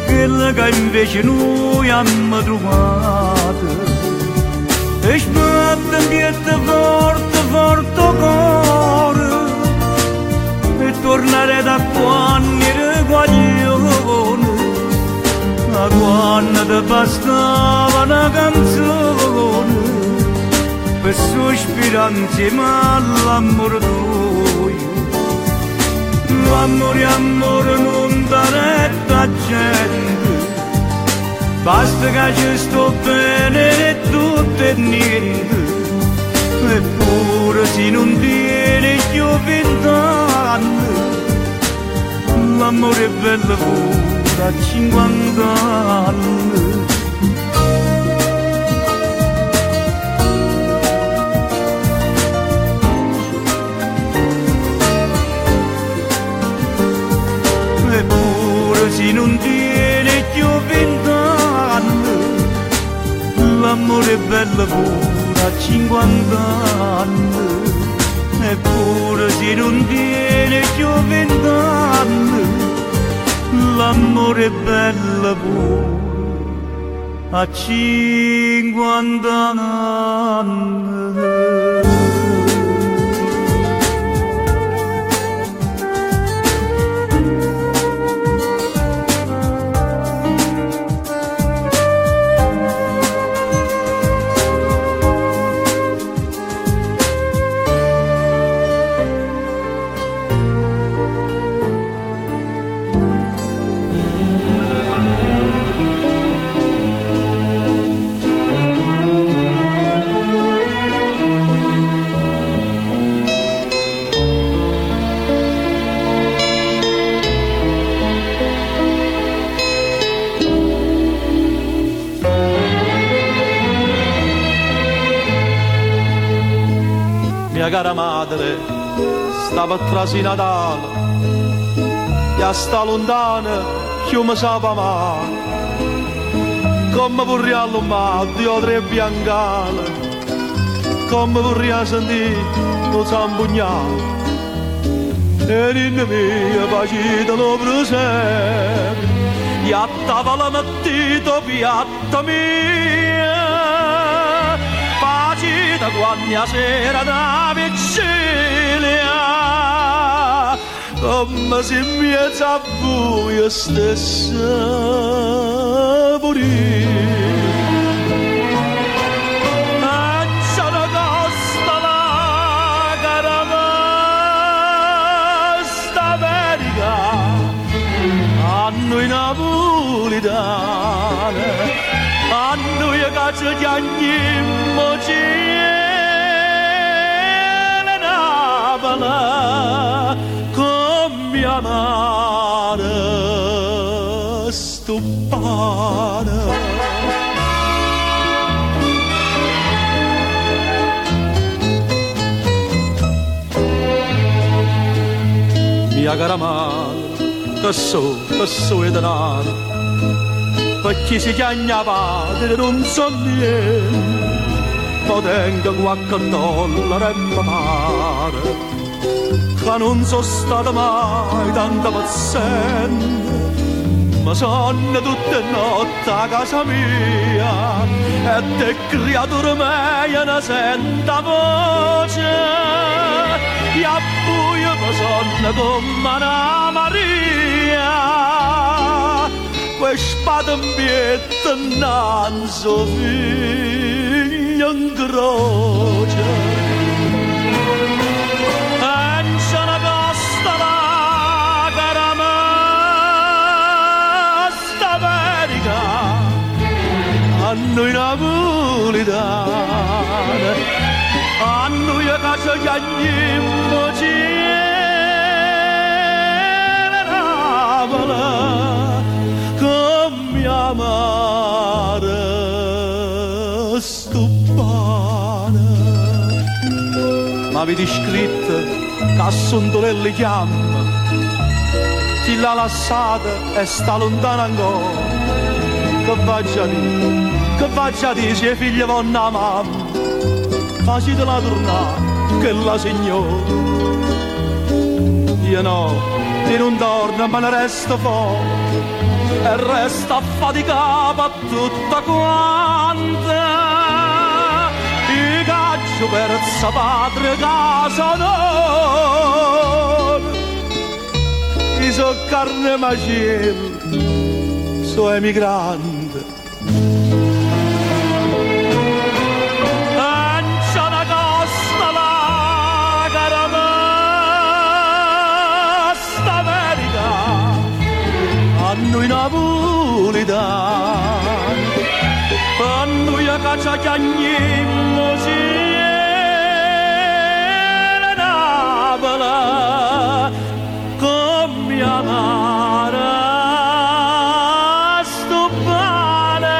quello che invece noi abbiamo trovato. E sbatte in piede forte, forte cuore, e tornare da quando ero guaglione, da quando ti bastava una canzone, per sospirare insieme all'amore tuo. L'amore, amore non dà retta a gente, basta che ci sto bene e tutto e niente, eppure se non tiene più 20 anni, l'amore è bello pure a 50 anni. Eppure se non tiene più 20 anni, l'amore è bello pure a 50 anni. Eppure se non tiene più 20 anni, l'amore è bello pure a 50 anni. Mia cara madre stava trasi Natale, e sta lontana che mi sapeva male, come vorrei all'umato io tre biancale, come vorrei sentire lo zambugnale, e l'inna mia facita lo presepe, iattava la mattina piatta mia, da quando sera da vigilia, come se mi è buio stessa morire. E c'è una costa la caramesta America, a noi napolitane, a noi che ci chiamiamo come amare stupana. Mia cara madre, che so è denaro, perché si chiama padre non so niente, ma tengo qualche dollaro e mi pare che non sono stata mai tanto paziente, ma sono tutte notte a casa mia e te creatura mia ne senta voce, e a buio mi sono come una Maria, que spada ambietta non so figlio in croce e c'è una costa la caramesta America a noi napolitane a noi a casa che agnimmo come amare sto pane. Ma avete scritto che sondolelle chiama chi l'ha lasciata e sta lontana ancora. Che faccia di se figlia vonna mamma facitela tornare che la signora. Io no, io non torno ma ne resto fuori e resta affaticata tutta quanta. I caccio per sapere casa non i so carne macello so emigrante. C'è una costa la caramesta America a noi napolitani a noi a caccia chiagnimmo la Napola come amare sto pane.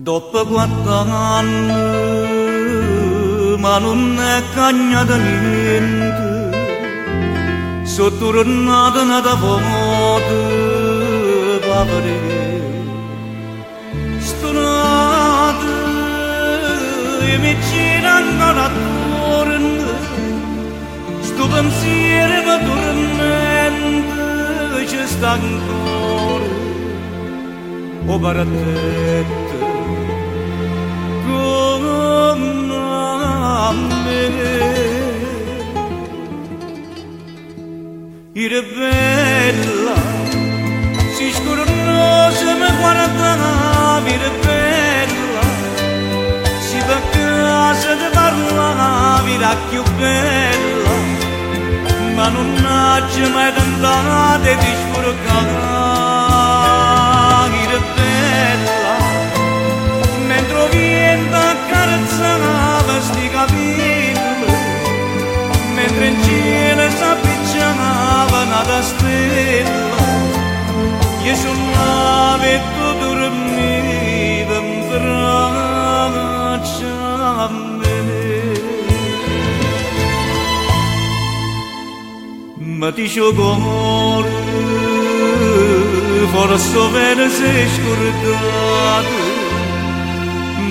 Dopo 4 anni, ma non è cagnata niente, sono tornata nata volta, papere. Stonata, e mi gira ancora attorno, sto pensiero va tornando, c'è sta ancora, o paratette. Ire bella, si scornosa mi guardava, ire bella, si va a casa di parlare, la più bella, ma non c'è mai tentata di sfurcare, ire bella, mentre viene accarezzava sti capelli, mentre in cielo s'appicciava una stella, io sul navetto dormiva in braccia a me. Ma ti sciogore, forse bene sei scordato,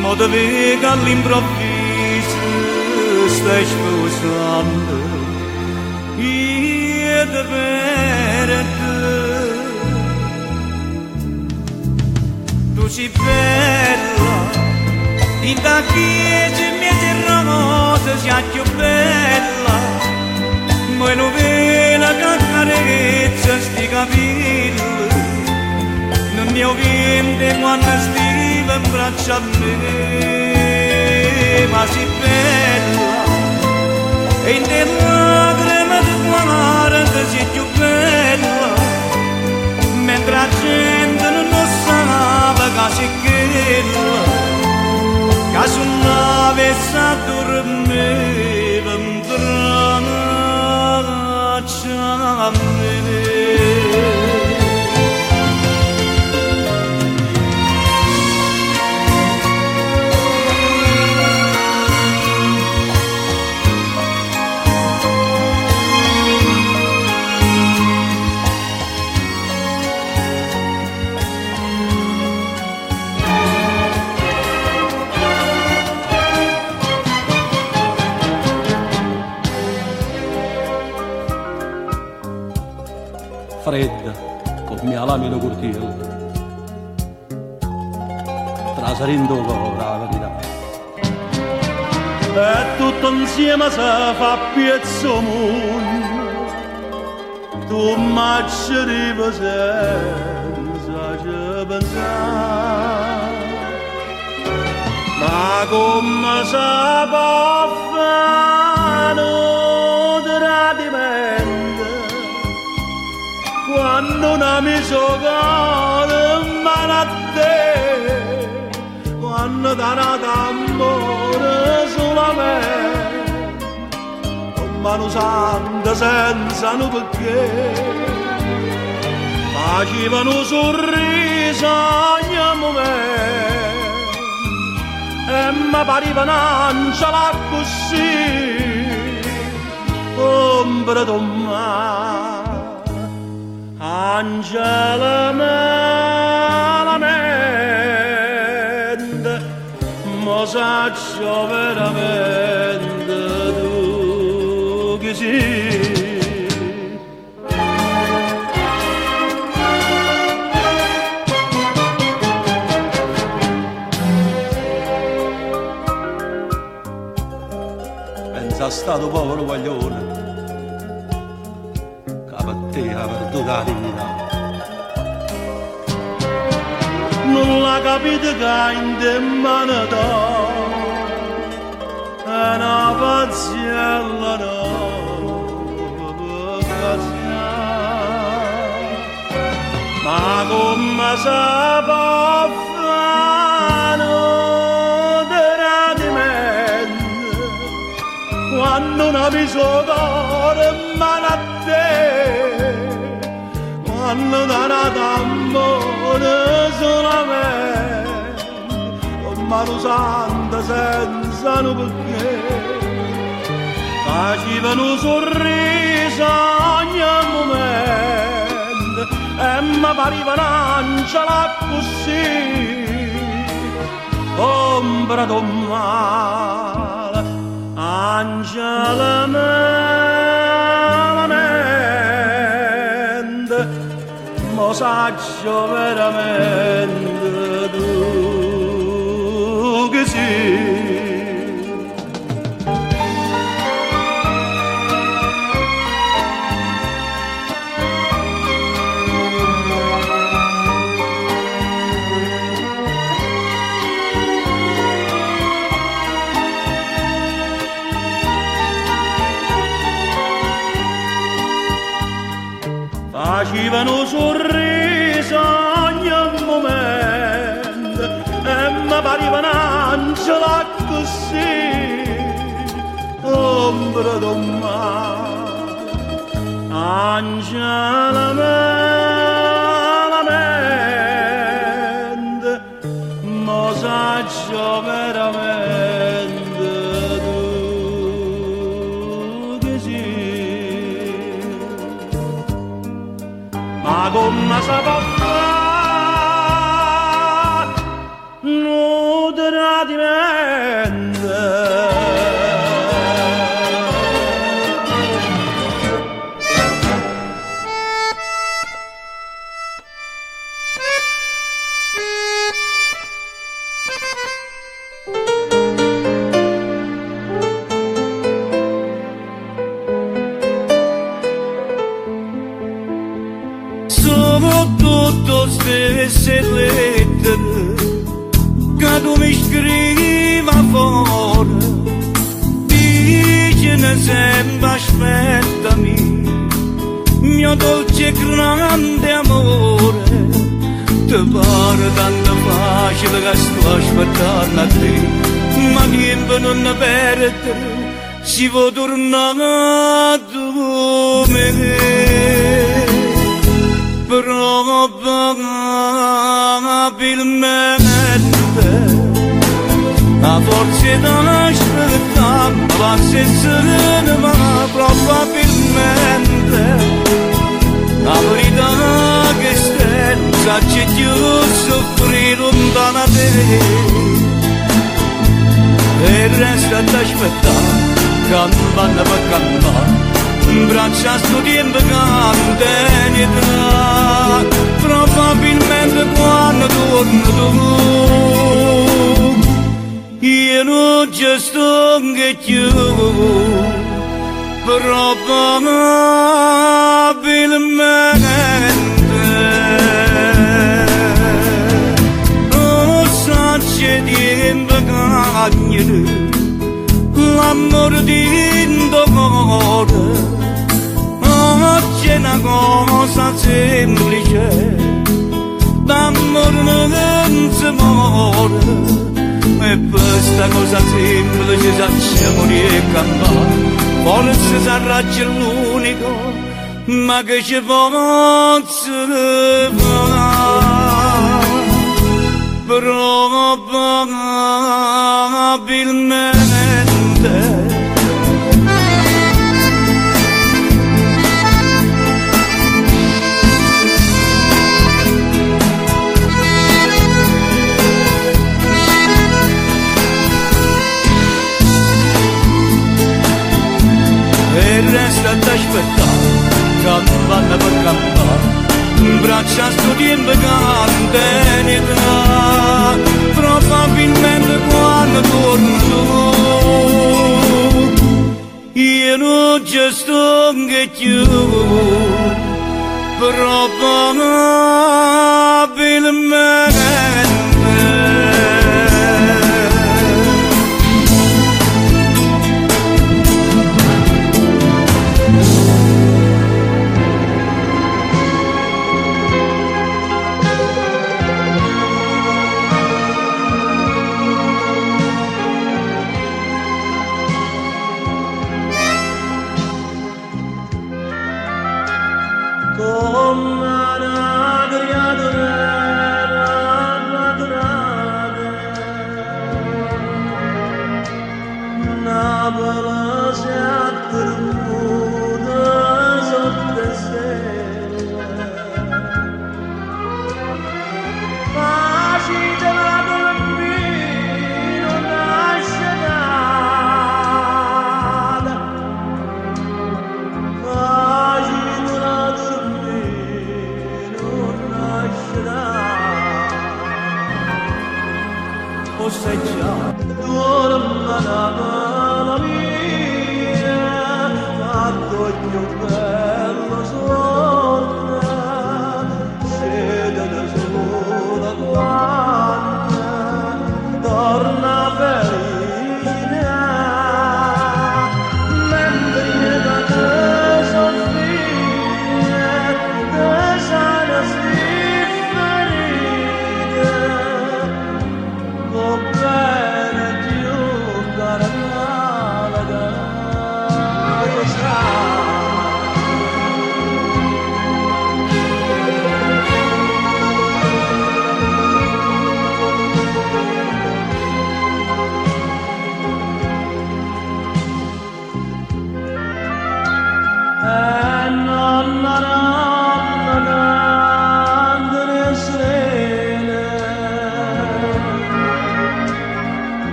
ma dove che all'improvviso stai sposando io te per te. Tu sei bella, in da chiesa mia rosa sei più bella, ma non vela che carezza sti capelli, non mi ovviamente quando stiva in braccio a me, ma sei bella, e in te lacrime di guarda sei più bella, mentre la gente non lo sa che sei quella, che su nave sa dormiva in braccia a me. fredda come la lamina cortiella, trasarendo la verità. E tutto insieme si fa piezzo mondo, tu marci arriva senza ci pensare. Ma come si può fare un tradimento quando un amico cuore mano a te, quando dà d'amore solamente, con mano santa senza un perché, facevano un sorriso ogni momento. E mi pareva un'angela così, ombra d'omare, angela malamente, ma saccio veramente tu che sei. Sei stato povero guaglione, che per te ha perduto la dignità. Non l'ha capito che in te mano è una paziella ma come si può fare un tradimento quando un amico cuore mano a te, quando dà d'amore solamente, con mano santa senza un perché, facevano un sorriso ogni momento e mi pareva un'angela così, ombra d'un male, angela malamente, ma saggio veramente tu che sei. Facevano sorriso ogni momento e mi pareva un'angela così, ombra d'un mare, angela malamente, ma saggio veramente tu che sei. Ma come si può fare un tradimento? Stesse lettere che tu mi scrivi fuori, dicene sempre aspettami, mio dolce e grande amore, ti pare tanto facile che sto aspettando a te, ma niente non perdere, si può tornare a me. Probabilmente a forza d'aspettare va senza ma probabilmente la verità che stai c'è più soffrire lontana da te e resta ad aspettare campana per campana braccia sto tempo cantenità, probabilmente quando torno tu, io non ci sto che più, probabilmente. C'è tempo cagnere l'amore di cuore, c'è una cosa semplice, l'amore non si muore, e questa cosa semplice sappiamo di campare, forse sarà l'unico, ma che ci posso fare. Probabilmente e resta ad aspettare, campana per campana, braccia sto tempo cantenità, probabilmente quando torno tu, io non ci sto che più, probabilmente.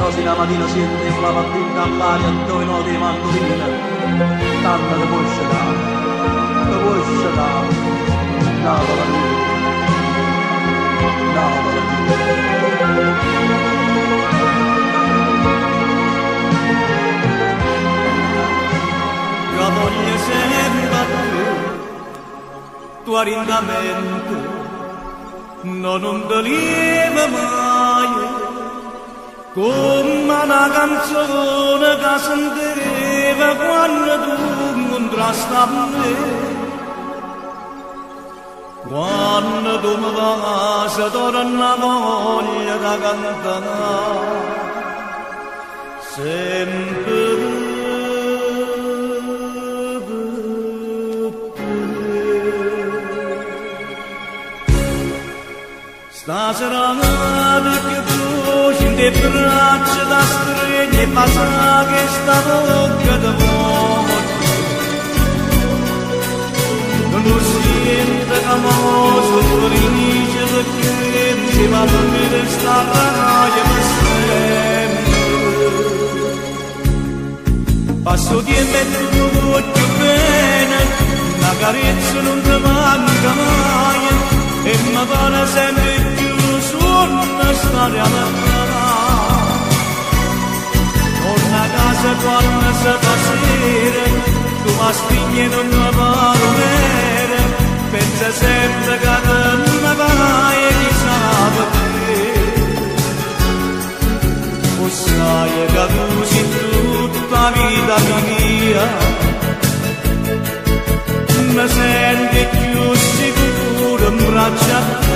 Però se la mattina sentivo la mattina all'aria dove noti di mandolina quest'anno che puoi scegliere, che puoi scegliere, Napoli, Napoli. La voglia sempre a te, tua rindamente, non ti lieva mai, come una canzone che sentiva quando tu contrasti a me. Quando tu mi vai, torna voglia da cantare, sempre. Stasera che tu in te braccia da streghe passa che sta bocca da morte non lo sente famoso felice perché si va a vedere sta raia per sempre passo tempo e tu più bene la carezza non ti manca mai e mi pare sempre più suona stare alla mano. Torna a casa quando si fa sera, tu mi spingi e non mi pare nere, pensa sempre che te ne vai e chissà perché. O sai che tu sei tutta la vita mia, mi senti più sicuro in braccia a te.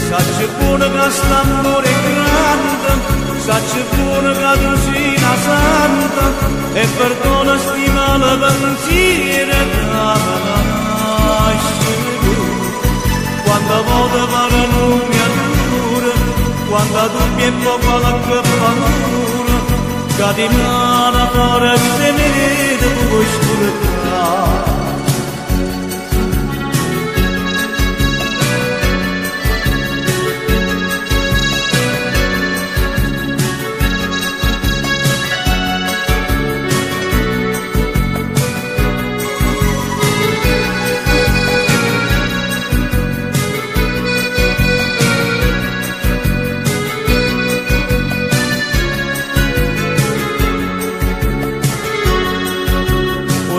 Sacci buono che st'amore è grande, sacci buono che tu sei una santa, e perdona stima la pensiero che nasce tu. Quando volte pare non mi addura, quando tu mi poco la che paura, che di mano fuori se ne vede puoi scurtare.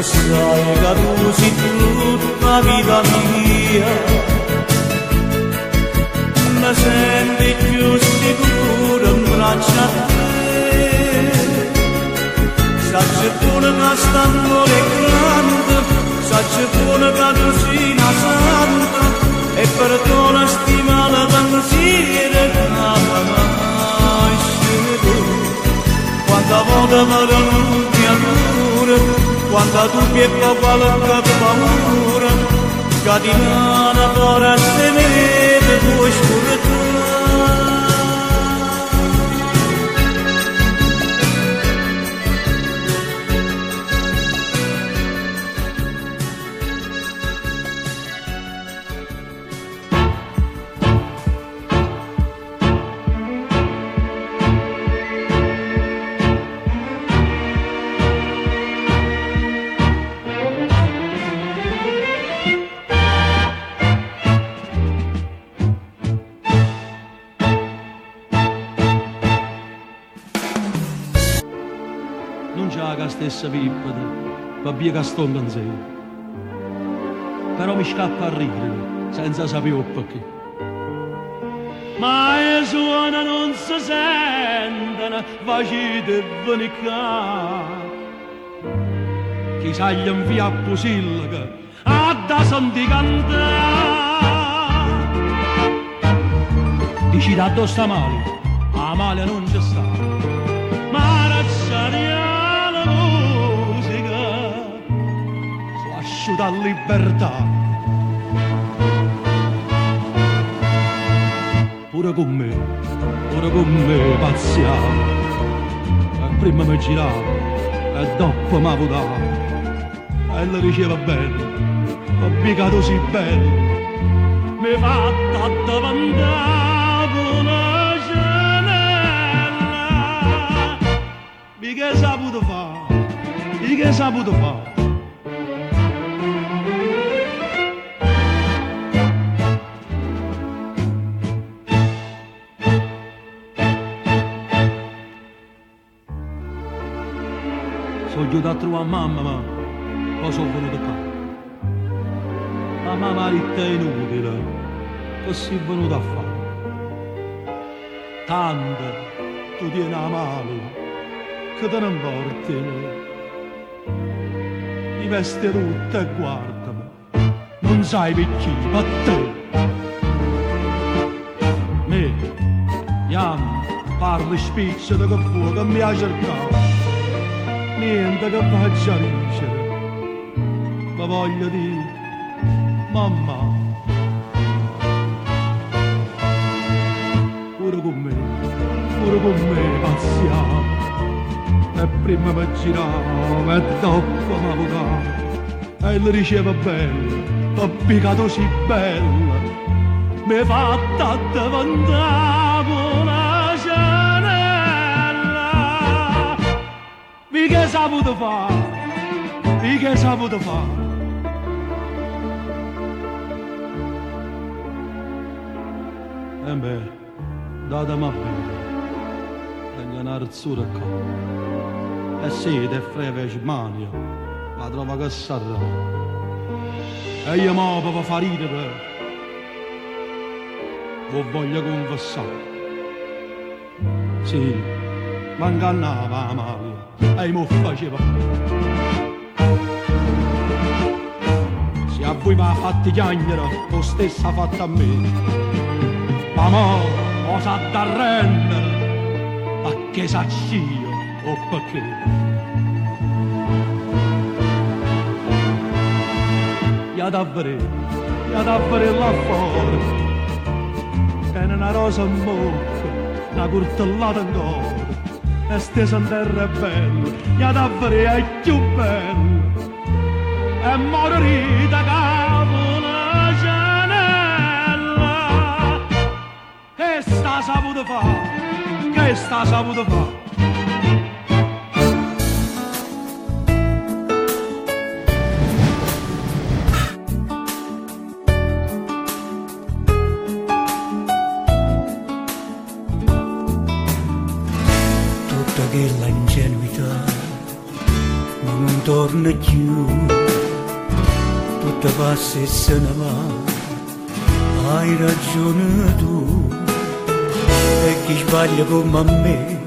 Sai che tu sei tutta la vita mia, mi senti più sicuro in braccia a te. Sacci buono che st'amore è grande, sacci buono che tu sei una santa, e perdona stima la pensiero che nasce tu. Quanta volta vado non mi addura, quando tu mi qualche paura, che di mano fuori se ne vede puoi scurtare. Stessa pippa, va via che sto in sé. Però mi scappa a ridere, senza sapere perché. Ma le suona non si sentono, facite venire qua. Chi sa gli invia a Pusilga, a da senti cantare. Dici da dove sta male, a male non c'è sta. Ma razzaria asciuta libertà. Pure con me pazziamo. Prima mi girava e dopo mi votava. E la diceva bene, ho piegato sì bene. Mi fatta davanti una cenella. Mi che saputo fare? che hai saputo fare? Sono giunto a trovare mamma, ma poi sono venuto qua. La mamma è inutile, che sei venuto a fare? Tanto tu tieni a male, che te ne importi? Mi vesti tutta e guardami, non sai perché, ma te. Me, Jan, parli spiccio di che vuoi, che mi ha cercato. Niente che faccia vincere, ma voglio dire, mamma, pure con me passiamo, e prima mi giravo e dopo mi avvocavo, e le riceve belle, ho piccato si bella, mi è fatta diventare una cenella. Vi che saputo fare? Vi che saputo fare? E beh, datemi a bere, tengo una arzura qua. E sì, te freve smania, la trova che sarà. E io mo per fare ridere, lo voglio confessare. Sì, m'ingannava Amalia. E mo faceva. Se a voi mi ha fatti chiagnere, lo stesso ha fatto a me. Ma mo sa d'arrendere, ma che saccio o perché? Ia davvero là fuori, che è una rosa in bocca, una curtellata in cuore. E stesa in terra è bella, ia davvero è più bella, e morire capo una cenella. Che sta saputo fare? Che sta saputo fare? Quella ingenuità non torna più, tutta passa e se ne va, hai ragione tu. E chi sbaglia come me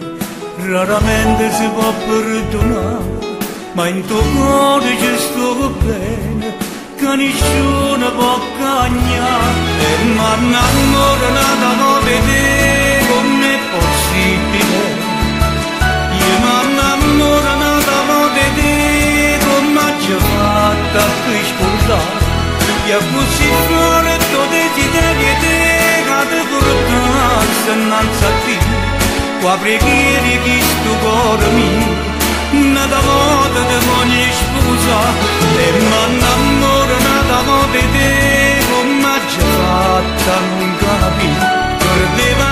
raramente si può perdonare, ma in tuo cuore ci sto bene, che nessuno può cagnare. E mi innamoro da vedere come è possibile. Io mi innamoro da vedere come ci fatta qui scordare. E così fuori tuo desiderio te cade portanza innanzi a te. Qua preghiere chi sto cuore mio, nata volta ti voglio sposare. E mi innamoro da vedere come ci fatta non capire. Perdeva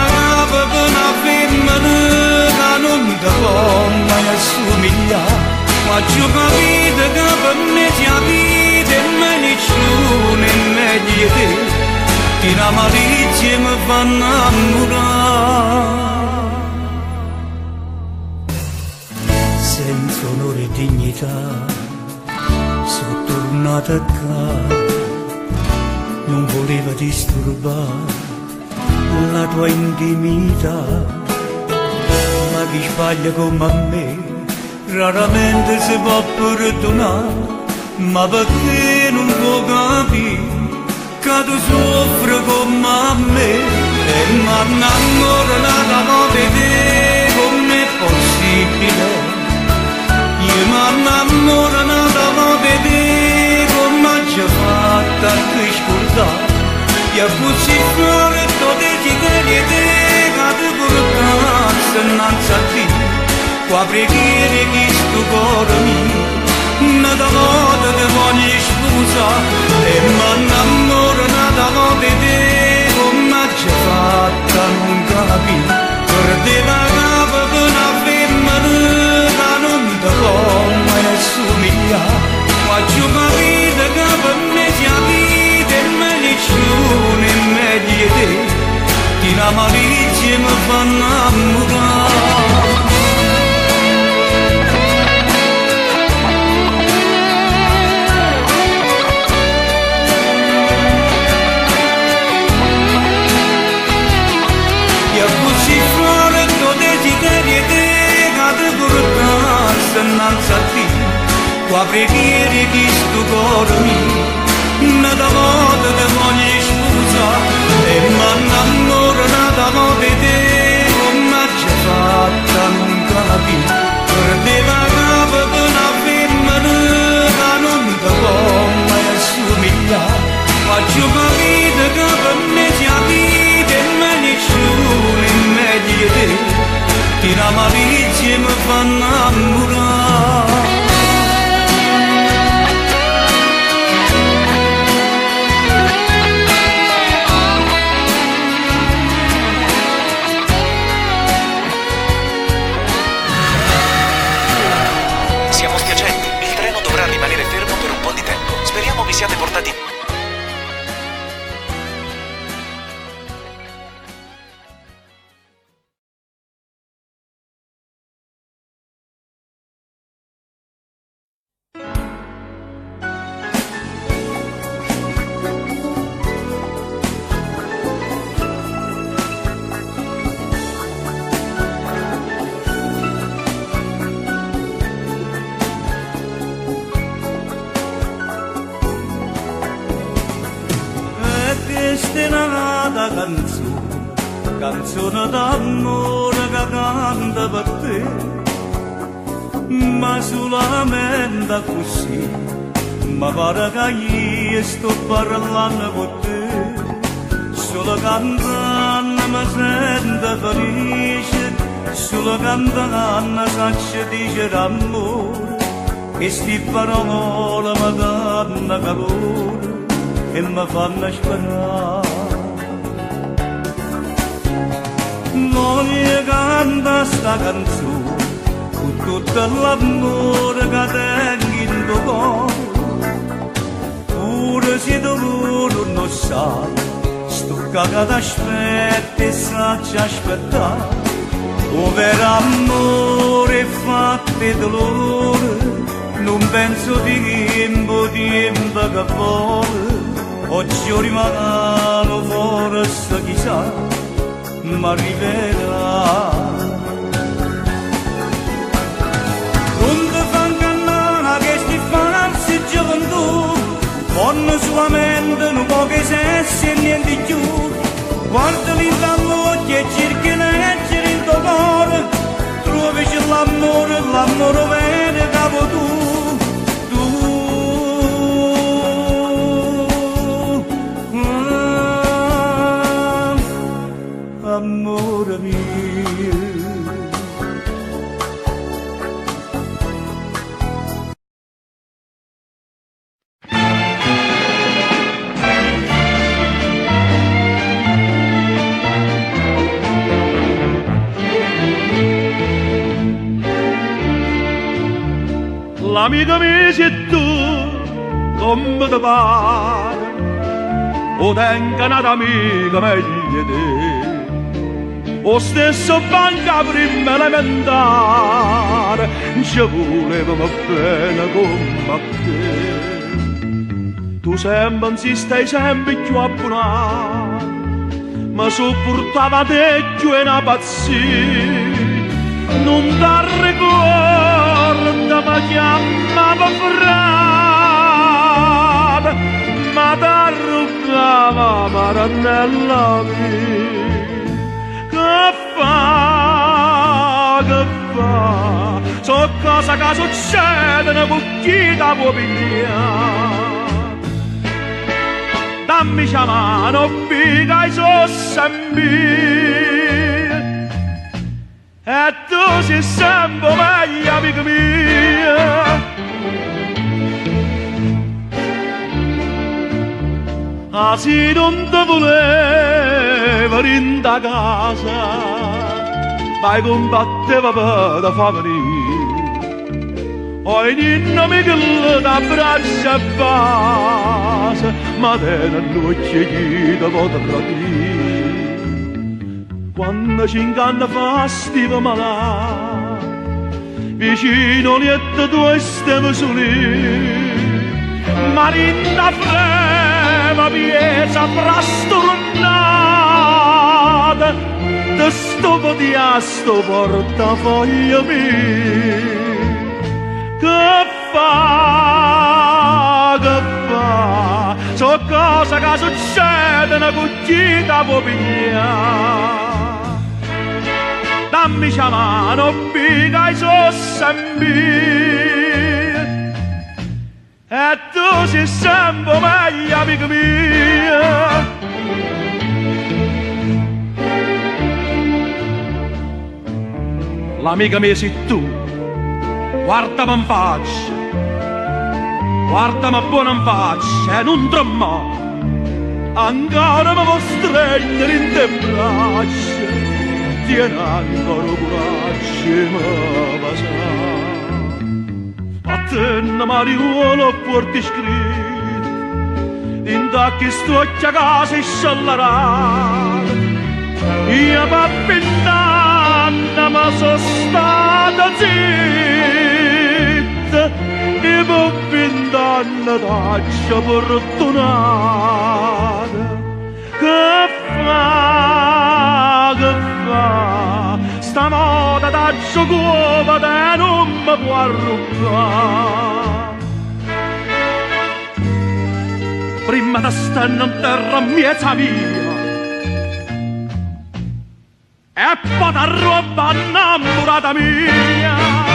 per una femmina che non ti può mai assomigliare. Ma ci ho capito che per me sia vita e me nessuno è meglio di te. Ti la malizia mi fa innamorare. Senza onore e dignità sono tornata a casa. Non volevo disturbare la tua intimità, ma chi sbaglia come a me raramente si può perdonare. Ma perché non può capire che tu soffri come a me? E mi innamoro da vedere come è possibile. Io mi innamoro da vedere come ci fatta qui scordare. E così fuori tuo desiderio te cade portanza innanzi a te. Qua preghiere chi sto cuore mio, nata volta ti voglio sposare. E mi innamoro da vedere come ci fatta non capire. Perdeva capo per una femmina che non ti può mai assolvere. innanzi a te, tua preghiera di sto cuore mio, nata volta ti voglio sposare, e m'annamoro nata volta di te, come ci fatta non capire, perdeva capo per una femmina, che non ti può mai assomigliare, faccio capire che per me sia vita e me nessuno è meglio di te, che la malizia mi fa innamorare. Siamo spiacenti, il treno dovrà rimanere fermo per un po' di tempo. Speriamo vi siate portati. Canzone d'amore che canta per te, ma solamente così, ma pare che io sto parlando con te, solo cantando mi sento felice, solo cantando saccio dice d'amore, e sti parole mi danno calore e mi fanno sperare. Voglio cantare sta canzone con tutto l'amore che tengo in tuo cuore, pure se tu non sai, sto cagato aspetta e sacci aspettare, un vero amore fatto di dolore, non penso tempo che vuole, oggi io rimango forse chissà, ma arriverà. Non ti fa ingannare che sti falsi gioventù, vanno solamente un po' che sessi e niente più. Guardali dall'occhio e cerchi di leggere il tuo cuore, trovi l'amore, l'amore vero capo tu. Amore mio, l'amica mia sei tu, come ti pare, o tengo un'amica meglio di te. O stesso banca prima elementare, ci volevamo bene come a te. Tu sempre si stai sempre più abbonato, ma sopportava te più e una pazzia. Non ti ricorda, ma chiamava frate, ma ti rubava maranella mia. Che fa, so cosa che succede con chi ti può pigliare. Dammi la mano, pica i sossambi, e tu sei sempre meglio, amica mia. Ah, se non ti voleva rinda casa, mai combatteva per la famiglia. Oi ninno mi che t'abbraccia e base, ma te non c'è chi ti potrà dire. Quando ci inganna fastidio malato, vicino lietto tu stiamo soli, ma rinda frema piesa frastornata, te sto di sto portafoglio mio. cosa che succede una cucina può pigliare. Dammi la mano, pica i sossambi, e tu sei sempre meglio, amica mia. L'amica mia sei tu, guardami in faccia, guardami buona in faccia e non tremare, ancora mi vuoi stringere in te braccia, tieni ancora coraggio e mi va. A te una mariuola porti scritto, in tacchi stuocchi a casa e sciallarata, io pappindanna ma sono stata zitta, e pappindanna taccia fortunata. Che fa, sta moda taccia cuova te non mi può arrubbare. Prima da stanno in terra miezza mia, e poi da roba innamorata mia.